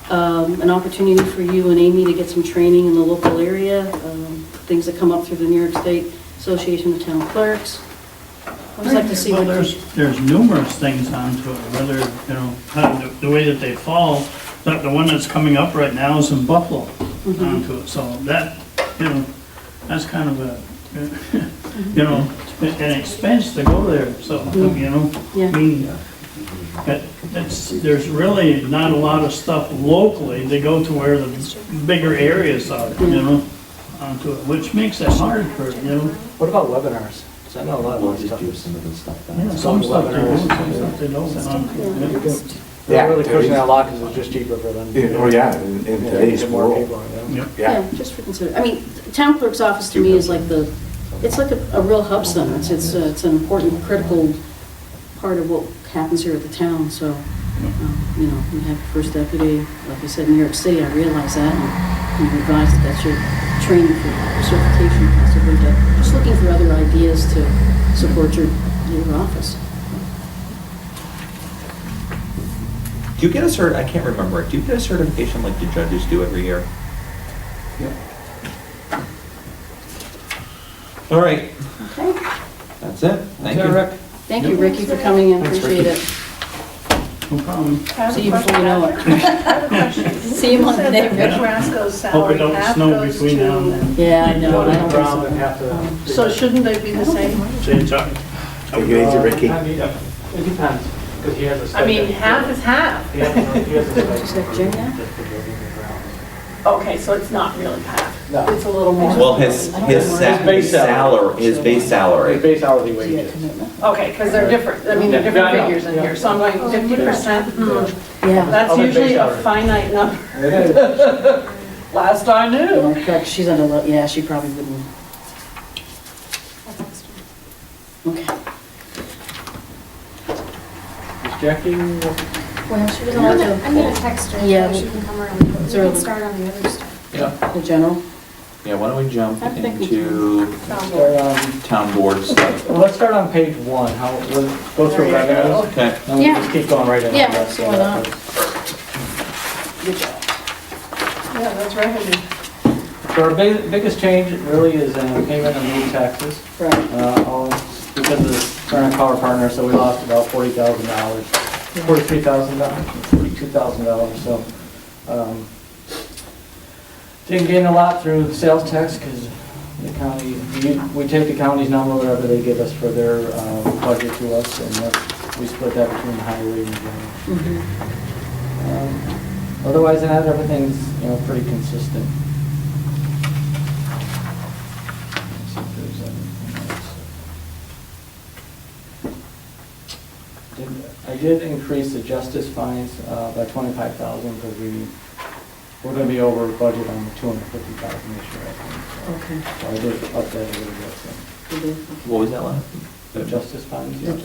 B: an opportunity for you and Amy to get some training in the local area, things that come up through the New York State Association of Town Clerks. I'd just like to see
N: Well,
B: what
N: there's numerous things onto it, whether, you know, the way that they fall. The one that's coming up right now is in Buffalo onto it, so that, you know, that's kind of a, you know, an expense to go there, so, you know.
B: Yeah.
N: I mean, there's really not a lot of stuff locally. They go to where the bigger areas are, you know, onto it, which makes it hard for, you know.
L: What about webinars? Because I know a lot
A: We'll
L: of
A: just
L: stuff.
A: do some of the stuff.
N: Yeah, some stuff they do, some stuff they don't.
L: They're really
E: Yeah,
L: pushing that a lot because it's just cheaper for them.
E: Oh, yeah, in today's
L: Get more
E: world.
L: people on it,
N: Yep.
B: Yeah, just for consider, I mean, town clerk's office to me is like it's like a real hub center. It's an important, critical part of what happens here at the town, so, you know, we have first deputy, like I said, New York City, I realize that, and we advise that that's your training for certification, possibly, but just looking for other ideas to support your office.
A: Do you get a I can't remember, do you get a certification like the judges do every year?
L: Yeah.
A: All right,
B: Okay,
A: that's it, thank you.
L: Rick?
B: thank you, Ricky, for coming in,
L: Thanks,
B: appreciate
L: Ricky.
B: it.
N: No problem.
B: See you before you know it.
I: I have a question.
B: See you Monday,
I: Rich
B: Rick.
I: Rasco's
N: Hope it
I: salary
N: don't
I: half
N: snow
I: goes
N: between now and
I: to...
N: then.
B: Yeah, I know, I don't
L: Brown and
B: think
L: half
B: so.
L: the.
I: So shouldn't they be the same?
N: Say it's up.
E: Take it easy, Ricky.
L: It depends, because he has a.
I: I mean, half is half.
L: He has a
B: Just like Jim now?
I: Okay, so it's not really half.
L: No.
I: It's a little more.
A: Well, his
L: base salary.
A: his base salary.
L: His base hourly
B: Yeah,
L: wages.
B: commitment.
I: Okay, because they're different. I mean, they're different
L: Yeah, I know.
I: figures in
L: Yeah.
I: here. So I'm going 50%.
B: Yeah.
I: That's
L: How much
I: usually
L: base
I: a
L: salary?
I: finite number.
L: It is.
I: Last I knew.
B: Yeah, correct, she's under, yeah, she probably wouldn't. Okay.
L: Is Jackie?
B: Well, she doesn't
F: I'm
B: want
F: gonna text her,
B: Yeah.
F: so she can come around. We
B: Sure.
F: can start on the other stuff.
B: the general.
A: Yeah, why don't we jump
B: I think we
A: into
L: Start on-
A: town board stuff?
L: Well, let's start on page 1, we'll go through
I: There you
L: revenues,
A: Okay.
L: and we'll
B: Yeah.
L: just keep going right in.
B: Yeah, let's see why not.
I: Good job. Yeah, that's revenue.
L: So our biggest change really is in payment of new taxes,
B: Right.
L: all because of the current power partner, so we lost about $40,000, $43,000, $42,000, so. Didn't gain a lot through the sales tax because the county, we take the county's number, whatever they give us for their budget to us, and we split that between the highway and general. Otherwise, than that, everything's, pretty consistent. Let's see if there's anything else. I did increase the justice fines by 25,000 because we're going to be over budget on the 250,000 this year, I think.
B: Okay.
L: So I did up that a little bit, so.
B: You did?
A: What was that last?
L: The justice fines?
B: Yeah.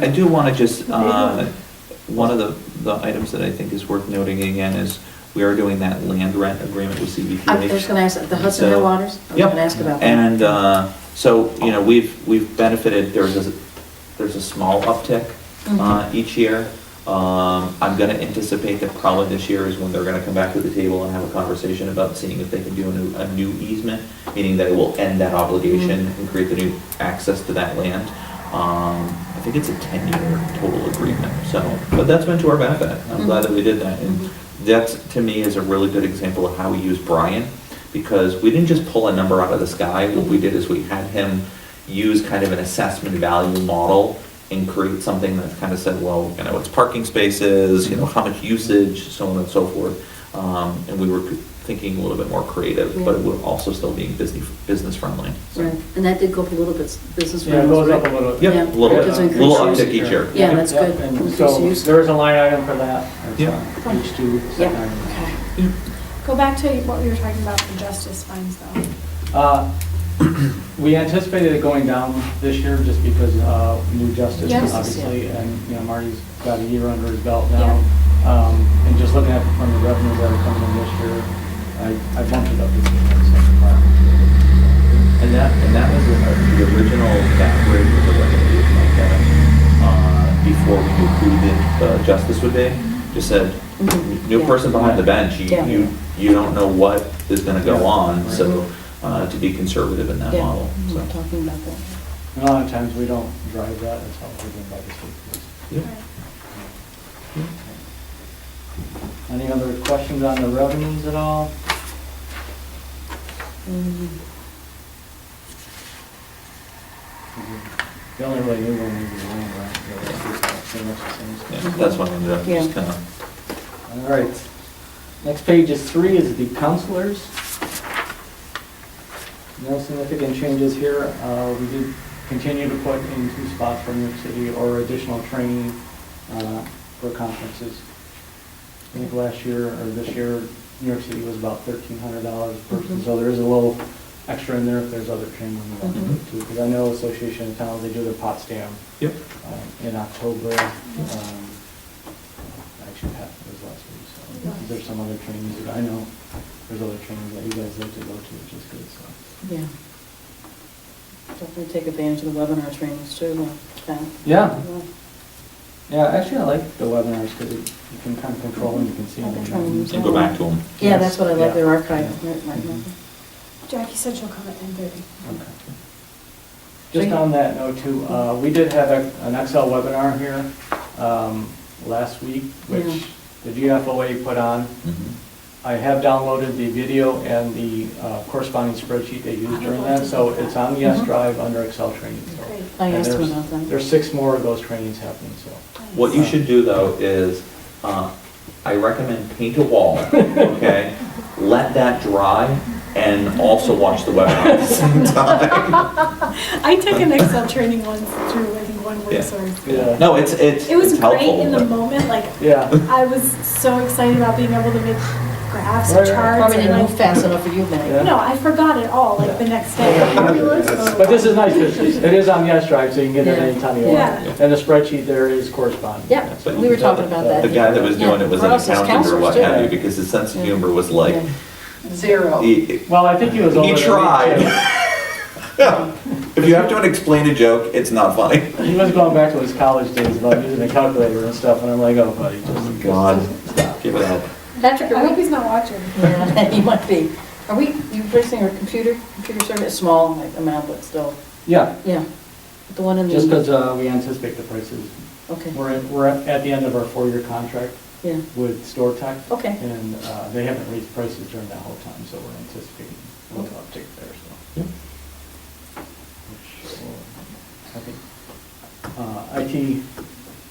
A: I do want to just, one of the items that I think is worth noting again is we are doing that land rent agreement with CBPH.
B: I was gonna ask, the Hudson Hill Waters? I was
A: Yep.
B: gonna ask about that.
A: And so, we've benefited, there's a small uptick each year. I'm gonna anticipate that probably this year is when they're gonna come back to the table and have a conversation about seeing if they can do a new easement, meaning that it will end that obligation and create the new access to that land. I think it's a 10-year total agreement, so, but that's been to our benefit. I'm glad that we did that. And that, to me, is a really good example of how we use Brian, because we didn't just pull a number out of the sky. What we did is we had him use kind of an assessment value model and create something that kind of said, well, it's parking spaces, how much usage, so on and so forth. And we were thinking a little bit more creative, but it would also still being business friendly. So.
B: Right, and that did go up a little bit, business
L: Yeah, it
B: friendly.
L: goes up a little.
A: Yep,
B: Yeah,
A: a little
B: because of increased
A: little
B: use.
A: uptick each year.
B: Yeah, that's
L: Yep,
B: good.
L: and
B: Increased
L: so
B: use.
L: there is a line item for that. It's
A: Yeah.
L: on page 2.
B: Yeah.
L: second item.
B: Okay.
F: Go back to what we were talking about for justice fines though.
L: We anticipated it going down this year just because new justice,
F: Yes.
L: obviously, and, Marty's got a year under his belt now. And just looking at from the revenues that are coming in this year, I bumped it up this year.
A: And that was the original back rate was a recommendation like that, before we knew who the justice would be. Just said, new person behind the bench, you don't know what is gonna go on, so, to be conservative in that
B: Yeah,
A: model,
B: we
A: so.
B: were talking about that.
L: And a lot of times we don't drive that, it's all driven by the state.
A: Yep.
L: Any other questions on the revenues at all? The only really new one is the land rent. The rest is pretty much the same
A: Yeah,
L: stuff.
A: that's what I ended up just
B: Yeah.
A: kind of.
L: All right. Next page is 3 is the counselors. No significant changes here. We did continue to put in 2 spots for New York City or additional training for conferences. I think last year or this year, New York City was about $1,300 per person, so there is a little extra in there if there's other training we want to do too. Because I know Association of Towns, they do their Potsdam
A: Yep.
L: in October. Actually, Pat was last week, so there's some other trainings that I know, there's other trainings that you guys like to go to, which is good, so.
B: Yeah. Definitely take advantage of the webinar trainings too, Ken.
L: Yeah. Yeah, actually, I like the webinars because you can kind of control them, you can see them.
A: And go back to them.
B: Yeah, that's what I like,
L: Yeah.
B: their archive. Right.
F: Jackie said she'll come at 9:30.
L: Okay. Just on that note too, we did have an Excel webinar here last week, which the GFOA put on. I have downloaded the video and the corresponding spreadsheet they used during that, so it's on the S drive under Excel training. So.
F: Great.
B: I
L: And
B: asked him
L: there's-
B: about that.
L: There's 6 more of those trainings happening, so.
A: What you should do though is, I recommend paint a wall, okay? Let that dry and also watch the webinar at the same time.
F: I took an Excel training once through, I think, one
A: Yeah.
F: source.
L: Yeah.
A: No, it's
F: It was
A: it's
F: great
A: helpful,
F: in the
A: but-
F: moment, like,
L: Yeah.
F: I was so excited about being able to make graphs and
L: Right, right.
F: charts.
B: Probably
F: and
B: didn't
F: like-
B: move fast enough for you,
L: Yeah.
B: Meg.
F: No, I forgot it all, like the next day.
L: But this is nice, because it is on the S drive, so you can get it
B: Yeah.
L: anytime you want.
F: Yeah.
L: And the spreadsheet there is corresponding.
B: Yeah,
A: But
B: we were talking about that.
A: The guy that was doing it was
B: Yeah,
A: an
B: for us as
A: accountant or what
B: counselors,
A: have
B: too.
A: you, because his sense of humor was like,
B: Yeah. Zero.
A: he
L: Well, I think he was over
A: he
L: there.
A: tried. If you have to explain a joke, it's not funny.
L: He was going back to his college days about using a calculator and stuff, and I'm like, oh, buddy, just
A: God,
L: stop.
A: give it up.
B: Patrick,
F: I
B: are
F: hope
B: we,
F: he's not watching.
B: yeah, he might be. Are we, you replacing our computer service, small like, amount, but still,
L: Yeah,
B: yeah. The one in the.
L: just because we anticipate the prices.
B: Okay,
L: We're at the end of our 4-year contract,
B: Yeah.
D: with Store Tech.
B: Okay.
D: And they haven't raised prices during that whole time, so we're anticipating a little uptick there, so.
A: Yeah.
D: Which, I think, IT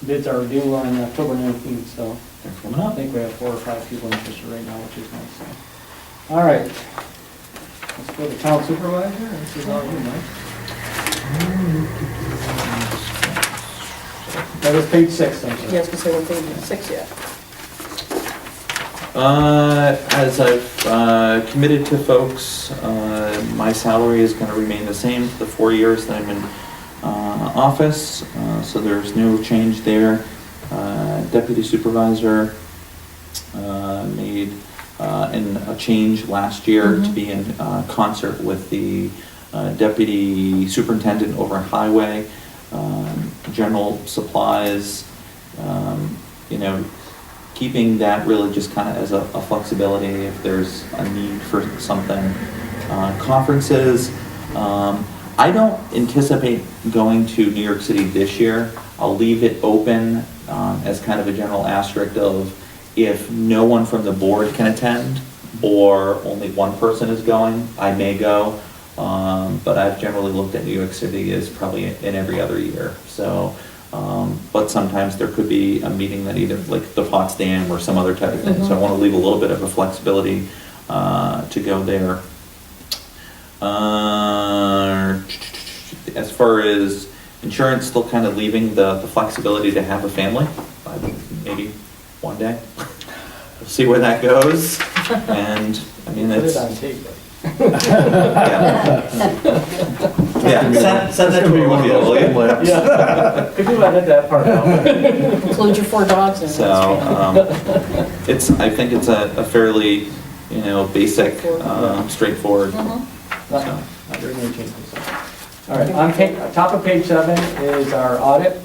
D: bids are due on October 19th, so
A: Thanks for coming
D: I
A: up.
D: think we have 4 or 5 people interested right now, which is nice. So. All right. Let's go to town supervisor. This is all you, Mike. That was page 6, I'm sorry.
B: Yeah, I was gonna say, what page is 6 yet?
A: As I've committed to folks, my salary is going to remain the same for the 4 years that I'm in office, so there's no change there. Deputy supervisor made a change last year to be in concert with the deputy superintendent over highway, general supplies, keeping that really just kind of as a flexibility if there's a need for something. Conferences, I don't anticipate going to New York City this year. I'll leave it open as kind of a general asterisk of if no one from the board can attend or only one person is going, I may go. But I've generally looked at New York City as probably in every other year. So, but sometimes there could be a meeting that either like the Potsdam or some other type of thing. So I want to leave a little bit of a flexibility to go there. As far as insurance, still kind of leaving the flexibility to have a family, maybe one day. We'll see where that goes. And I mean,
D: Put
A: it's.
D: it on tape, buddy.
A: Yeah, send that to me, will you?
D: Yeah. Could you edit that part out?
B: Include your 4 dogs in it.
A: So, I think it's a fairly, basic, straightforward.
D: Not very many changes. All right, on top of page 7 is our audit.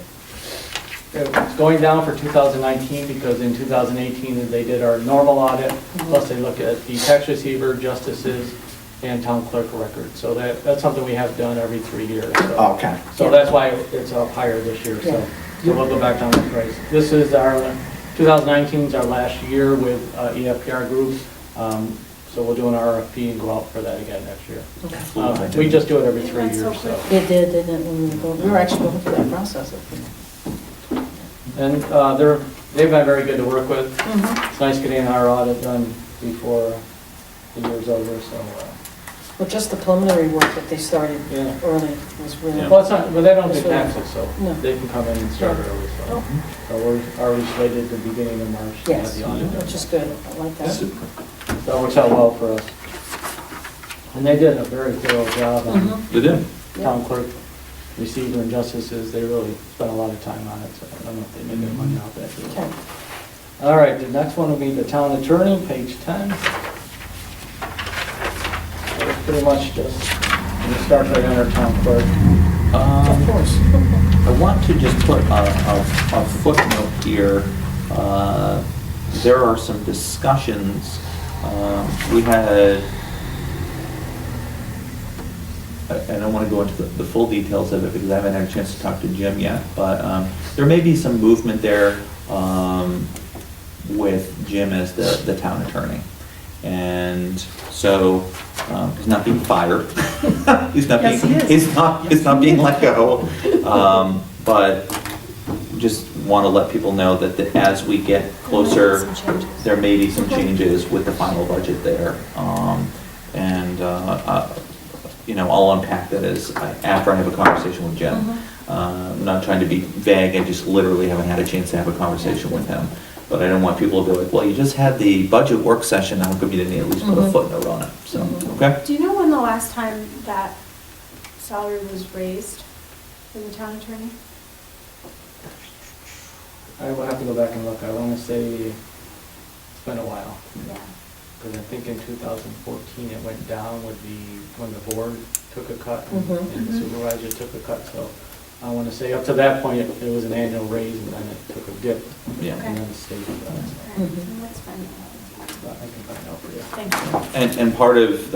D: It's going down for 2019 because in 2018 they did our normal audit, plus they look at the tax receiver, justices, and town clerk record. So that's something we have done every 3 years. So.
E: Okay.
D: So that's why it's up higher this year. So we'll go back down the price. This is our 2019 is our last year with EFPR Group. So we'll do an RFP and go out for that again next year. We just do it every 3 years. So.
B: It did, didn't it? When we were going, we were actually going through that process.
D: And they've been very good to work with. It's nice getting our audit done before the year's over. So.
B: Well, just the preliminary work that they started early was really.
D: Well, it's not, but they don't do taxes, so
B: No.
D: they can come in and start early. So, so we're already slated at the beginning of March to have
B: Yes,
D: the audit done.
B: which is good. I like that.
D: So it works out well for us. And they did a very thorough job on
A: They did.
D: town clerk, receiver, and justices. They really spent a lot of time on it, so I don't know if they made their money off that.
B: Okay.
D: All right, the next one will be the town attorney, page 10. So it's pretty much just, we start right under town clerk.
B: Of course.
A: I want to just put a footnote here. There are some discussions. We had, I don't want to go into the full details of it because I haven't had a chance to talk to Jim yet, but there may be some movement there with Jim as the town attorney. And so he's not being fired. He's not being, he's not being let go. But just want to let people know that as we get closer, there may be some changes with the final budget there. I'll unpack that after I have a conversation with Jim. I'm not trying to be vague, I just literally haven't had a chance to have a conversation with him. But I don't want people to be like, well, you just had the budget work session, how come you didn't at least put a footnote on it? So, okay?
F: Do you know when the last time that salary was raised for the town attorney?
D: I will have to go back and look. I want to say it's been a while.
F: Yeah.
D: Because I think in 2014 it went down when the board took a cut and the supervisor took a cut. So I want to say up to that point it was an annual raise and then it took a dip.
A: Yeah.
D: And then it stayed with that.
F: That's fine.
D: But I can find out for you.
F: Thank you.
A: And part of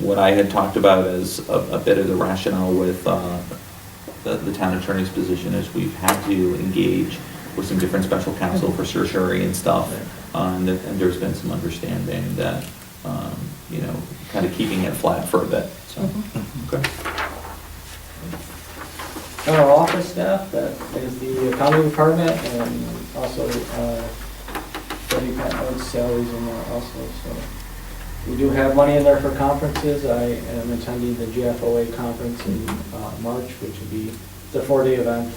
A: what I had talked about as a bit of the rationale with the town attorney's position is we've had to engage with some different special counsel for certiorari and stuff. And there's been some understanding that, you know, kind of keeping it flat for a bit, so, okay.
L: Our office staff, that is the accounting department, and also Debbie Patton's salaries in there also, so. We do have money in there for conferences. I am attending the GFOA conference in March, which will be the 4-day event.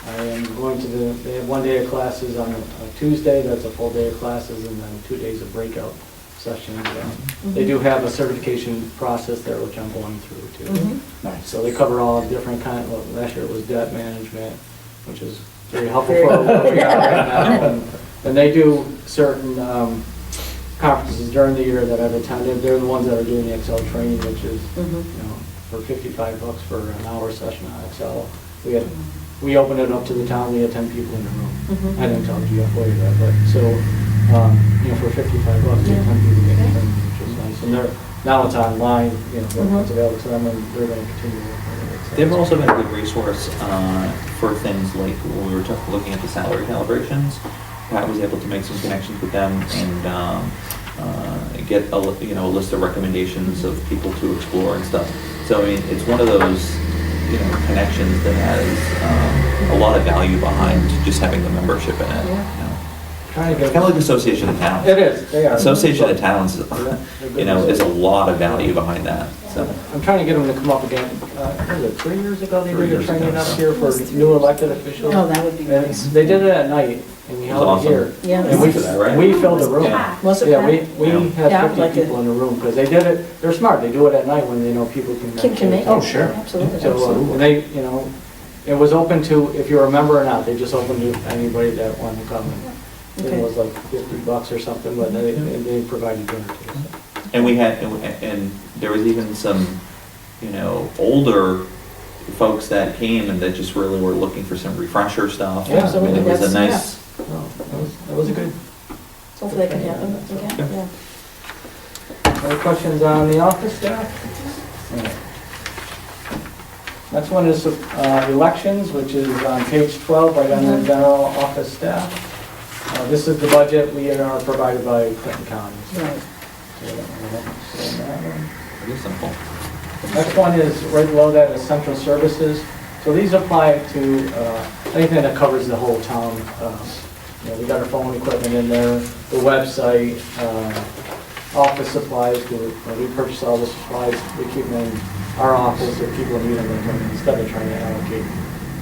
L: I am going to they have 1 day of classes on a Tuesday, that's a full day of classes, and then 2 days of breakout sessions. They do have a certification process there, which I'm going through too.
G: Nice.
L: So they cover all different kinds, well, last year it was debt management, which is very helpful for what we are right now. And they do certain conferences during the year that I've attended. They're the ones that are doing the Excel training, which is, you know, for $55 for an hour session on Excel. We opened it up to the town. We had 10 people in the room. I didn't tell GFOA that, but so, you know, for $55, we had 10 people getting training, which is nice. And now it's online, you know, it's available to them, and they're going to continue working with it.
A: They've also been a good resource for things like when we were looking at the salary calibrations. Pat was able to make some connections with them and get a list of recommendations of people to explore and stuff. So I mean, it's one of those, you know, connections that has a lot of value behind just having the membership in it. You know? Kind of like Association of Towns.
L: It is. They are.
A: Association of Towns, you know, is a lot of value behind that. So
L: I'm trying to get them to come up again. Was it 3 years ago they did a training up here for new elected officials?
B: Oh, that would be
L: And
B: nice.
L: they did it at night, and we held
A: Awesome.
L: it here.
B: Yeah.
L: And we,
A: Right?
L: we filled the room.
B: Was it
L: Yeah,
B: packed?
L: we had
B: Yeah, I'd
L: 50
B: like to-
L: people in the room, because they did it, they're smart, they do it at night when they know people can.
B: Can make it.
E: Oh, sure.
B: Absolutely.
L: So, and they, you know, it was open to, if you're a member or not, they just opened to anybody that wanted to come. And
B: Okay.
L: it was like $50 or something, but they provided dinner too. So.
A: and we had and there was even some, you know, older folks that came and that just really were looking for some refresher stuff.
L: Yeah,
A: I mean, it was a
B: that's-
A: nice.
L: No, that was a good.
B: Hopefully that can happen again, yeah.
L: Any questions on the office staff? Next one is elections, which is on page 12, right on the general office staff. This is the budget. We are provided by Clinton County.
B: Right.
A: Pretty simple.
L: Next one is right below that is central services. So these apply to anything that covers the whole town. You know, we got our phone equipment in there, the website, office supplies. We purchase all the supplies. We keep them in our office if people need them, instead of trying to allocate,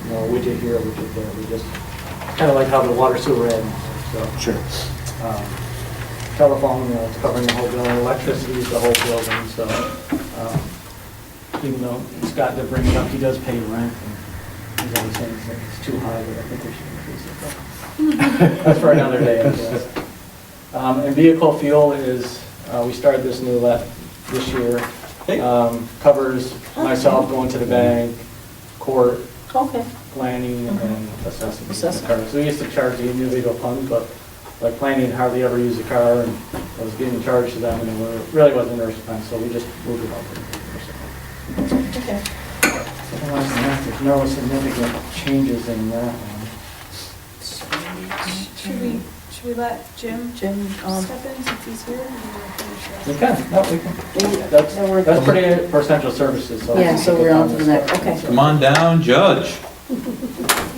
L: you know, a widget here, a widget there. We just kind of like how the water sewer ran. So
E: Sure.
L: Telephone, you know, it's covering the whole building. Electricity is the whole building. So even though Scott did bring it up, he does pay rent. And he's always saying it's too high, but I think we should increase it. But that's for another day, I guess. And vehicle fuel is, we started this new this year. Covers myself going to the bank, court,
B: Okay.
L: planning, and assessing.
B: Assessing.
L: the car. So we used to charge the individual funds, but like planning hardly ever used the car, and I was getting charged to them, and it really wasn't their expense, so we just moved it over.
B: Okay.
L: Otherwise than that, there's no significant changes in that one.
F: Should we let Jim
B: Jim,
F: step in since he's here? And we'll finish
L: We
F: that?
L: can, no, we can. That's pretty it for central services, so.
B: Yeah, so we're on to the next, okay.
A: Come on down, Judge.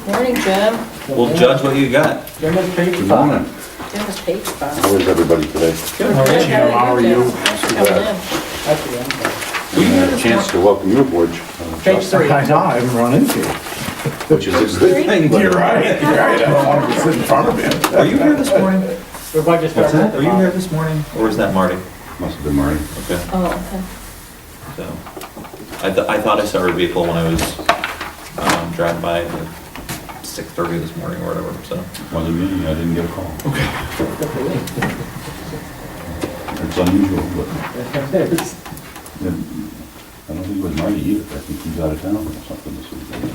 B: Morning, Jim.
A: We'll judge what you got.
L: Jim is page
O: Good
L: 5.
O: morning.
B: Jim is page 5.
O: How is everybody today?
A: Good, how are you?
B: Jim, how are you? Thanks for coming in.
L: Actually, I'm sorry.
O: We had a chance to welcome you aboard.
L: Page 3.
E: I know, I haven't run into you.
O: Which is a good thing.
E: You're right, you're right. I don't want to sit in front of you.
A: Are you here this morning?
L: The budget starts at the
A: Are you
L: bottom.
A: here this morning, or is that Marty?
O: Must have been Marty.
A: Okay,
B: Oh, okay.
A: so, I thought I saw her vehicle when I was, driving by at 6:30 this morning or whatever, so.
O: Wasn't me, I didn't get a call.
A: Okay.
O: It's unusual, but
L: It is.
O: I don't think it was Marty either. I think he's out of town or something this weekend.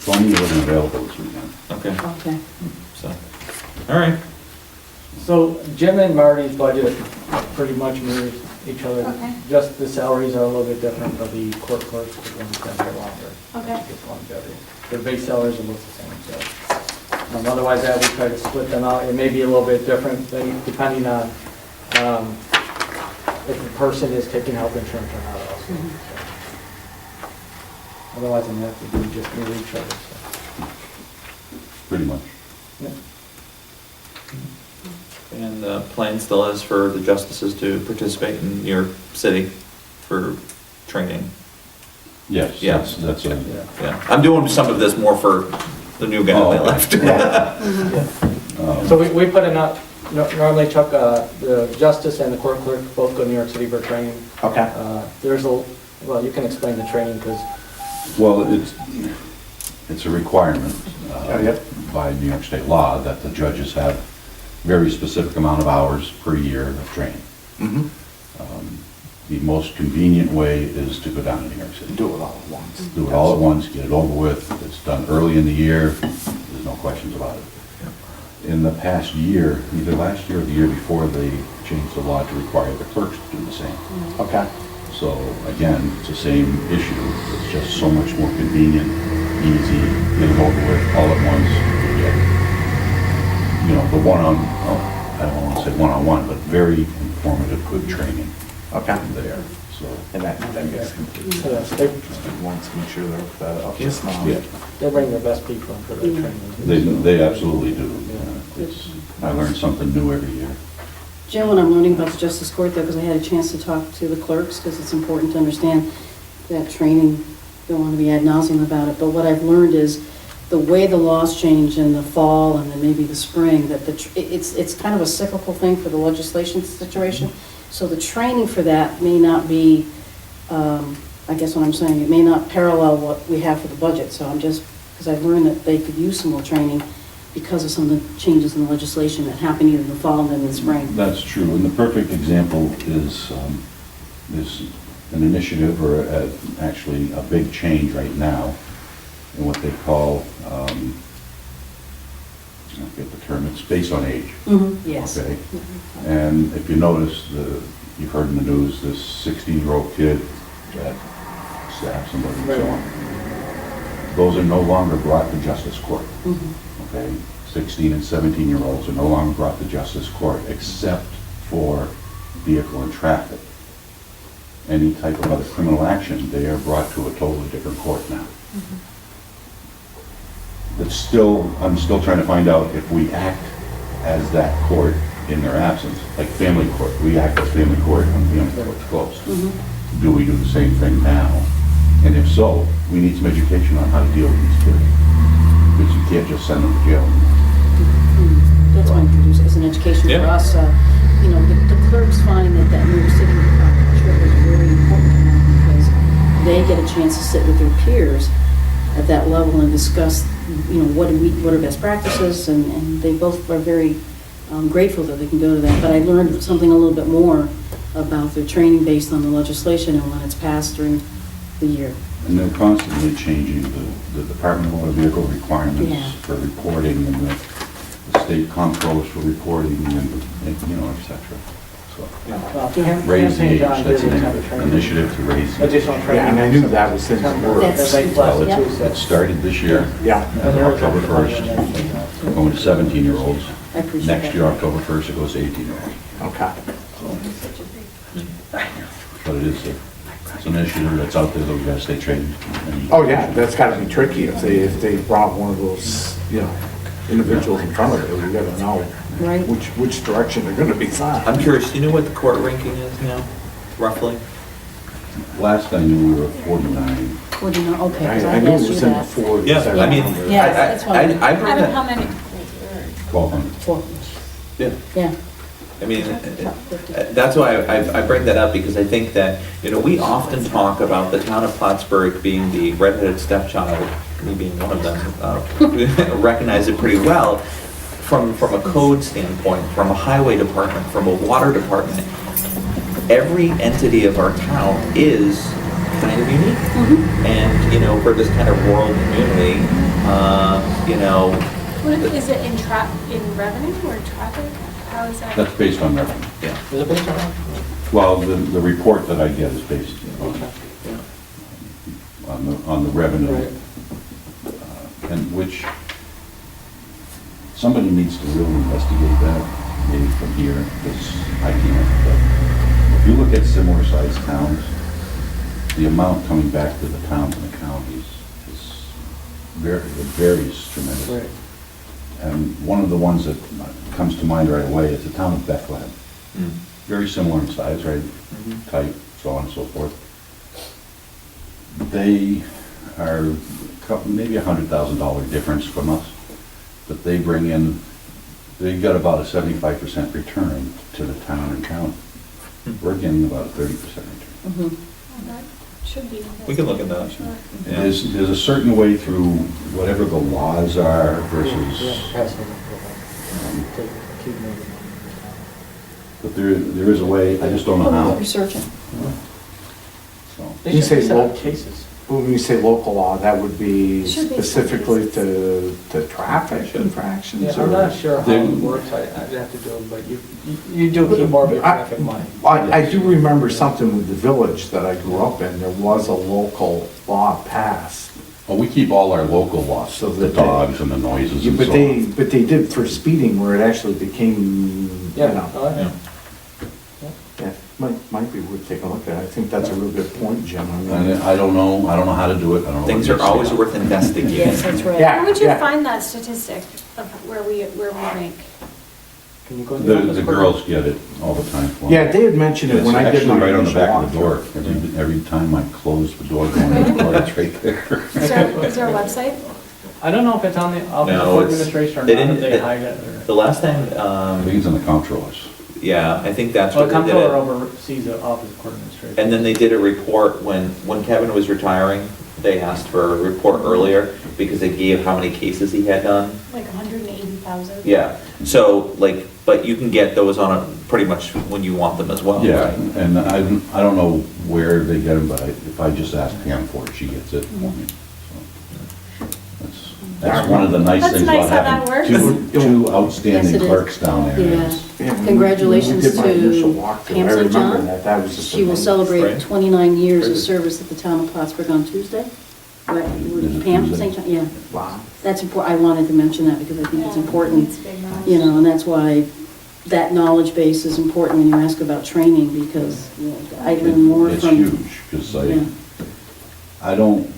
O: Tony wasn't available this weekend.
A: Okay,
B: Okay.
A: so, all right.
L: So Jim and Marty's budget pretty much mirrors each other.
F: Okay.
L: Just the salaries are a little bit different, but the court clerks are going to stay there longer.
F: Okay.
L: It's longevity. Their base salaries are both the same, so. Otherwise, that we try to split them out. It may be a little bit different depending on if the person is taking health insurance or not also. So, otherwise, I'm gonna have to do just me each other, so.
O: Pretty much.
L: Yeah.
A: And the plan still is for the justices to participate in your city for training.
O: Yes,
A: Yeah.
O: that's a,
A: Yeah, I'm doing some of this more for the new guy that left.
L: So we put in a, normally Chuck, the justice and the court clerk both go to New York City for training.
E: Okay.
L: There's a, well, you can explain the training because.
O: well, it's a requirement
E: yep.
O: by New York State law that the judges have very specific amount of hours per year of training.
E: Mhm.
O: The most convenient way is to go down to New York City.
E: Do it all at once.
O: Do it all at once, get it over with. It's done early in the year. There's no questions about it. In the past year, either last year or the year before, they changed the law to require the clerks to do the same.
E: Okay.
O: So again, it's the same issue. It's just so much more convenient, easy, get it over with all at once. Get, you know, the I don't want to say one-on-one, but very informative, good training.
E: Okay.
O: There, so.
E: And that gets complete.
L: They
E: Once, make sure they're up to
A: Yes.
E: snuff.
O: Yeah.
L: they bring their best people in for their training.
O: They absolutely do. I learn something new every year.
B: Jim, when I'm learning about the justice court though, because I had a chance to talk to the clerks, because it's important to understand that training, don't want to be ad nauseum about it, but what I've learned is the way the laws change in the fall and then maybe the spring, that it's kind of a cyclical thing for the legislation situation. So the training for that may not be, I guess what I'm saying, it may not parallel what we have for the budget. So I'm just, because I've learned that they could use some more training because of some of the changes in the legislation that happen either in the fall and then in the spring.
O: That's true, and the perfect example is an initiative, or actually a big change right now in what they call, I forget the term, it's based on age.
B: Yes.
O: Okay? And if you notice, you've heard in the news, this 16-year-old kid that stabbed somebody and so on. Those are no longer brought to justice court. Okay? 16 and 17-year-olds are no longer brought to justice court except for vehicle and traffic. Any type of other criminal action, they are brought to a totally different court now. It's still, I'm still trying to find out if we act as that court in their absence, like family court. We act as family court when family court's closed. Do we do the same thing now? And if so, we need some education on how to deal with these kids. Because you can't just send them to jail.
B: That's why I introduced it as an education for
A: Yeah.
B: us. You know, the clerks find that New York City trip is really important to them because they get a chance to sit with their peers at that level and discuss, you know, what are best practices, and they both are very grateful that they can go to that. But I learned something a little bit more about their training based on the legislation and when it's passed during the year.
O: And they're constantly changing the Department of Motor Vehicle requirements
B: Yeah.
O: for reporting, and the state comptrollers for reporting, and you know, et cetera. So, raise the age, that's an initiative to raise.
L: Additional training.
E: Yeah, and I knew that was his word.
O: It started this year.
E: Yeah.
O: As of October 1st, going to 17-year-olds.
B: I appreciate
O: Next
B: that.
O: year, October 1st, it goes to 18-year-olds.
E: Okay.
O: But it's an initiative that's out there that we gotta stay trained.
E: Oh, yeah, that's gotta be tricky if they brought one of those, you know, individuals in front of it, we gotta know
B: Right.
E: which direction they're gonna be signed.
A: I'm curious, do you know what the court ranking is now, roughly?
O: Last I knew, we were at 49.
B: What do you know? Okay, 'cause
E: I
B: I
E: knew it
B: asked you
E: was in the
B: that.
E: 40s.
A: Yeah, I mean,
B: Yeah, that's fine.
A: I bring
F: Out of
A: that,
F: how many?
O: 1,200.
B: Well,
A: yeah.
B: yeah.
A: I mean, that's why I bring that up, because I think that, you know, we often talk about the town of Plattsburgh being the redheaded stepchild, me being one of them, recognize it pretty well from a code standpoint, from a highway department, from a water department. Every entity of our town is kind of unique. And, you know, for this kind of rural community, you know.
F: Is it in revenue or traffic? How is that?
O: That's based on revenue.
A: Yeah.
L: Is it based on that?
O: Well, the report that I get is based on the revenue,
L: Right.
O: and which somebody needs to really investigate that, maybe from here, because I can't. But if you look at similar sized towns, the amount coming back to the towns and the counties is it varies tremendously.
L: Right.
O: And one of the ones that comes to mind right away is the town of Bethlehem. Very similar in size, right? Type, so on and so forth. They are maybe $100,000 difference from us, but they bring in, they got about a 75% return to the town and county. We're getting about a 30% return.
F: That should be.
A: We can look at that.
F: Sure.
A: Yeah.
O: There's a certain way through whatever the laws are versus, but there is a way, I just don't know how.
B: Researching.
O: So.
E: When you say local
L: cases.
E: When you say local law, that would be
F: Should be
E: specifically to traffic infractions?
L: Yeah,
E: or-
L: I'm not sure how it works, I'd have to do it, but you do keep more of your traffic money.
E: I do remember something with the village that I grew up in, there was a local law passed.
O: Well, we keep all our local laws,
E: So
O: the
E: that
O: dogs and the noises and so on.
E: But they did for speeding where it actually became, you
L: Yeah,
E: know.
L: oh, yeah.
E: Yeah, might be worth taking a look at. I think that's a real good point, Jim. I mean,
O: And I don't know how to do it, I don't know.
A: Things
O: what
A: are
O: needs to be
A: always
O: done.
A: worth investigating.
B: Yes, that's right.
E: Yeah.
F: Where would you
E: yeah.
F: find that statistic of where we rank?
L: Can you go to the office
O: The
L: quick?
O: girls get it all the time. for me.
E: Yeah, they had mentioned it
O: It's
E: when I did
O: actually
E: my
O: right on the
E: initial
O: back of the door.
E: walkthrough.
O: Every time I close the door going in the door, it's right there.
F: Is there a website?
L: I don't know if it's on the Office
A: No,
L: of Court
A: it's-
L: Administration or
A: they
L: not, if
A: didn't-
L: they
A: it-
L: hide it or.
A: The last time,
O: I think it's in the comptroller's.
A: yeah, I think that's
L: Well,
A: what
L: the
A: they did
L: comptroller
A: it.
L: oversees the Office of Court Administration.
A: And then they did a report when Kevin was retiring, they asked for a report earlier because they gave how many cases he had done.
F: Like 180,000?
A: Yeah, so like, but you can get those on a, pretty much when you want them as well.
O: Yeah,
A: right?
O: and I don't know where they get them, but if I just ask Pam for it, she gets it for me. So That's one of the nice
F: That's
O: things
F: nice
O: about
F: how that
O: having two outstanding
B: Yes, it is.
O: clerks down there.
B: Yeah.
O: is-
E: Yeah, when we
B: Congratulations
E: did my initial
B: to
E: walkthrough,
B: Pam
E: I
B: St.
E: remember
B: John.
E: that was just
B: She will
E: amazing.
B: celebrate
A: Right.
B: 29 years of
A: Very good.
B: service at the town of Plattsburgh on Tuesday. Right,
O: Is it
B: Pam
O: Tuesday?
B: St. John, yeah.
E: Wow.
B: That's important, I wanted to mention that because I think it's
F: Yeah,
B: important,
F: it's big knowledge.
B: you know, and that's why that knowledge base is important when you ask about training because, you know, I learn more
O: It's
B: from.
O: huge, because
B: Yeah.
O: I don't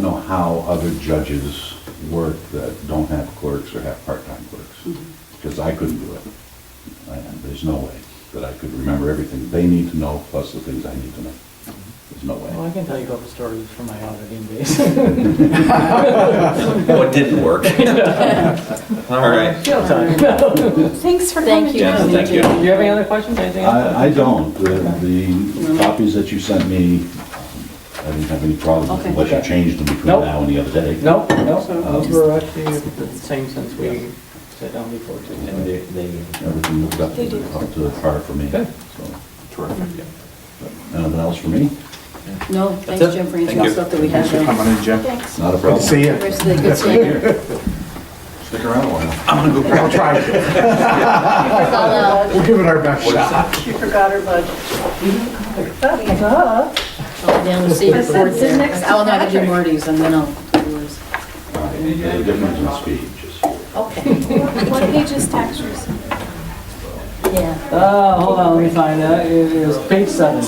O: know how other judges work that don't have clerks or have part-time clerks,
B: Mm-hmm.
O: because I couldn't do it. And there's no way that I could remember everything they need to know, plus the things I need to know. There's no
L: Well,
O: way.
L: I can tell you a couple stories from my auditing days.
A: What didn't work? All right.
L: Jail time.
F: Thanks for
B: Thank
F: coming.
B: you.
A: Jen, thank you.
L: Do you have any other questions, anything else?
O: I don't. The copies that you sent me, I didn't have any problems with
B: Okay.
O: unless you changed them between
L: Nope.
O: now and the other day.
L: No, those were actually the same since we sat down before too.
A: And they,
O: Everything looked up
F: They do.
O: to par for me.
L: Good.
O: So, terrific. Anything else for me?
B: No, thanks
A: it.
B: Jim for
A: Thank
B: answering
A: you.
B: the stuff that we
E: Thanks
B: have.
E: for coming in, Jim.
F: Thanks.
O: Not a
E: Good to
O: problem.
E: see you.
B: Rest of the good seeing you.
O: Stick around a while.
A: I'm gonna go
E: I'll try.
B: I'll,
E: We'll give it our best shot.
I: She forgot her budget.
B: I'll down to see your report there. I'll have to do Marty's and then I'll do yours.
O: There's a difference in speed, just.
B: Okay.
F: What page is tax receipt?
B: Yeah.
L: Hold on, let me find that. It is page 7,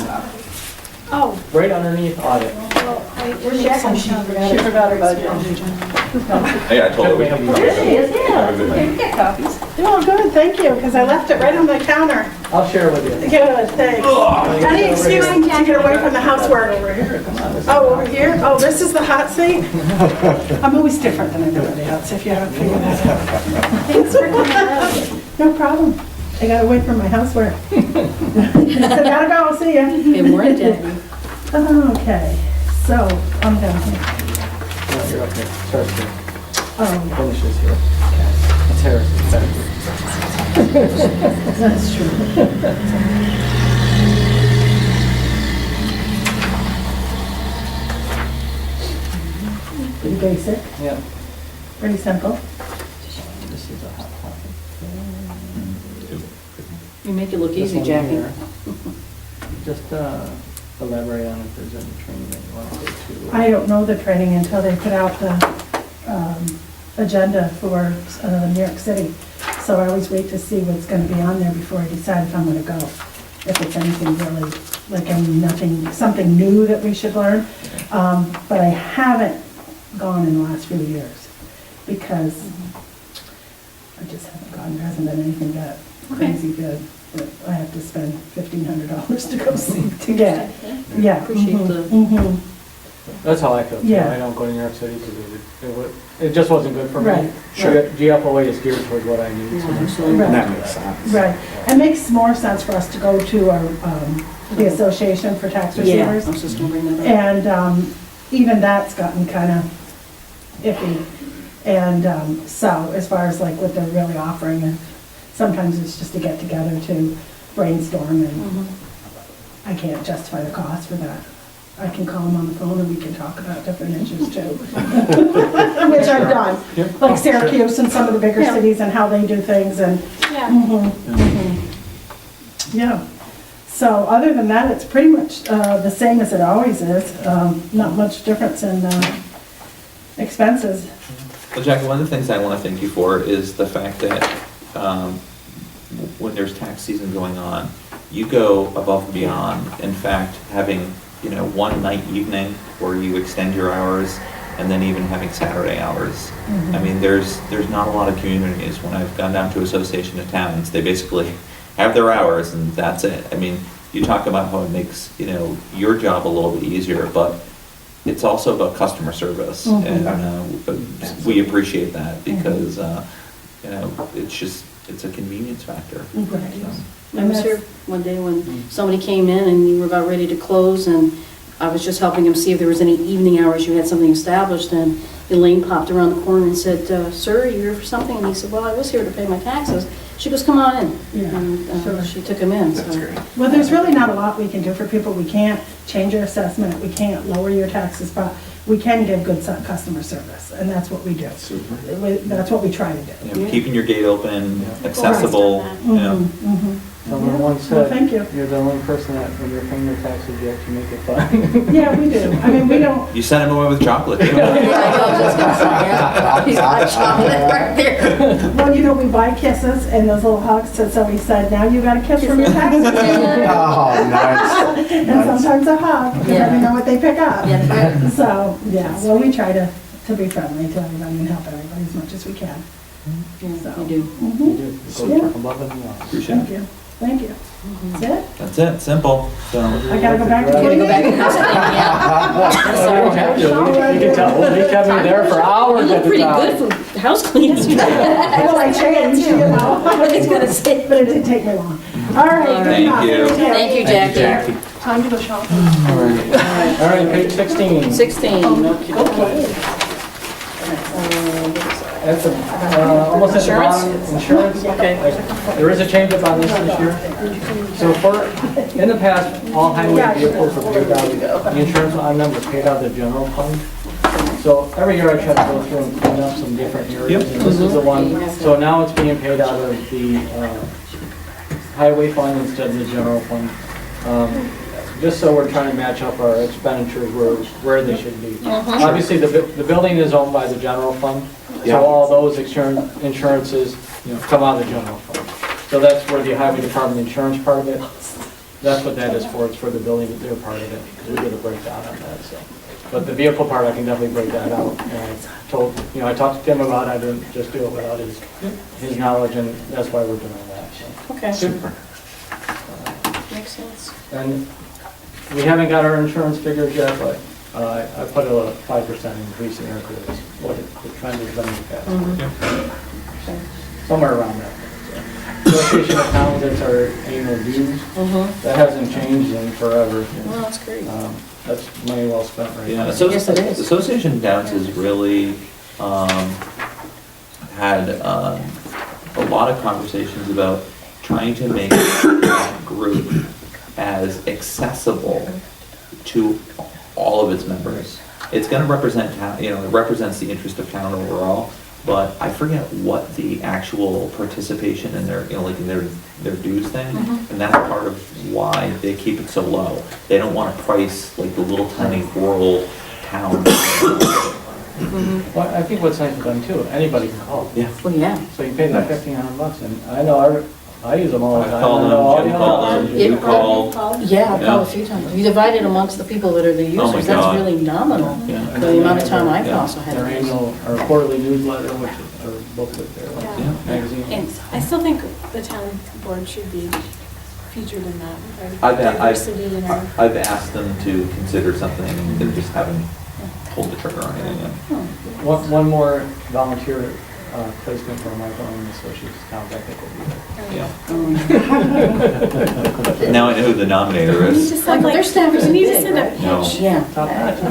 F: Oh,
L: right underneath audit.
F: well, I.
I: Where's Jackie? She forgot her budget.
A: Hey, I told her we can.
I: There she is, yeah. You get copies. Oh, good, thank you, because I left it right on my counter.
L: I'll share with you.
I: Good, thanks. Any excuse to get away from the housework. Oh, over here? Oh, this is the hot seat? I'm always different than everybody else, if you haven't figured that out. Thanks for coming out. No problem. I got away from my housework. I gotta go, see ya.
B: Good morning, Jackie.
I: Okay, so, I'm down here.
L: No, you're okay. Starts here. Finishes here.
I: Okay.
L: It's Harris's better.
I: That's true. Pretty basic,
L: Yeah.
I: pretty simple.
L: This is a hot topic.
B: You make it look
L: This
B: easy,
L: one
B: Jackie.
L: here. Just elaborate on if there's any training that you want to go to.
I: I don't know the training until they put out the agenda for New York City. So I always wait to see what's gonna be on there before I decide if I'm gonna go. If it's anything really, like, nothing, something new that we should learn. But I haven't gone in the last few years because I just haven't gone. There hasn't been anything that crazy good that I have to spend $1,500 to go see, to get. Yeah.
B: Appreciate the-
I: Mhm.
D: That's how I feel, too.
I: Yeah.
D: I don't go to New York City because it just wasn't good for me.
I: Right.
E: Sure.
D: GFOA is geared towards what I need. so-
B: Absolutely.
I: Right.
E: That makes sense.
I: Right. It makes more sense for us to go to our, the Association for Tax
B: Yeah, I
I: Receivers.
B: was just gonna bring that up.
I: And even that's gotten kind of iffy. And so as far as like what they're really offering, and sometimes it's just to get together to brainstorm, and I can't justify the cost for that. I can call them on the phone and we can talk about different issues too, which I've done. Like Syracuse and some of the bigger
F: Yeah.
I: cities and how they do things and,
F: Yeah.
I: yeah. So other than that, it's pretty much the same as it always is. Not much difference in expenses.
A: Well, Jackie, one of the things I want to thank you for is the fact that when there's tax season going on, you go above and beyond. In fact, having, one night evening where you extend your hours, and then even having Saturday hours. I mean, there's not a lot of communities. When I've gone down to Association of Towns, they basically have their hours and that's it. I mean, you talk about how it makes, your job a little bit easier, but it's also about customer service. And we appreciate that because, it's a convenience factor.
I: Right.
B: I was here one day when somebody came in and you were about ready to close, and I was just helping him see if there was any evening hours, you had something established, and Elaine popped around the corner and said, "Sir, are you here for something?" And he said, "Well, I was here to pay my taxes." She goes, "Come on in."
I: Yeah,
B: And
I: sure.
B: she took him in, so.
E: That's great.
I: Well, there's really not a lot we can do for people. We can't change your assessment, we can't lower your taxes, but we can give good customer service, and that's what we do.
E: Super.
I: That's what we try to do.
A: Keeping your gate open, accessible,
D: Someone once
I: Well,
D: said,
I: thank you.
D: you're the only person that, when you're paying your taxes, you actually make it fun.
I: Yeah, we do. I mean, we don't,
A: You sent him away with chocolate.
B: I was just gonna say, yeah. He's got chocolate right there.
I: well, we buy kisses and those little hugs, so he said, now you got a kiss from your taxes.
E: Oh, nice.
I: And sometimes a hug, because
B: Yeah.
I: I know what they pick up.
B: Yeah.
I: So, yeah, well, we try to be friendly to everybody and help everybody as much as we can.
B: Yeah,
I: So,
B: you do.
I: mhm.
D: You do. Go
I: Yeah.
D: above and beyond.
A: Appreciate
I: Thank
A: it.
I: you, thank you. That's it?
A: That's it, simple. So,
I: I gotta go back to.
B: You're gonna go back and house cleaning, yeah. I'm sorry.
D: You can tell, they kept me there for
B: You
D: hours
B: look
D: at the
B: pretty
D: time.
B: good for house cleaning.
I: Well, I changed,
B: I was gonna say.
I: but it didn't take me long. All right, good
A: Thank
I: enough.
A: you.
B: Thank you, Jackie.
I: Time to go shopping.
D: All right, page 16.
B: 16, okay.
D: That's almost at the bottom, insurance.
B: Okay.
D: There is a change up on this year. So in the past, all highway vehicles were paid out, the insurance on them was paid out of the general fund. So every year I try to go through and clean up some different areas, and this is the one. So now it's being paid out of the highway fund instead of the general fund. Just so we're trying to match up our expenditures where they should be. Obviously, the building is owned by the general fund, so all those insurances come out of the general fund. So that's where the highway department insurance part of it, that's what that is for. It's for the building, their part of it, because we get a breakdown on that, so. But the vehicle part, I can definitely break that out. And I talked to Tim about it, I didn't just do it without his knowledge, and that's why we're doing that, so.
B: Okay,
E: Super.
B: makes sense.
D: And we haven't got our insurance figures yet, but I put a 5% increase in there because it's what the trend has been in the past. Somewhere around that. So. Association of Towns, that's our annual dues. That hasn't changed in forever.
B: Well, that's great.
D: That's money well spent right now.
B: Yes, it is.
A: Association of Towns has really had a lot of conversations about trying to make that group as accessible to all of its members. It's going to represent town, it represents the interest of town overall, but I forget what the actual participation in their, in their dues thing, and that's part of why they keep it so low. They don't want to price like the little tiny rural town
D: Well, I think what's nice with them too, anybody can call.
A: Yeah.
B: Well, yeah.
D: So you pay that $1,500, and I know, I use them all the
A: I
D: time.
A: called
D: I know all
A: them,
D: the
A: Jim
D: other
A: called
D: ones
A: them,
D: use
A: you
D: it.
A: called.
B: Yeah, I've
A: Yeah.
B: called a few times. You divide it amongst the people that are the
A: Oh my
B: users, that's
A: God.
B: really nominal,
A: Yeah.
B: for the amount of time I've
A: Yeah.
B: also had.
D: Their
B: to use.
D: annual, or quarterly newsletter, which is, or booklet there,
F: Yeah.
D: magazine.
F: And I still think the town board should be featured in that,
A: I've,
F: our diversity in our.
A: I've asked them to consider something, and they just haven't pulled the trigger on anything yet.
D: One more volunteer placement for Michael and the Associates Towns, I think will be there.
A: Yeah. Now I know who the nominator
F: We need
A: is.
F: to send
B: Like, their staff is
F: we need to
B: big,
F: send a
B: right?
A: No.
F: pitch.
B: Yeah.
D: Top notch.
B: I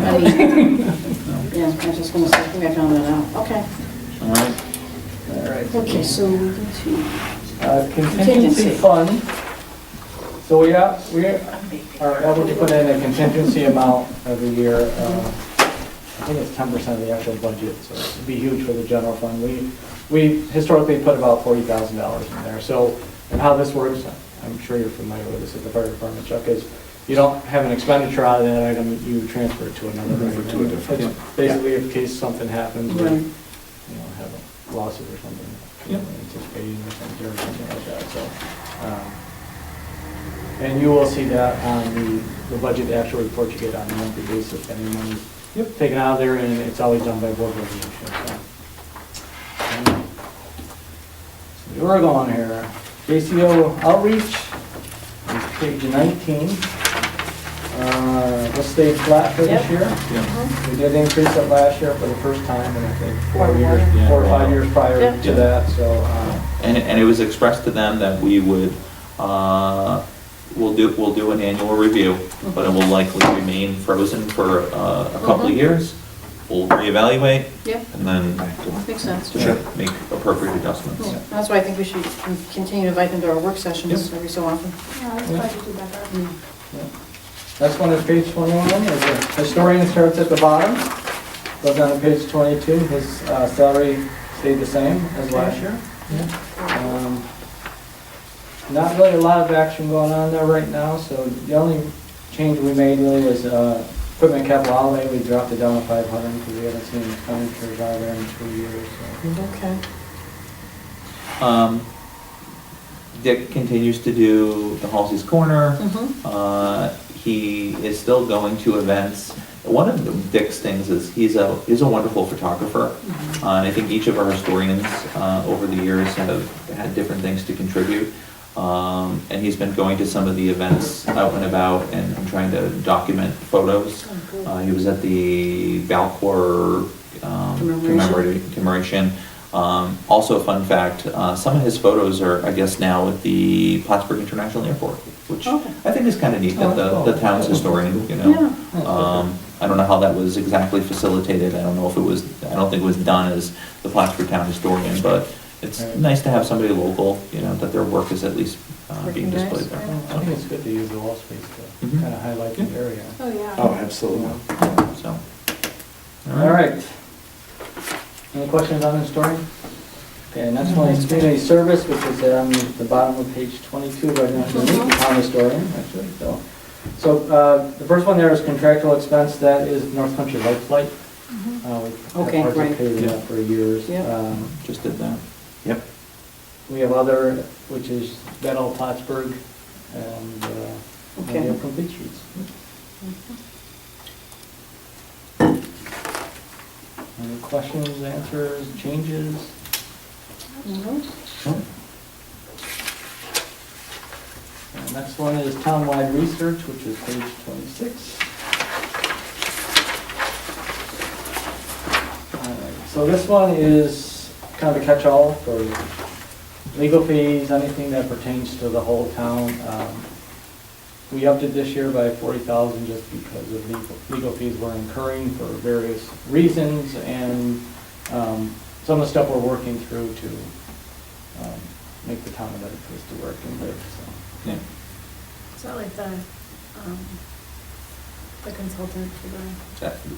B: mean, yeah, I was just gonna say, I think I found that out. Okay.
A: All right.
D: All right.
B: Okay, so we need to.
D: Contingency
B: Contingency.
D: fund. So we are able to put in a contingency amount every year. I think it's 10% of the actual budget, so it'd be huge for the general fund. We historically put about $40,000 in there. So, and how this works, I'm sure you're familiar with this at the fire department, Chuck, is you don't have an expenditure out of that item, you transfer it to another.
O: Move it to a different-
D: It's basically in case something happens, or,
B: Right.
D: have a lawsuit or something,
A: Yep.
D: anticipating or something like that, so. And you will see that on the budget actual report you get on a monthly basis, any money taken out of there, and it's always done by board resolution, so. So we're going here. JCO outreach, on page 19. This stayed flat for this
B: Yep.
D: year.
A: Yeah.
D: We did increase it last year for the first time in, I think, 4 years,
A: Yeah.
D: 4 or 5 years prior
B: Yeah.
D: to that, so.
A: And it was expressed to them that we would, we'll do an annual review, but it will likely remain frozen for a couple of years. We'll reevaluate,
B: Yep,
A: and then
B: makes sense.
A: make appropriate adjustments.
B: Yeah, that's why I think we should continue to invite them to our work sessions
A: Yep.
B: every so often.
F: Yeah, let's try to do better.
D: Next one is page 21, is the historian starts at the bottom, goes on to page 22, his salary stayed the same as last year. Not really a lot of action going on there right now, so the only change we made really was equipment capital outlay, we dropped it down to 500 because we haven't seen expenditures out of there in 2 years, so.
B: Okay.
A: Dick continues to do the Halsey's Corner.
B: Mhm.
A: He is still going to events. One of Dick's things is he's a wonderful photographer. And I think each of our historians over the years have had different things to contribute. And he's been going to some of the events out and about and trying to document photos. He was at the Valcor commemoration. Also a fun fact, some of his photos are, I guess, now at the Plattsburgh International Airport, which
B: Okay.
A: I think is kind of neat that the town's historian, you know. I don't know how that was exactly facilitated. I don't know if it was, I don't think it was done as the Plattsburgh Town historian, but it's nice to have somebody local, you know, that their work is at least being displayed there.
D: I think it's good to use the wall space to
A: Mhm.
D: kind of highlight the area.
F: Oh, yeah.
E: Oh, absolutely.
A: So.
D: All right. Any questions on the historian? Okay, next one is community service, which is on the bottom of page 22, right underneath the town historian, actually, so. So, the first one there is contractual expense, that is North Country Light Flight. We've
B: Okay, right.
D: participated in that for years.
B: Yep.
A: Just did that.
E: Yep.
D: We have other, which is Battle Plattsburgh, and
B: Okay.
D: we have Complete Streets. Any questions, answers, changes?
B: Mhm.
D: And next one is townwide research, which is page 26. So this one is kind of a catch-all for legal fees, anything that pertains to the whole town. We upped it this year by 40,000 just because of legal fees we're incurring for various reasons, and some of the stuff we're working through to make the town a better place to work and live, so.
A: Yeah.
F: Is that like the the consultant for the.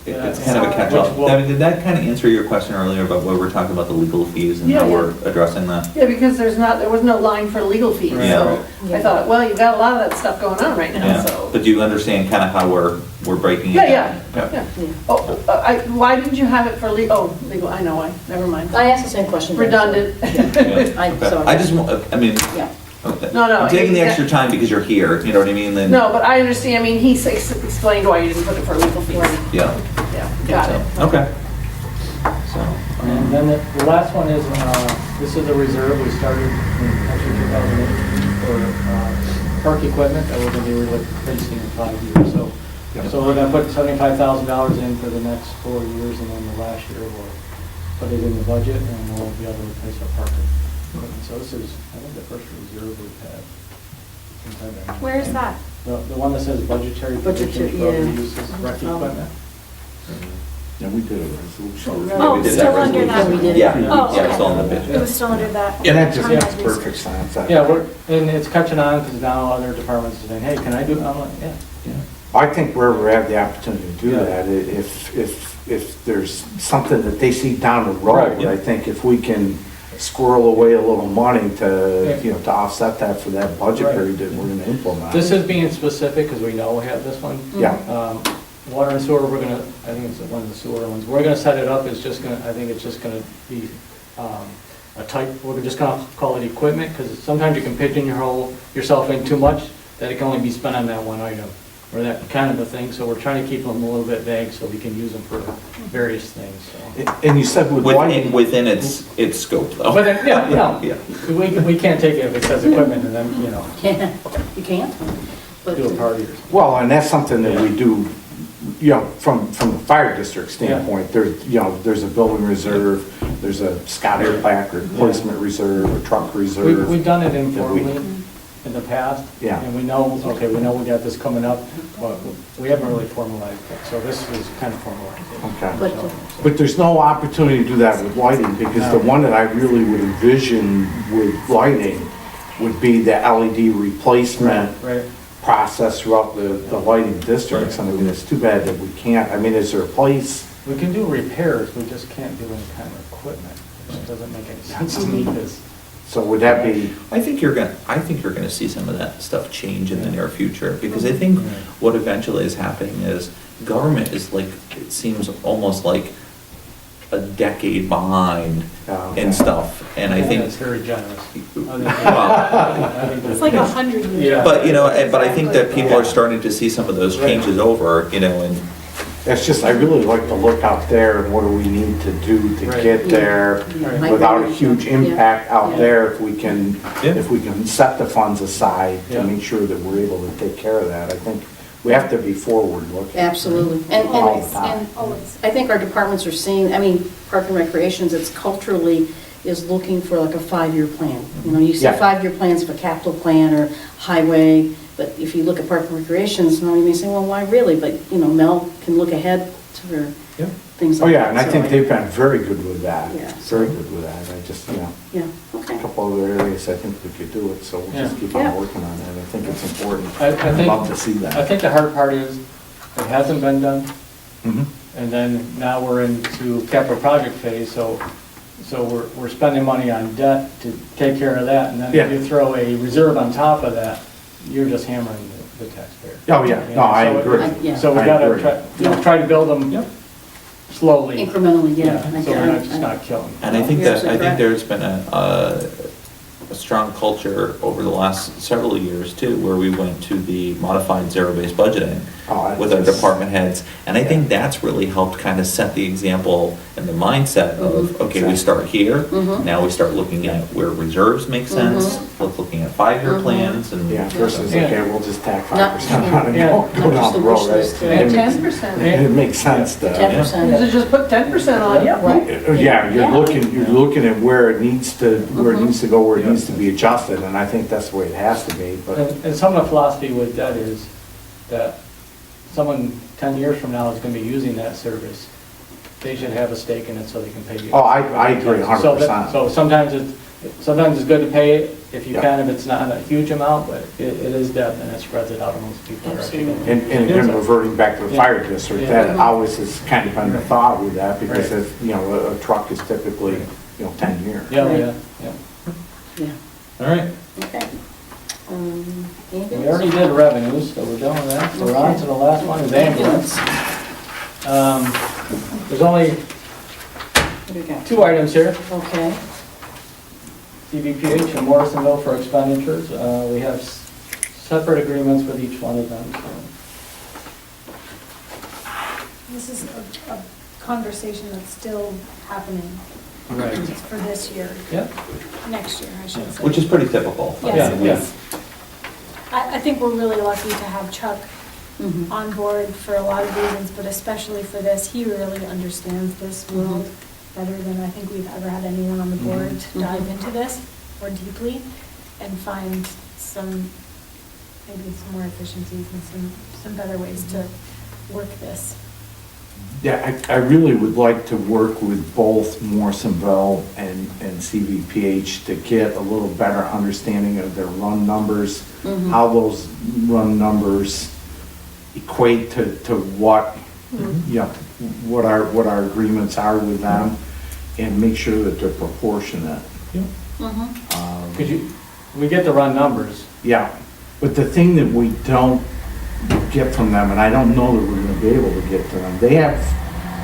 A: It's kind of a catch-all. Devin, did that kind of answer your question earlier about where we're talking about the legal fees and how
I: Yeah.
A: we're addressing that?
I: Yeah, because there was no line for legal fees, so I thought, well, you've got a lot of that stuff going on right now,
A: Yeah,
I: so.
A: but do you understand kind of how we're breaking it
I: Yeah,
A: down?
I: yeah. Oh, why didn't you have it for legal, I know why, never mind.
B: I asked the same question.
I: Redundant.
A: I just, I mean,
B: Yeah.
A: okay.
I: No,
A: I'm taking the
I: yeah.
A: extra time because you're here, you know what I mean? Then,
I: No, but I understand, I mean, he explained why you didn't put it for legal fees.
A: yeah.
I: Yeah, got it.
A: Okay. So,
D: And then the last one is, this is a reserve we started in actually 2008 for park equipment that we're going to be replacing in 5 years. So we're going to put $75,000 in for the next 4 years, and then the last year we'll put it in the budget and we'll be able to replace our park equipment. So this is, I think, the first reserve we've had since I've been here.
F: Where's that?
D: The one that says budgetary positions for other uses, rec equipment.
E: Yeah, we did a resolution.
F: Oh,
A: we did
F: still
A: that
F: under that.
A: resolution. Yeah,
F: Oh,
A: yeah, it's all in the
F: okay.
A: picture.
F: It was still under that.
E: And that just
F: Time
E: makes
F: as
E: perfect
F: research.
E: sense.
D: Yeah, and it's catching on because now other departments are saying, hey, can I do it? I'm like, yeah.
E: I think wherever we have the opportunity to do
D: Yeah.
E: that, if there's something that they see down the road,
D: Right, yeah.
E: I think if we can squirrel away a little money to,
D: Yeah.
E: you know, to offset that for that budget
D: Right.
E: period that we're gonna implement.
D: This is being specific because we know we have this one.
E: Yeah.
D: Water and sewer, we're gonna, I think it's one of the sewer ones, we're gonna set it up, it's just gonna, I think it's just gonna be a type, we're just gonna call it equipment, because sometimes you can pigeonhole yourself in too much, that it can only be spent on that one item, or that kind of a thing, so we're trying to keep them a little bit vague so we can use them for various things, so.
E: And you said with lighting.
A: Within its scope, though.
D: But then, yeah, no,
A: Yeah.
D: we can't take it if it says equipment and then, you know,
B: Yeah, you can't. But
D: do a party or something.
E: Well, and that's something that we do, you know, from the fire district standpoint, there's, you know, there's a building reserve, there's a Scott Air Pack replacement reserve, a truck reserve.
D: We've done it informally in the past.
E: Yeah.
D: And we know, okay, we know we got this coming up, but we haven't really formalized it. So this was kind of formalized.
E: Okay.
B: But,
E: But there's no opportunity to do that with lighting, because the one that I really would envision with lighting would be the LED replacement
D: Right.
E: process throughout the lighting districts. And I mean, it's too bad that we can't, I mean, is there a place?
D: We can do repairs, we just can't do any kind of equipment. It doesn't make any sense to me because.
E: So would that be,
A: I think you're gonna see some of that stuff change in the near future, because I think what eventually is happening is government is like, it seems almost like a decade behind in stuff, and I think.
D: That's very generous.
F: It's like 100 years.
D: Yeah.
A: But, you know, but I think that people are starting to see some of those changes over, you know, and
E: that's just, I really like to look out there and what do we need to do to
D: Right.
E: get there
D: Right.
E: without a huge impact out
B: Yeah.
E: there, if we can,
A: Yeah.
E: if we can set the funds aside to
D: Yeah.
E: make sure that we're able to take care of that. I think we have to be forward looking.
B: absolutely. And,
E: All the time.
B: and I think our departments are seeing, I mean, Park and Recreations, it's culturally is looking for like a 5-year plan. You know, you see
E: Yeah.
B: 5-year plans for capital plan or highway, but if you look at Park and Recreations, now you may say, well, why really? But, you know, Mel can look ahead to things
E: Oh,
B: like that.
E: yeah, and I
B: So
E: think they've been very good with that.
B: Yeah.
E: Very good with that. I just, you know,
B: Yeah, okay.
E: a couple other areas I think we could do it, so we'll just
D: Yeah.
E: keep
B: Yeah.
E: on working on that. I think it's important.
D: I think-
E: Love to see
D: I
E: that.
D: think the hard part is, it hasn't been done,
E: Mhm.
D: and then now we're into capital project phase, so we're spending money on debt to take care of that, and then
E: Yeah.
D: if you throw a reserve on top of that, you're just hammering the taxpayer.
E: Oh, yeah, no, I
D: So-
E: agree.
B: Yeah.
D: So we
E: I
D: gotta
E: agree.
D: try to build them slowly.
B: Incrementally, yeah.
D: So we're not just not killing.
A: And I think
B: You're
A: that, I
B: absolutely
A: think
B: correct.
A: there's been a strong culture over the last several years too, where we went to the modified zero-based budgeting
E: Oh,
A: with our department heads. And I think that's really helped kind of set the example and the mindset of, okay, we start here, now we start looking at where reserves make sense, looking at 5-year plans and.
E: Yeah, versus,
D: Yeah.
E: okay, we'll just tack
B: Not-
E: 5% on it,
D: Yeah.
E: go
B: Not just
E: down
B: the
E: the road,
B: wish
E: right?
B: list,
E: It makes-
I: 10%.
E: It makes sense to.
B: 10%.
I: You just put 10% on, yeah.
E: Yeah, you're looking at where it needs to, where it needs to go, where it needs to be adjusted, and I think that's the way it has to be, but.
D: And some of the philosophy with that is that someone 10 years from now is gonna be using that service. They should have a stake in it so they can pay you.
E: Oh, I agree 100%.
D: So sometimes sometimes it's good to pay it if you
E: Yeah.
D: can, if it's not a huge amount, but it is depth and it spreads it out on most people. are actually gonna-
E: And again, reverting back to the fire district,
D: Yeah.
E: that always has kind of been the thought with that, because if, you know, a truck is typically, 10 years.
D: Yeah,
B: Right.
D: yeah.
B: Yeah,
A: All right.
B: okay. Anything
D: We
B: else?
D: already did revenues, so we're done with that. So we're on to the last one, is ambulance. There's only
B: What do we got?
D: 2 items here,
B: Okay,
D: CVPH and Morrisonville for expenditures. We have separate agreements with each one of them. so.
F: This is a conversation that's still happening.
D: Right.
F: It's for this year,
D: Yep.
F: next year, I should say.
A: Which is pretty typical.
F: Yes, it
D: Yeah,
F: is. I think we're really lucky to have Chuck
B: Mhm.
F: on board for a lot of reasons, but especially for this. He really understands this world better than I think we've ever had anyone on the board to dive into this more deeply and find maybe some more efficiencies and some better ways to work this.
E: Yeah, I really would like to work with both Morrisonville and CVPH to get a little better understanding of their run numbers, how those run numbers equate to what, what our agreements are with them, and make sure that they're proportionate.
D: We get the run numbers.
E: Yeah, but the thing that we don't get from them, and I don't know that we're gonna be able to get to them, they have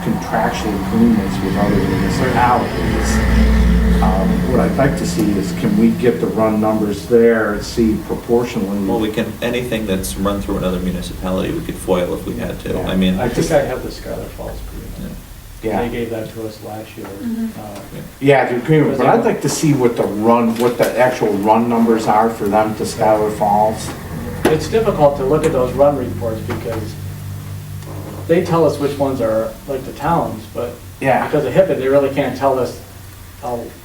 E: contractual agreements with other municipalities. What I'd like to see is, can we get the run numbers there and see proportionally?
A: Well, we can, anything that's run through another municipality, we could foil if we had to.
E: Yeah.
A: I mean,
D: I think I have the Skylar Falls agreement.
E: Yeah.
D: They gave that to us last year.
E: Yeah, the agreement, but I'd like to see what the actual run numbers are for them to Schuyler Falls.
D: It's difficult to look at those run reports because they tell us which ones are like the towns, but
E: Yeah.
D: because of HIPAA, they really can't tell us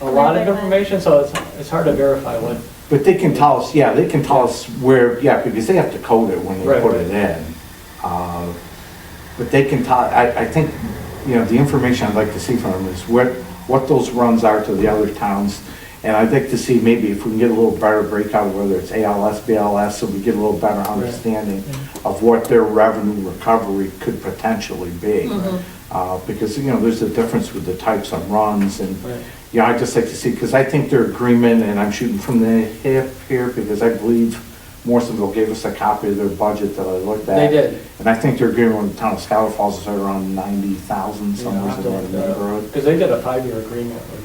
D: a lot of information, so it's hard to verify what.
E: But they can tell us, they can tell us where, because they have to code it when they
D: Right,
E: put
D: right.
E: it in. But they can tell, I think, the information I'd like to see from them is what those runs are to the other towns. And I'd like to see maybe if we can get a little better breakout of whether it's ALS, BLS, so we get a little better understanding of what their revenue recovery could potentially be. Because, there's a difference with the types of runs and, I'd just like to see, because I think their agreement, and I'm shooting from the hip here, because I believe Morrisonville gave us a copy of their budget that I looked at.
D: They did.
E: And I think their agreement with the town of Schuyler Falls is right around 90,000, somewhere in that neighborhood.
D: Because they did a 5-year agreement with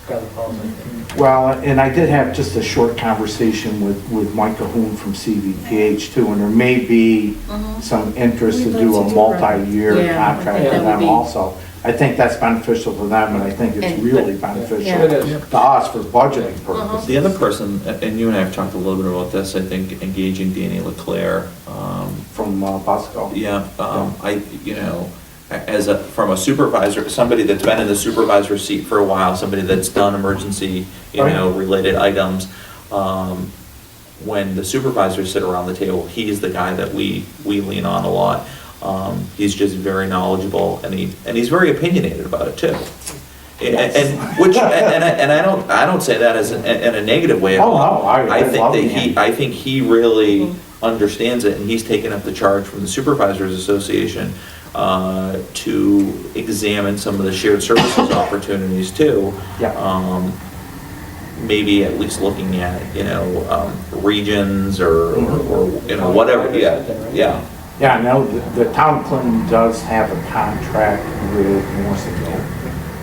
D: Skylar Falls, I think.
E: Well, and I did have just a short conversation with Mike Cahoon from CVPH too, and there may be some interest to
B: We'd
E: do
B: like
E: a
B: to do
E: multi-year
B: that. Yeah, I
E: contract
B: think
E: with
B: that would
E: them
B: be-
E: also. I think that's beneficial to them, and I think it's
B: And-
E: really
B: but-
E: beneficial
B: Yeah.
D: It is.
E: to us for budgeting purposes.
A: the other person, and you and I have talked a little bit about this, I think engaging Danny Leclerc,
E: From Bosco.
A: from a supervisor, somebody that's been in the supervisor seat for a while, somebody that's done emergency, related items, when the supervisors sit around the table, he's the guy that we lean on a lot. He's just very knowledgeable, and he's very opinionated about it too. And I don't say that as in a negative way at all.
E: Oh, no, I
A: think
E: love
A: that
E: him.
A: I think he really understands it, and he's taken up the charge from the Supervisors Association to examine some of the shared services opportunities too.
E: Yeah.
A: Maybe at least looking at, regions or whatever, yeah.
E: Yeah, no, the town of Clinton does have a contract with Morrisonville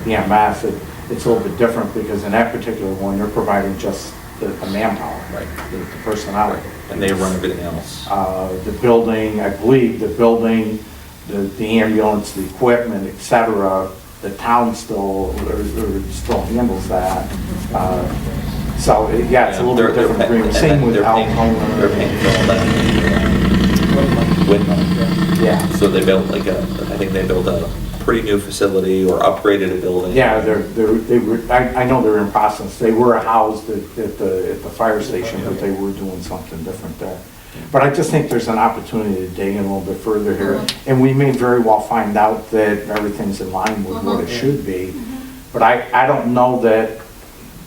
E: EMS. It's a little bit different because in that particular one, they're providing just the manpower,
A: Right.
E: the personnel.
A: And they run everything else.
E: The building, I believe, the ambulance, the equipment, et cetera, the town still handles that. So, it's a little bit different agreement. Same with
A: They're paying for all that. With money.
E: Yeah.
A: So they built I think they built a pretty new facility or upgraded a building.
E: Yeah, I know they're in process. They were housed at the fire station, but they were doing something different there. But I just think there's an opportunity to dig in a little bit further here. And we may very well find out that everything's in line with what it should be. But I don't know that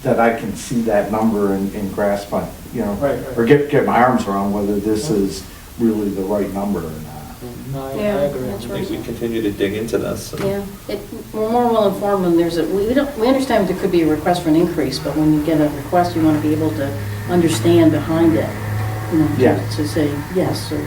E: that I can see that number and grasp on, you know,
D: Right, right.
E: or get my arms around whether this is really the right number or not.
D: No, I
B: Yeah,
D: agree.
B: that's
A: I
B: right.
A: think we continue to dig into this.
B: Yeah, we're more well informed when there's we understand there could be a request for an increase, but when you get a request, you want to be able to understand behind it, you know,
E: Yeah.
B: to say yes or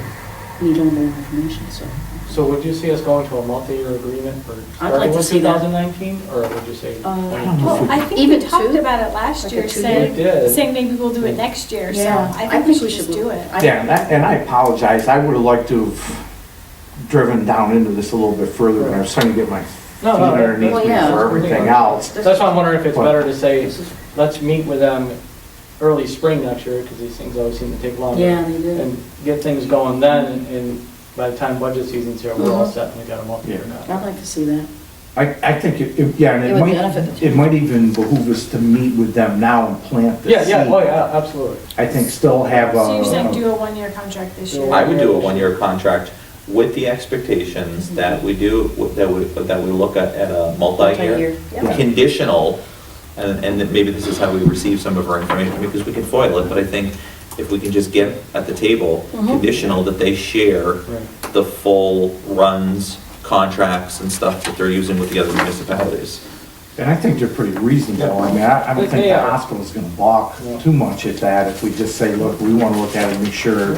B: need a little more information, so.
D: So would you see us going to a multi-year agreement for
B: I'd like
D: starting
B: to
D: with
B: see that.
D: 2019? Or would you say?
F: Well, I think we
B: Even
F: talked
B: two?
F: about it last
B: Like a
F: year,
B: 2
F: saying,
D: year? We did.
F: saying maybe we'll do it next year, so
B: Yeah,
F: I think we should just do it.
E: Yeah, and I apologize, I would have liked to have driven down into this a little bit further, but I was trying to get my feet
D: No, no,
E: underneath
B: well,
E: me
B: yeah.
E: for everything else.
D: So that's why I'm wondering if it's
E: But-
D: better to say, let's meet with them early spring next year, because these things always seem to take longer.
B: Yeah, they do.
D: And get things going then, and by the time budget season's here, we're all
B: Mhm.
D: set and we got a multi-year
E: Yeah.
B: I'd
D: contract.
B: like to see that.
E: I think, yeah, and
B: It
E: it
B: would
E: might,
B: benefit the
E: it might even behoove us to meet with them now and plant the
D: Yeah, yeah,
E: seed.
D: oh yeah, absolutely.
E: I think still have
F: So you're saying
E: a,
F: do a one-year contract this year?
A: I would do a one-year contract with the expectations that we do, that we look at a multi-year,
B: Multi-year, yeah.
A: conditional, and that maybe this is how we receive some of our information, because we can foil it, but I think if we can just get at the table, conditional that they share
D: Right.
A: the full runs, contracts and stuff that they're using with the other municipalities.
E: and I think they're pretty reasonable. I mean, I don't think
D: They
E: the
D: are.
E: hospital's gonna balk
D: No.
E: too much at that if we just say, look, we wanna look at it and make sure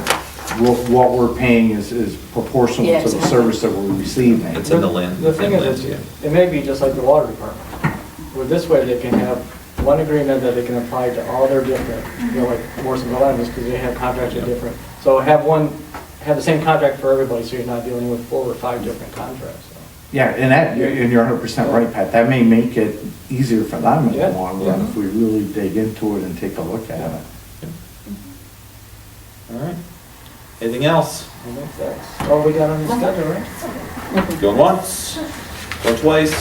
E: what we're paying is proportional
B: Yeah,
E: to the
B: exactly.
E: service that we're receiving.
A: It's in the land.
D: The thing is, it may be just like the water department. With this way, they can have one agreement that they can apply to all their different, you know, like Morrison Millennium, because they have contracts with different. So have the same contract for everybody, so you're not dealing with 4 or 5 different contracts. so.
E: Yeah, and you're 100% right, Pat. That may make it easier for them in the
D: Yeah.
E: long run if we really dig into it and take a look at it.
A: All right. Anything else?
D: I think that's all we got on the schedule, right?
A: Going once, going twice?